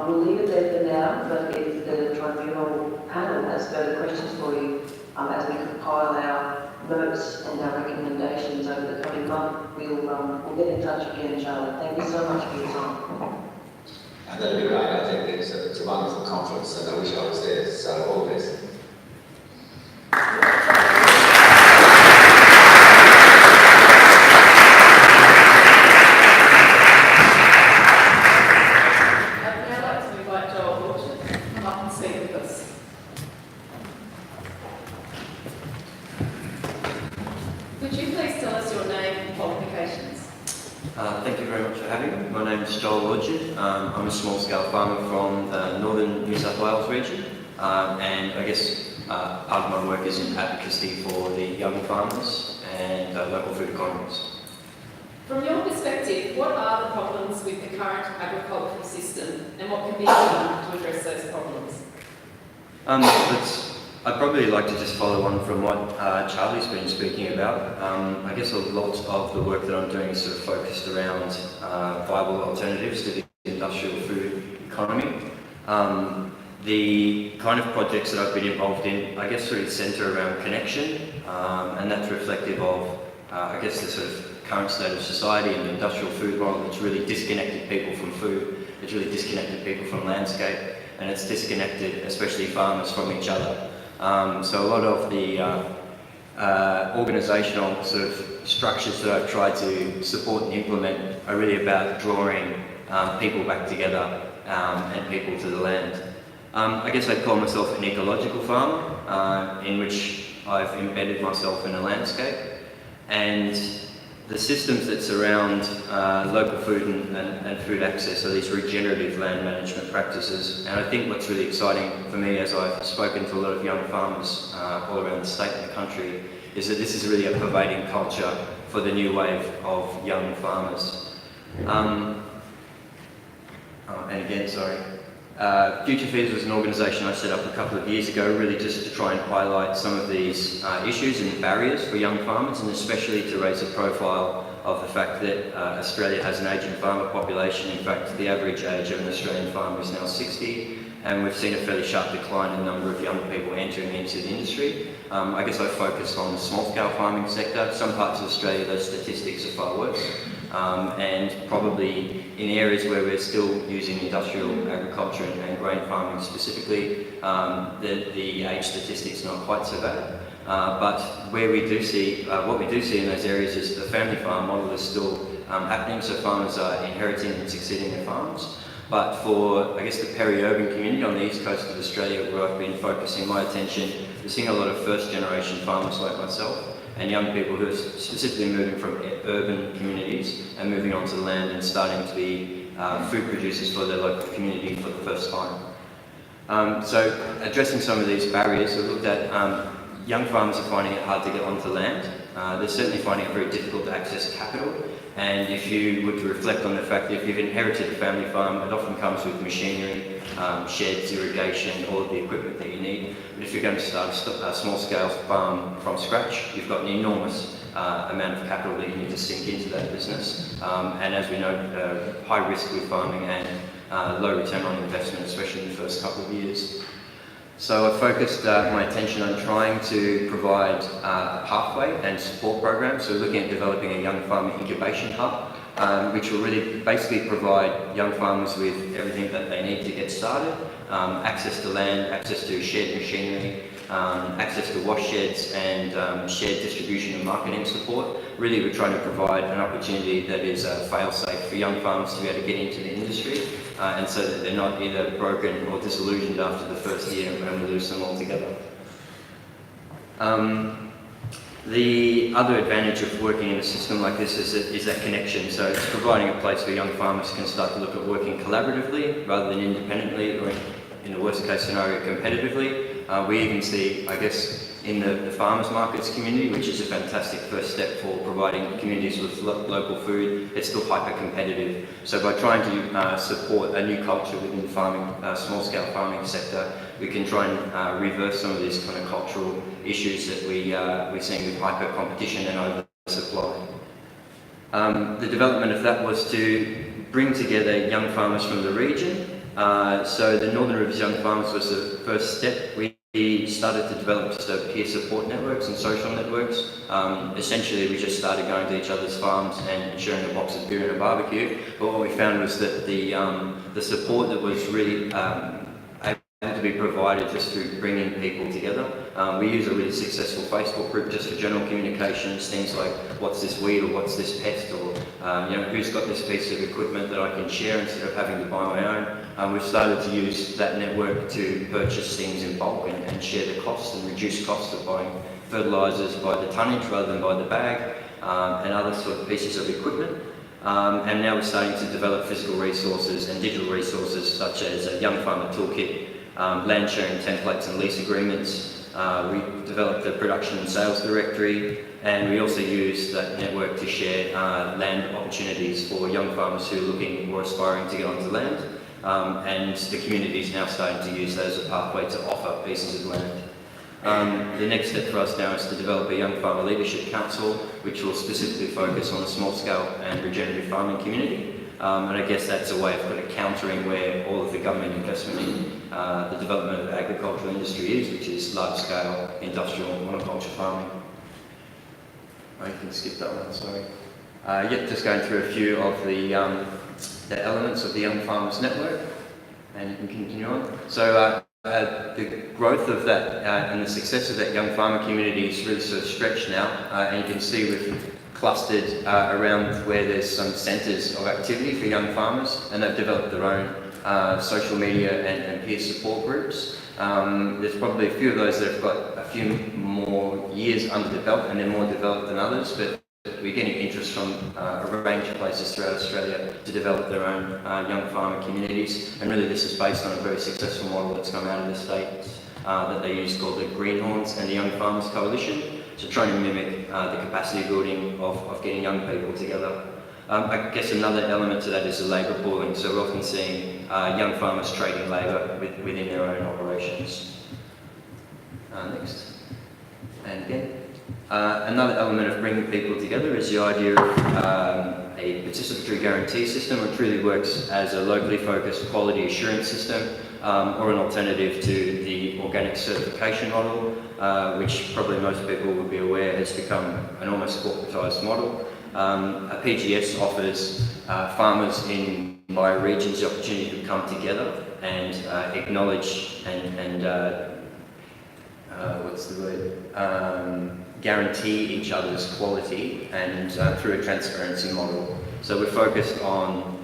We'll leave it there for now, but if the Tribunal panel has further questions for you as we compile our notes and our recommendations over the coming month, we'll get in touch again, Charlotte. Thank you so much for your time. And that'd be great. I think it's a wonderful conference, and I wish I was there. So all the best. Thank you very much for having me. My name is I'm a small-scale farmer from the northern New South Wales region, and I guess part of my work is in advocacy for the young farmers and local food economies. From your perspective, what are the problems with the current agricultural system and what can be done to address those problems? I'd probably like to just follow on from what Charlie's been speaking about. I guess a lot of the work that I'm doing is sort of focused around viable alternatives to the industrial food economy. The kind of projects that I've been involved in, I guess, sort of centre around connection, and that's reflective of, I guess, the sort of current state of society and the industrial food model that's really disconnected people from food, it's really disconnected people from landscape, and it's disconnected, especially farmers, from each other. So a lot of the organisational sort of structures that I've tried to support and implement are really about drawing people back together and people to the land. I guess I'd call myself an ecological farmer, in which I've embedded myself in a landscape, and the systems that surround local food and food access are these regenerative land management practices. And I think what's really exciting for me, as I've spoken to a lot of young farmers all around the state and the country, is that this is really a pervading culture for the new wave of young farmers. Future Feeders was an organisation I set up a couple of years ago, really just to try and highlight some of these issues and barriers for young farmers, and especially to raise a profile of the fact that Australia has an ageing farmer population. In fact, the average age of an Australian farmer is now 60, and we've seen a fairly sharp decline in the number of young people entering into the industry. I guess I focused on the small-scale farming sector. Some parts of Australia, those statistics are far worse. And probably in areas where we're still using industrial agriculture and grain farming specifically, the age statistics are not quite so bad. But where we do see, what we do see in those areas is the family farm model is still happening, so farmers are inheriting and succeeding their farms. But for, I guess, the peri-urban community on the east coast of Australia, where I've been focusing my attention, we're seeing a lot of first-generation farmers like myself, and young people who are specifically moving from urban communities and moving onto the land and starting to be food producers for their local community for the first time. So addressing some of these barriers, we've looked at young farmers are finding it hard to get onto land. They're certainly finding it very difficult to access capital. And if you were to reflect on the fact that if you've inherited a family farm, it often comes with machinery, sheds, irrigation, all of the equipment that you need. But if you're going to start a small-scale farm from scratch, you've got an enormous amount of capital that you need to sink into that business. And as we know, high risk with farming and low return on investment, especially in the first couple of years. So I focused my attention on trying to provide a pathway and support program. So looking at developing a young farmer incubation hub, which will really basically provide young farmers with everything that they need to get started. Access to land, access to shared machinery, access to wash sheds and shared distribution and marketing support. Really we're trying to provide an opportunity that is fail-safe for young farmers to be able to get into the industry, and so that they're not either broken or disillusioned after the first year and we lose them altogether. The other advantage of working in a system like this is that connection. So it's providing a place where young farmers can start to look at working collaboratively rather than independently, or in the worst case scenario, competitively. We even see, I guess, in the farmers markets community, which is a fantastic first step for providing communities with local food, it's still hyper-competitive. So by trying to support a new culture within the farming, small-scale farming sector, we can try and reverse some of these kind of cultural issues that we're seeing with hyper-competition and supply. The development of that was to bring together young farmers from the region. So the Northern Rivers Young Farmers was the first step. We started to develop just peer support networks and social networks. Essentially, we just started going to each other's farms and sharing a box of beer and a barbecue. But what we found was that the support that was really able to be provided just through bringing people together. We use a really successful Facebook group just for general communications, things like what's this weed or what's this pest, or who's got this piece of equipment that I can share instead of having to buy my own. We've started to use that network to purchase things in bulk and share the costs and reduce costs of buying fertilisers by the tonnage rather than by the bag, and other sort of pieces of equipment. And now we're starting to develop physical resources and digital resources such as a Young Farmer Toolkit, land sharing templates and lease agreements. We developed a production and sales directory, and we also use that network to share land opportunities for young farmers who are looking or aspiring to get onto land. And the community is now starting to use that as a pathway to offer pieces of land. The next step for us now is to develop a Young Farmer Leadership Council, which will specifically focus on the small-scale and regenerative farming community. And I guess that's a way of kind of countering where all of the government investment in the development of the agricultural industry is, which is large-scale industrial monoculture farming. I can skip that one, sorry. Just going through a few of the elements of the Young Farmers Network, and you can continue on. So the growth of that and the success of that young farmer community is really sort of stretched now, and you can see we've clustered around where there's some centres of activity for young farmers, and they've developed their own social media and peer support groups. There's probably a few of those that have got a few more years under the belt and they're more developed than others, but we're getting interest from a range of places throughout Australia to develop their own young farmer communities, and really this is based on a very successful model that's come out of the States that they use called the Greenhorns and the Young Farmers Coalition, so trying to mimic the capacity building of getting young people together. I guess another element to that is the labour pooling, so we're often seeing young farmers trading labour within their own operations. Next. And again. Another element of bringing people together is the idea of a participatory guarantee system, which really works as a locally focused quality assurance system, or an alternative to the organic certification model, which probably most people would be aware has become an almost corporatised model. A PGS offers farmers in bioregions the opportunity to come together and acknowledge and what's the word? Guarantee each other's quality, and through a transparency model. So we're focused on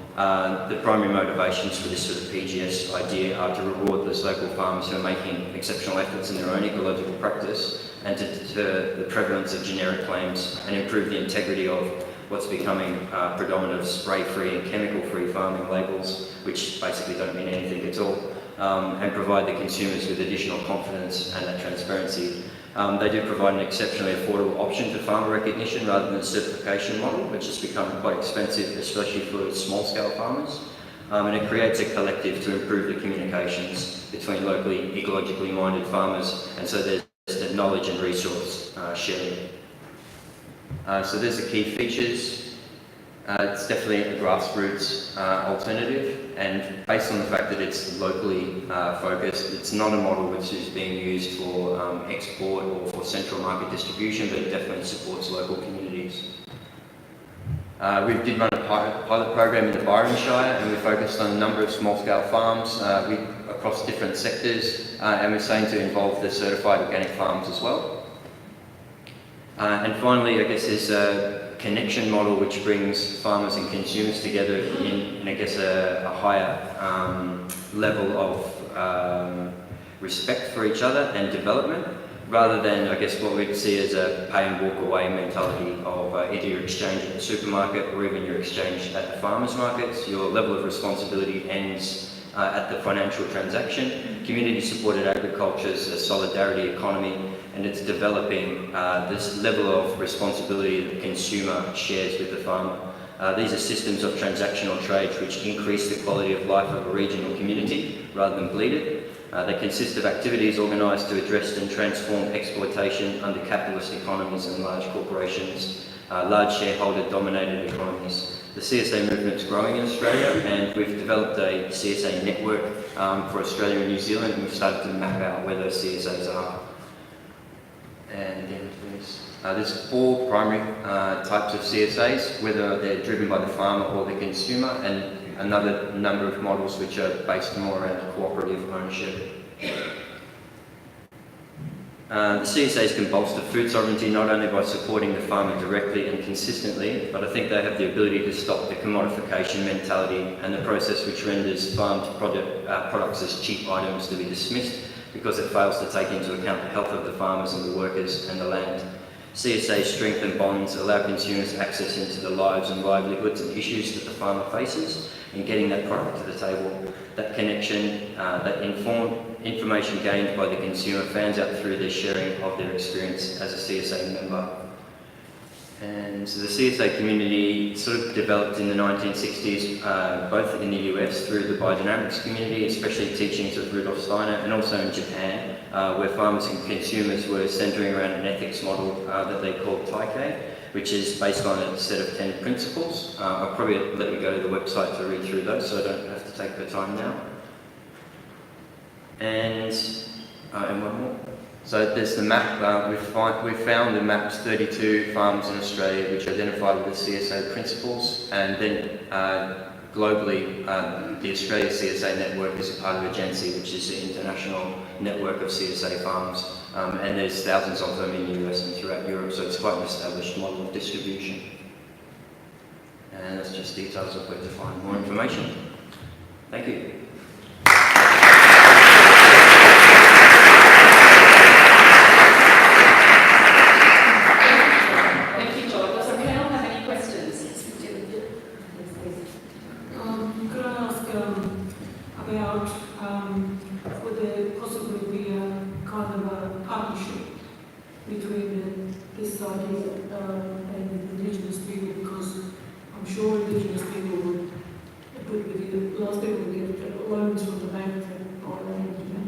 the primary motivations for this sort of PGS idea are to reward those local farmers who are making exceptional efforts in their own ecological practice, and to deter the prevalence of generic claims and improve the integrity of what's becoming predominant of spray-free and chemical-free farming labels, which basically don't mean anything at all, and provide the consumers with additional confidence and that transparency. They do provide an exceptionally affordable option to farmer recognition rather than the certification model, which has become quite expensive, especially for small-scale farmers. And it creates a collective to improve the communications between locally ecologically minded farmers, and so there's the knowledge and resource sharing. So there's the key features. It's definitely a grassroots alternative, and based on the fact that it's locally focused, it's not a model which is being used for export or for central market distribution, but it definitely supports local communities. We did run a pilot program in the Byron Shire, and we focused on a number of small-scale farms across different sectors, and we're starting to involve the certified organic farms as well. And finally, I guess there's a connection model which brings farmers and consumers together in I guess, a higher level of respect for each other and development, rather than, I guess, what we'd see as a pay and walk away mentality of either your exchange at the supermarket or even your exchange at the farmers markets. Your level of responsibility ends at the financial transaction. Community-supported agriculture is a solidarity economy, and it's developing this level of responsibility that the consumer shares with the farmer. These are systems of transactional trade which increase the quality of life of a regional community rather than bleed it. They consist of activities organised to address and transform exploitation under capitalist economies and large corporations. large shareholder-dominated economies. The CSA movement's growing in Australia, and we've developed a CSA network for Australia and New Zealand, and we've started to map out where those CSAs are. And then there's 4 primary types of CSAs, whether they're driven by the farmer or the consumer, and another number of models which are based more around cooperative ownership. The CSAs can bolster food sovereignty not only by supporting the farmer directly and consistently, but I think they have the ability to stop the commodification mentality and the process which renders farmed products as cheap items to be dismissed because it fails to take into account the health of the farmers and the workers and the land. CSAs strengthen bonds, allow consumers access into the lives and livelihoods and issues that the farmer faces in getting that product to the table. That connection, that information gained by the consumer fans out through their sharing of their experience as a CSA member. And so the CSA community sort of developed in the 1960s, both in the US through the biodynamics community, especially teachings of Rudolf Steiner, and also in Japan, where farmers and consumers were centering around an ethics model that they called Taikei, which is based on a set of 10 principles. I'll probably let you go to the website to read through those, so I don't have to take the time now. And one more. So there's the map. We've found and mapped 32 farms in Australia which identify with the CSA principles, and then globally the Australia CSA network is a part of Agency, which is the international network of CSA farms, and there's thousands of them in the US and throughout Europe, so it's quite an established model of distribution. And that's just details of where to find more information. Thank you. Would there possibly be a kind of a partnership between this idea and Indigenous people? Because I'm sure Indigenous people would last people would get loans from the bank and buy land, you know.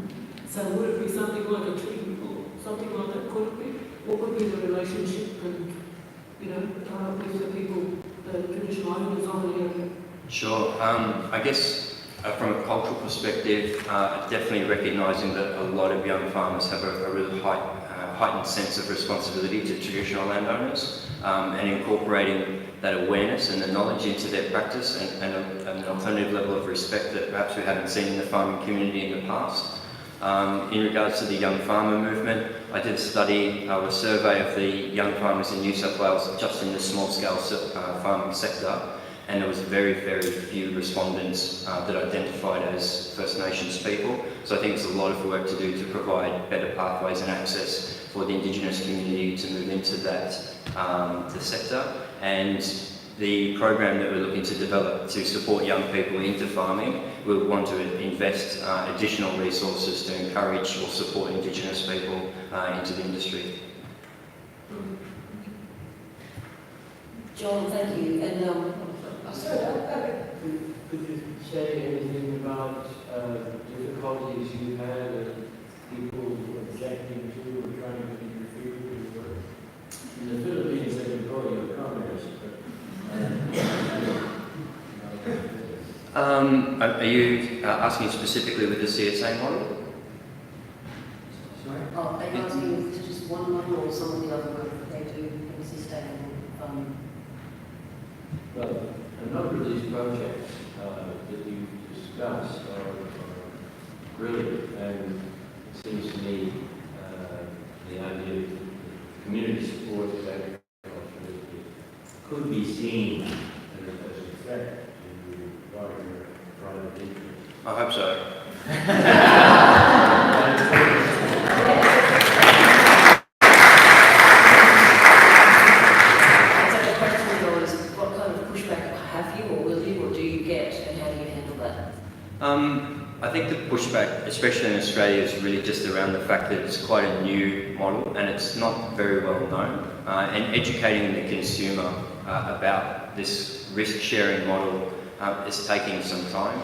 So would it be something like a treaty or something like that? Could it be? What would be the relationship and, you know, with the people, the traditional owners of the area? Sure. I guess from a cultural perspective, definitely recognising that a lot of young farmers have a really heightened sense of responsibility to traditional landowners, and incorporating that awareness and the knowledge into their practice, and an alternative level of respect that perhaps we haven't seen in the farming community in the past. In regards to the young farmer movement, I did a study, a survey of the young farmers in New South Wales just in the small-scale farming sector, and there was very, very few respondents that identified as First Nations people. So I think there's a lot of work to do to provide better pathways and access for the Indigenous community to move into that the sector. And the program that we're looking to develop to support young people into farming, we'll want to invest additional resources to encourage or support Indigenous people into the industry. John, thank you. And could you say anything about difficulties you had and people objecting to or trying to interfere with your work? In the Philippines, they can call you a communist, Are you asking specifically with the CSA model? Sorry? Are you asking to just one model or some of the other work that they do in sustainable? Well, a number of these projects that you've discussed are brilliant, and it seems to me the idea of community support of agriculture could be seen as a threat to larger private interests. I hope so. I think the pushback, especially in Australia, is really just around the fact that it's quite a new model and it's not very well known. And educating the consumer about this risk-sharing model is taking some time.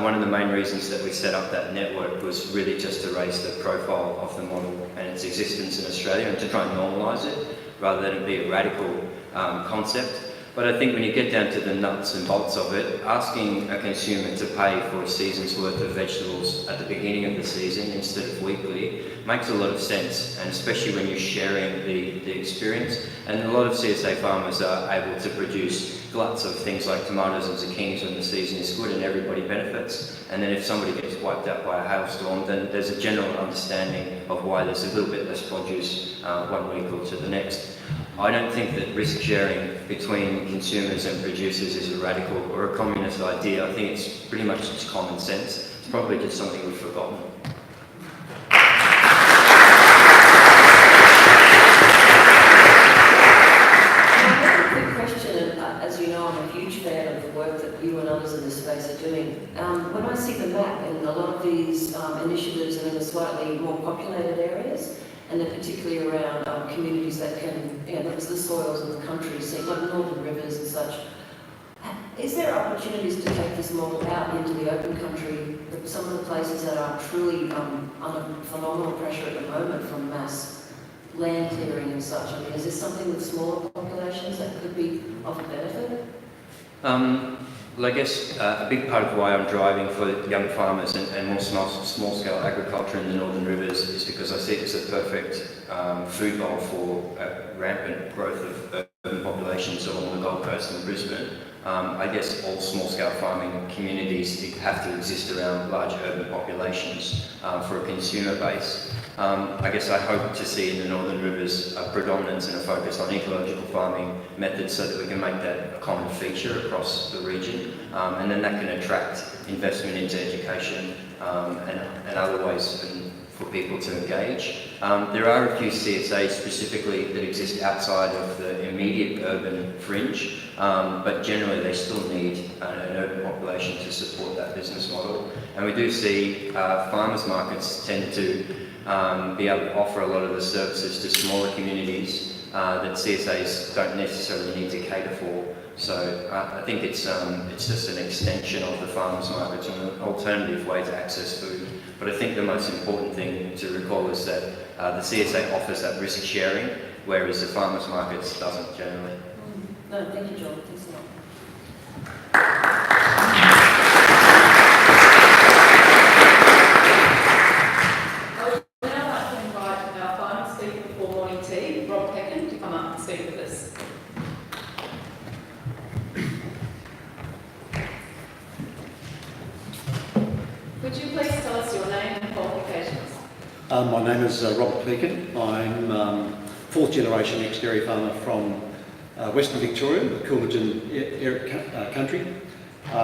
One of the main reasons that we set up that network was really just to raise the profile of the model and its existence in Australia and to try and normalise it rather than it be a radical concept. But I think when you get down to the nuts and bolts of it, asking a consumer to pay for a season's worth of vegetables at the beginning of the season instead of weekly makes a lot of sense, and especially when you're sharing the experience. And a lot of CSA farmers are able to produce gluts of things like tomatoes and zucchinis when the season is good and everybody benefits. And then if somebody gets wiped out by a hailstorm, then there's a general understanding of why there's a little bit less produce 1 week or to the next. I don't think that risk sharing between consumers and producers is a radical or a communist idea. I think it's pretty much just common sense. It's probably just something we've forgotten. As you know, I'm a huge fan of the work that you and others in this space are doing. When I see the map, and a lot of these initiatives are in the slightly more populated areas, and they're particularly around communities that can, because the soils in the country, so like northern rivers and such. Is there opportunities to take this model out into the open country, some of the places that are truly under phenomenal pressure at the moment from mass land clearing and such? I mean, is this something with smaller populations that could be of a benefit? Well, I guess a big part of why I'm driving for young farmers and more small-scale agriculture in the Northern Rivers is because I see it as a perfect food bowl for rampant growth of urban populations along the Gold Coast and Brisbane. I guess all small-scale farming communities have to exist around large urban populations for a consumer base. I guess I hope to see in the Northern Rivers a predominance and a focus on ecological farming methods so that we can make that a common feature across the region, and then that can attract investment into education and other ways for people to engage. There are a few CSAs specifically that exist outside of the immediate urban fringe, but generally they still need an urban population to support that business model. And we do see farmers markets tend to be able to offer a lot of the services to smaller communities that CSAs don't necessarily need to cater for. So I think it's just an extension of the farmers markets and an alternative way to access food. But I think the most important thing to recall is that the CSA offers that risk sharing, whereas the farmers markets doesn't generally. No, thank you, John. Thanks a lot. Could you please tell us your name and qualifications? My name is Robert Pekin. I'm fourth generation ex-dairy farmer from Western Victoria, the Coolidge country. I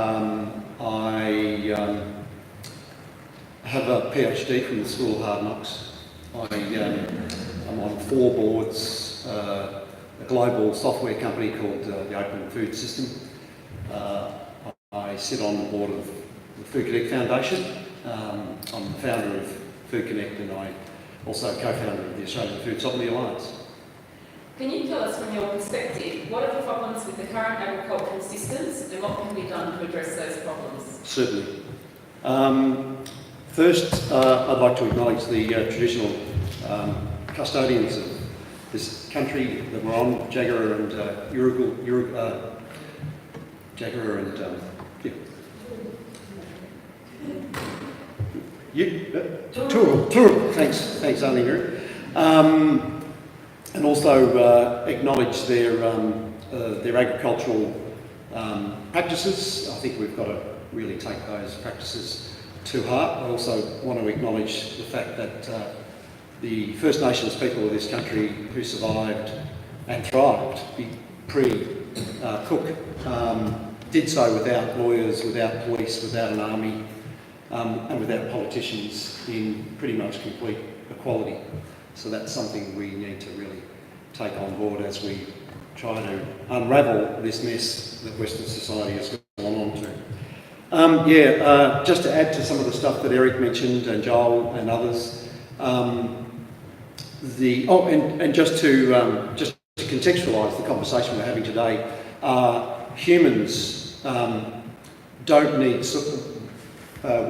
have a PhD from the School of Hard Knocks. I'm on 4 boards, a global software company called the Open Food System. I sit on the board of the Food Connect Foundation. I'm the founder of Food Connect, and I also co-founder of the Australian Food Sovereignty Alliance. Can you tell us from your perspective, what are the problems with the current agricultural systems and what can be done to address those problems? Certainly. First, I'd like to acknowledge the traditional custodians of this country that we're on, Jagera and Jagera and Turul. Thanks, Arnie. And also acknowledge their agricultural practices. I think we've got to really take those practices to heart. I also want to acknowledge the fact that the First Nations people of this country who survived and thrived pre-Cook did so without lawyers, without police, without an army, and without politicians in pretty much complete equality. So that's something we need to really take on board as we try to unravel this mess that Western society has gone on to. Just to add to some of the stuff that Eric mentioned and Joel and others, just to contextualise the conversation we're having today, humans don't need.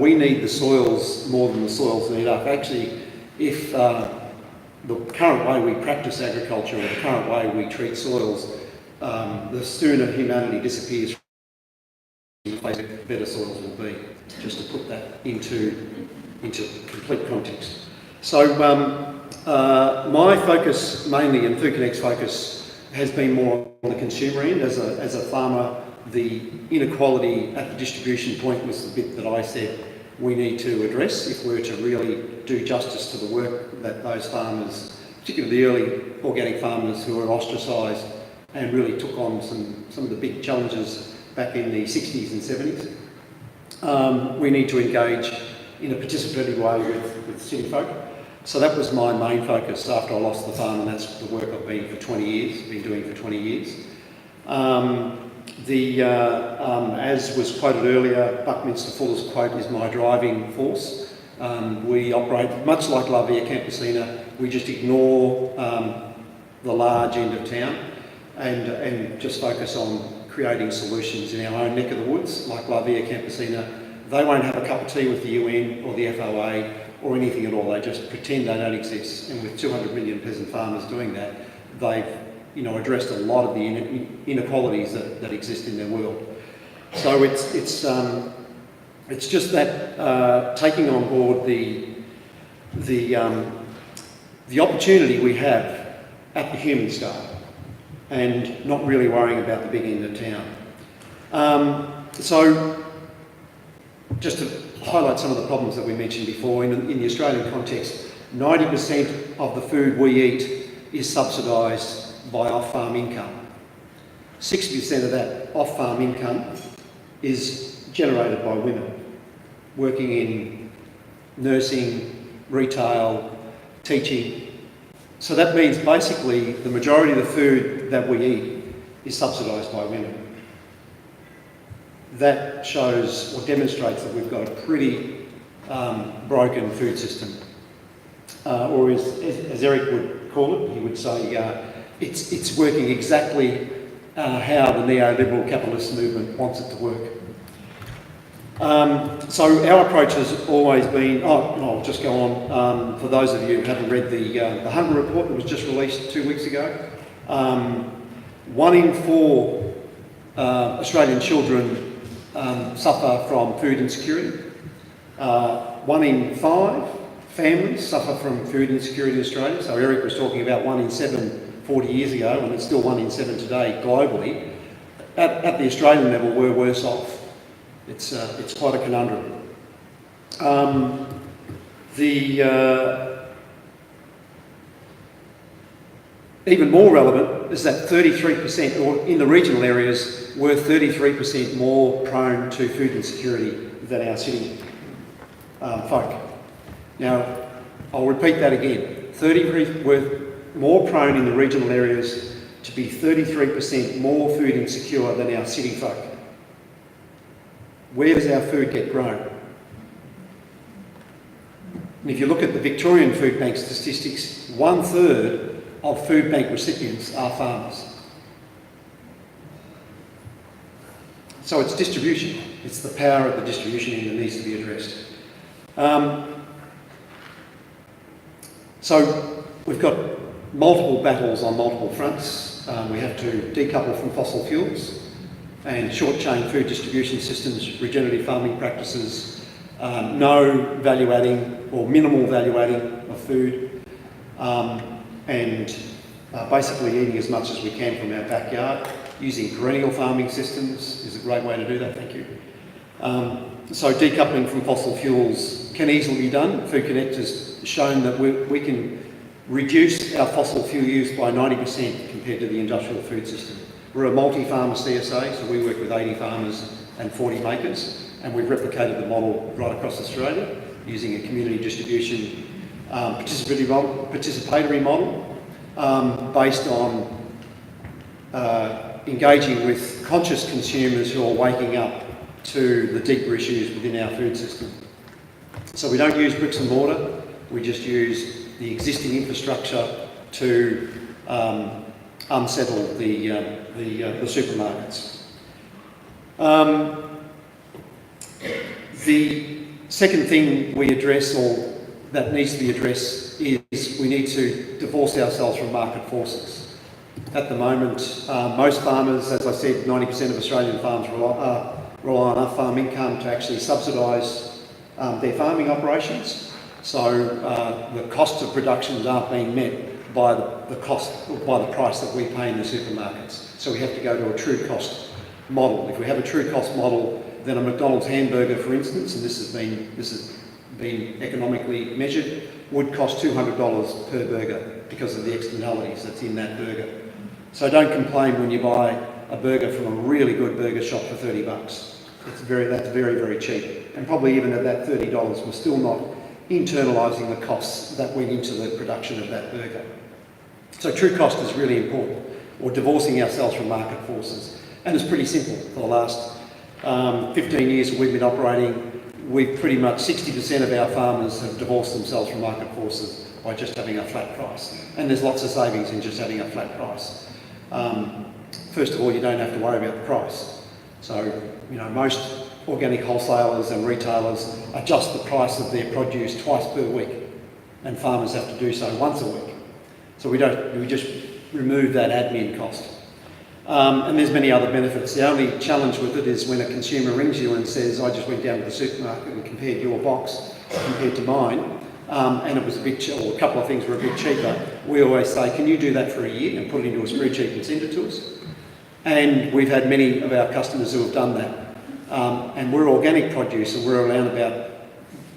We need the soils more than the soils need us. Actually, if the current way we practice agriculture or the current way we treat soils the sooner humanity disappears, the better soils will be, just to put that into complete context. So my focus mainly, and Food Connect's focus, has been more on the consumer end. As a farmer, the inequality at the distribution point was the bit that I said we need to address if we're to really do justice to the work that those farmers, particularly the early organic farmers who were ostracised and really took on some of the big challenges back in the 60s and 70s. We need to engage in a participatory way with city folk. So that was my main focus after I lost the farm, and that's the work I've been doing for 20 years. As was quoted earlier, Buckminster Fuller's quote is my driving force. We operate much like La Via Campesina. We just ignore the large end of town and just focus on creating solutions in our own neck of the woods, like La Via Campesina. They won't have a cup of tea with the UN or the FOA or anything at all. They just pretend they don't exist. And with 200 million peasant farmers doing that, they've addressed a lot of the inequalities that exist in their world. So it's just that taking on board the opportunity we have at the human scale and not really worrying about the big end of town. So just to highlight some of the problems that we mentioned before, in the Australian context, 90% of the food we eat is subsidised by off-farm income. 60% of that off-farm income is generated by women working in nursing, retail, teaching. So that means basically the majority of the food that we eat is subsidised by women. That shows or demonstrates that we've got a pretty broken food system. Or as Eric would call it, he would say it's working exactly how the neoliberal capitalist movement wants it to work. So our approach has always been, I'll just go on, for those of you who haven't read the Hunger Report that was just released 2 weeks ago, 1 in 4 Australian children suffer from food insecurity. 1 in 5 families suffer from food insecurity in Australia. So Eric was talking about 1 in 7 40 years ago, and it's still 1 in 7 today globally. At the Australian level, we're worse off. It's quite a conundrum. Even more relevant is that 33%, or in the regional areas, we're 33% more prone to food insecurity than our city folk. Now, I'll repeat that again. We're more prone in the regional areas to be 33% more food insecure than our city folk. Where does our food get grown? And if you look at the Victorian Food Bank statistics, 1/3 of food bank recipients are farmers. So it's distribution. It's the power of the distribution end that needs to be addressed. So we've got multiple battles on multiple fronts. We have to decouple from fossil fuels and short-chain food distribution systems, regenerative farming practices, no value-adding or minimal value-adding of food, and basically eating as much as we can from our backyard. Using perennial farming systems is a great way to do that, thank you. So decoupling from fossil fuels can easily be done. Food Connect has shown that we can reduce our fossil fuel use by 90% compared to the industrial food system. We're a multi-farmer CSA, so we work with 80 farmers and 40 makers, and we've replicated the model right across Australia using a community distribution participatory model based on engaging with conscious consumers who are waking up to the deeper issues within our food system. So we don't use bricks and mortar, we just use the existing infrastructure to unsettle the supermarkets. The second thing we address, or that needs to be addressed, is we need to divorce ourselves from market forces. At the moment, most farmers, as I said, 90% of Australian farms rely on farm income to actually subsidise their farming operations. So the costs of productions aren't being met by the price that we pay in the supermarkets. So we have to go to a true cost model. If we have a true cost model, then a McDonald's hamburger, for instance, and this has been economically measured, would cost $200 per burger because of the externalities that's in that burger. So don't complain when you buy a burger from a really good burger shop for $30. That's very, very cheap. And probably even at that $30, we're still not internalising the costs that went into the production of that burger. So true cost is really important, or divorcing ourselves from market forces. And it's pretty simple. For the last 15 years we've been operating, we've pretty much 60% of our farmers have divorced themselves from market forces by just having a flat price. And there's lots of savings in just having a flat price. First of all, you don't have to worry about the price. So, you know, most organic wholesalers and retailers adjust the price of their produce twice per week, and farmers have to do so once a week. So we just remove that admin cost. And there's many other benefits. The only challenge with it is when a consumer rings you and says, I just went down to the supermarket and compared your box compared to mine, and it was a bit, or a couple of things were a bit cheaper, we always say, can you do that for a year and put it into a spreadsheet and send it to us? And we've had many of our customers who have done that. And we're organic produce, and we're around about,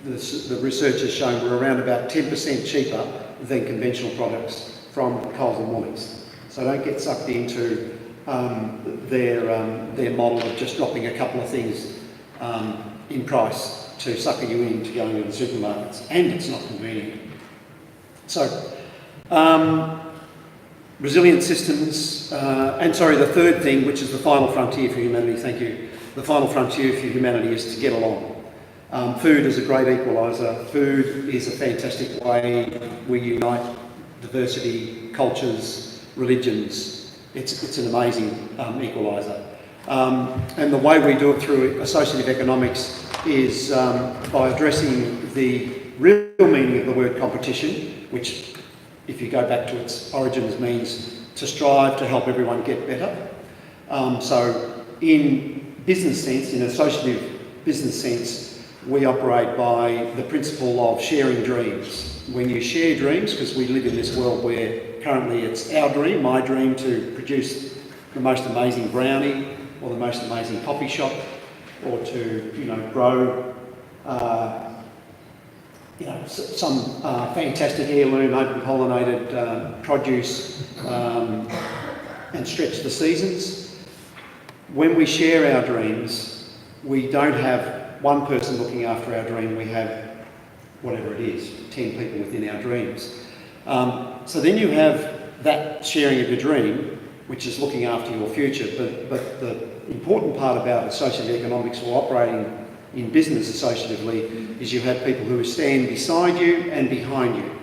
the research has shown we're around about 10% cheaper than conventional products from Coles and Woolies. So don't get sucked into their model of just dropping a couple of things in price to sucker you into going to the supermarkets, and it's not convenient. So, resilient systems, the third thing, which is the final frontier for humanity, thank you. The final frontier for humanity is to get along. Food is a great equaliser. Food is a fantastic way we unite diversity, cultures, religions. It's an amazing equaliser. And the way we do it through associative economics is by addressing the real meaning of the word competition, which, if you go back to its origins, means to strive to help everyone get better. So in business sense, in associative business sense, we operate by the principle of sharing dreams. When you share dreams, because we live in this world where currently it's our dream, my dream, to produce the most amazing brownie or the most amazing coffee shop, or to, grow, some fantastic heirloom, open pollinated produce and stretch the seasons. When we share our dreams, we don't have one person looking after our dream, we have whatever it is, 10 people within our dreams. So then you have that sharing of your dream, which is looking after your future, but the important part about associative economics or operating in business associatively is you have people who stand beside you and behind you,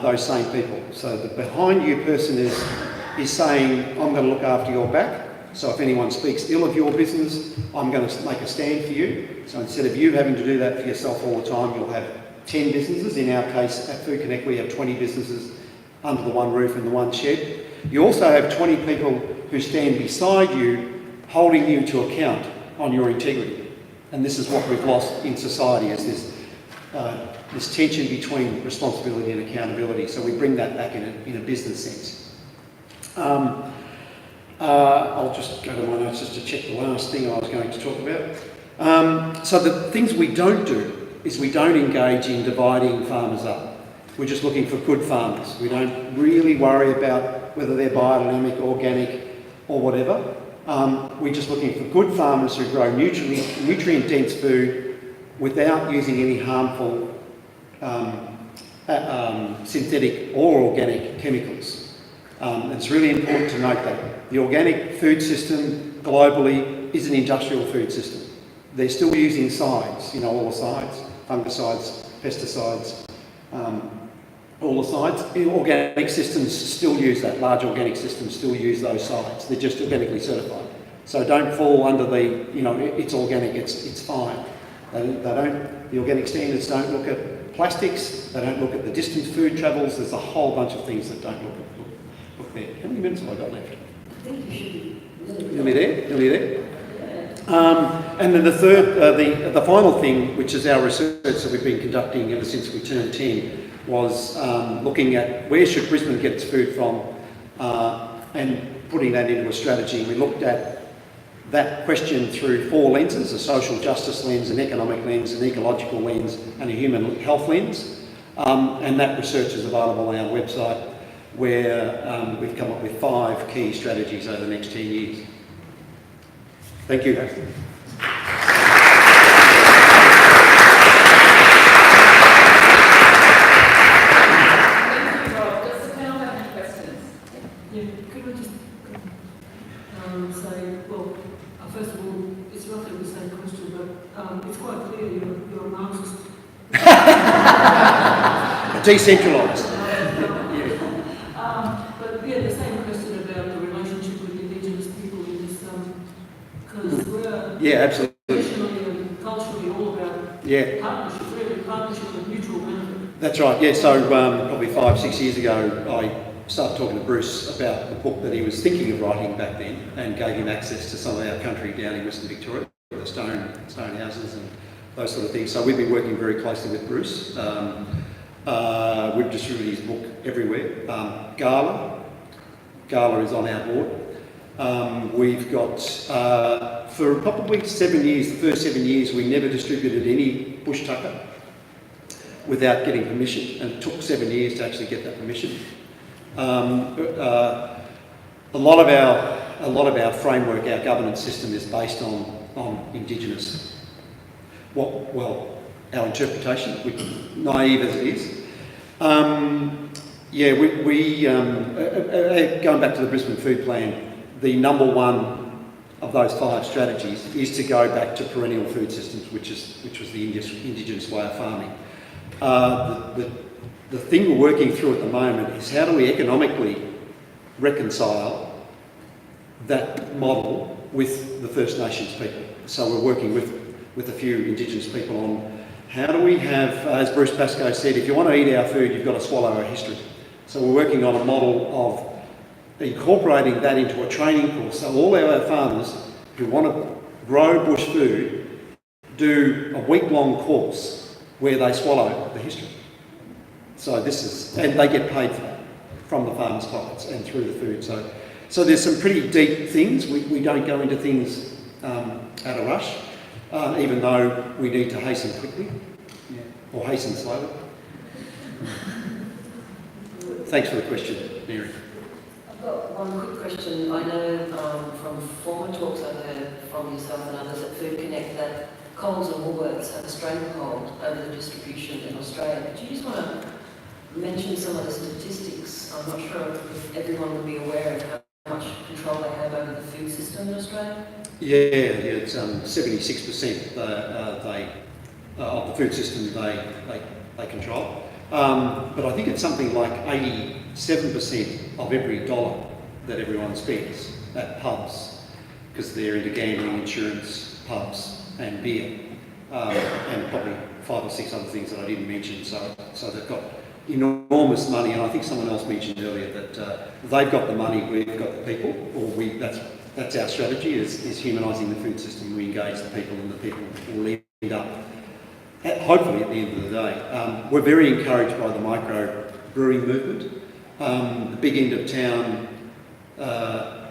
those same people. So the behind you person is saying, I'm going to look after your back, so if anyone speaks ill of your business, I'm going to make a stand for you. So instead of you having to do that for yourself all the time, you'll have 10 businesses. In our case, at Food Connect, we have 20 businesses under the one roof and the one shed. You also have 20 people who stand beside you, holding you to account on your integrity. And this is what we've lost in society, is this tension between responsibility and accountability. So we bring that back in a business sense. I'll just go to my notes just to check the last thing I was going to talk about. So the things we don't do is we don't engage in dividing farmers up. We're just looking for good farmers. We don't really worry about whether they're biodynamic, organic, or whatever. We're just looking for good farmers who grow nutrient-dense food without using any harmful synthetic or organic chemicals. It's really important to note that the organic food system globally is an industrial food system. They're still using sides, all the sides, fungicides, pesticides, all the sides. Organic systems still use that. Large organic systems still use those sides. They're just organically certified. So don't fall under the, it's organic, it's fine. The organic standards don't look at plastics, they don't look at the distance food travels. There's a whole bunch of things that don't look look there. How many minutes have I got left? I think you should be Nearly there? Nearly there? And then the third, the final thing, which is our research that we've been conducting ever since we turned 10, was looking at where should Brisbane get its food from and putting that into a strategy. We looked at that question through 4 lenses: a social justice lens, an economic lens, an ecological lens, and a human health lens. And that research is available on our website, where we've come up with 5 key strategies over the next 10 years. Thank you. Thank you, Rob. Does the panel have any questions? Yeah, could I just say, well, first of all, it's roughly the same question, but it's quite clear you're a Marxist. Decentralised. But yeah, the same question about the relationship with Indigenous people in this, because we're absolutely. traditionally and culturally all about partnership, really partnership and mutual benefit. That's right, yeah. So probably 5-6 years ago, I started talking to Bruce about the book that he was thinking of writing back then, and gave him access to some of our country down in Western Victoria, the stone houses and those sort of things. So we've been working very closely with Bruce. We've distributed his book everywhere. Gala is on our board. We've got, for probably 7 years, the first 7 years, we never distributed any bush tucker without getting permission, and it took 7 years to actually get that permission. A lot of our framework, our governance system, is based on Indigenous. Our interpretation, which, naive as it is. Going back to the Brisbane Food Plan, the number one of those 5 strategies is to go back to perennial food systems, which was the Indigenous way of farming. The thing we're working through at the moment is how do we economically reconcile that model with the First Nations people. So we're working with a few Indigenous people on how do we have, as Bruce Pascoe said, if you want to eat our food, you've got to swallow our history. So we're working on a model of incorporating that into a training course. So all our farmers who want to grow bush food do a week-long course where they swallow the history. So and they get paid for that from the farmers' pockets and through the food. So there's some pretty deep things. We don't go into things at a rush, even though we need to hasten quickly, or hasten slowly. Thanks for the question, Mary. I've got one quick question. I know from former talks I've heard from yourself and others at Food Connect that Coles and Woolworths have a stranglehold over the distribution in Australia. Do you just want to mention some of the statistics? I'm not sure if everyone would be aware of how much control they have over the food system in Australia. It's 76% of the food system they control. But I think it's something like 87% of every dollar that everyone spends at pubs, because they're into gambling, insurance, pubs and beer, and probably 5 or 6 other things that I didn't mention. So they've got enormous money, and I think someone else mentioned earlier that they've got the money, we've got the people, that's our strategy, is humanising the food system. We engage the people, and the people will end up, hopefully at the end of the day. We're very encouraged by the micro brewing movement. The big end of town,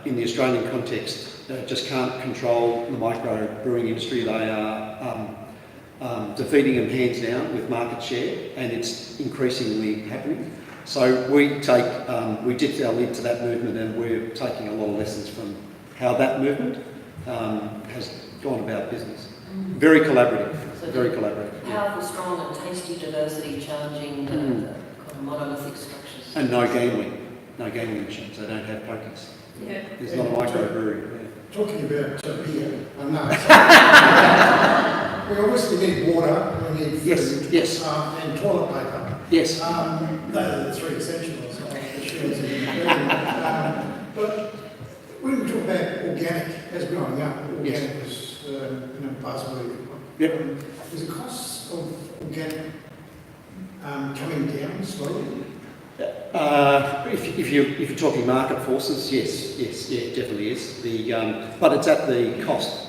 in the Australian context, just can't control the micro brewing industry. They are defeating them hands down with market share, and it's increasingly happening. So we dipped our lid to that movement, and we're taking a lot of lessons from how that movement has gone about business. Very collaborative, very collaborative. Powerful, strong and tasty diversity, challenging the kind of monolithic structures. And no gambling machines. They don't have pokies. Yeah. There's not a microbrewery. Talking about beer, I know. We obviously need water, we need food, and toilet paper. Yes. Those are the 3 essentials of the shares. But when we talk about organic, as growing up, organic was buzzword. Is the cost of organic coming down slowly? If you're talking market forces, yes, it definitely is. But it's at the cost.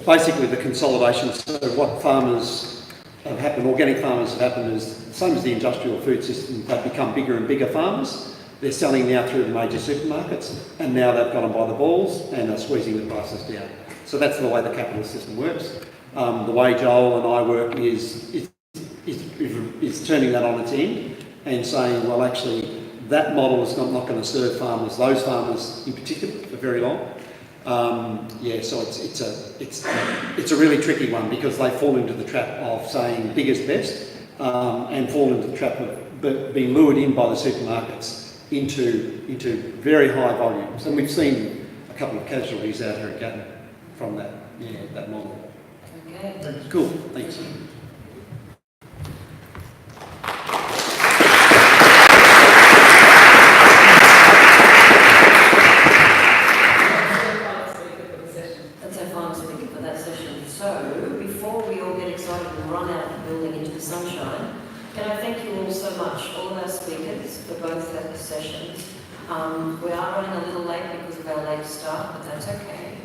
Basically, the consolidation. So what farmers have happened, organic farmers have happened, is the same as the industrial food system. They've become bigger and bigger farmers. They're selling now through the major supermarkets, and now they've got them by the balls and are squeezing the prices down. So that's the way the capitalist system works. The way Joel and I work is turning that on its end and saying, well, actually, that model is not going to serve farmers, those farmers in particular, for very long. So it's a really tricky one because they fall into the trap of saying big is best, and fall into the trap of being lured in by the supermarkets into very high volumes. And we've seen a couple of casualties out here at Gatton from that model. Okay. Cool, thanks. That's our final speaker for that session. So, before we all get excited and run out of the building into the sunshine, can I thank you all so much, all of our speakers, for both the sessions. We are running a little late because of our late start, but that's okay.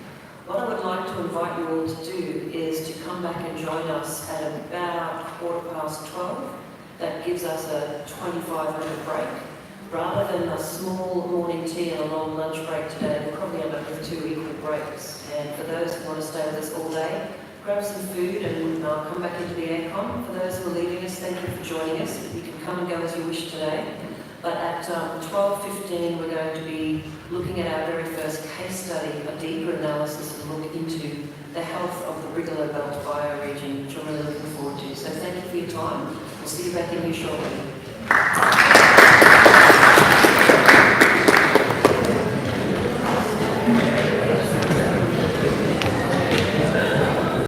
What I would like to invite you all to do is to come back and join us at about 12:15. That gives us a 25-minute break. Rather than a small morning tea and a long lunch break today, we'll probably end up with 2 equal breaks. And for those who want to stay with us all day, grab some food and come back into the aircon. For those who are leaving us, thank you for joining us. You can come and go as you wish today. But at 12:15, we're going to be looking at our very first case study, a deeper analysis and look into the health of the Brigalow Belt bioregion, which I'm really looking forward to. So thank you for your time. We'll see you back in here shortly.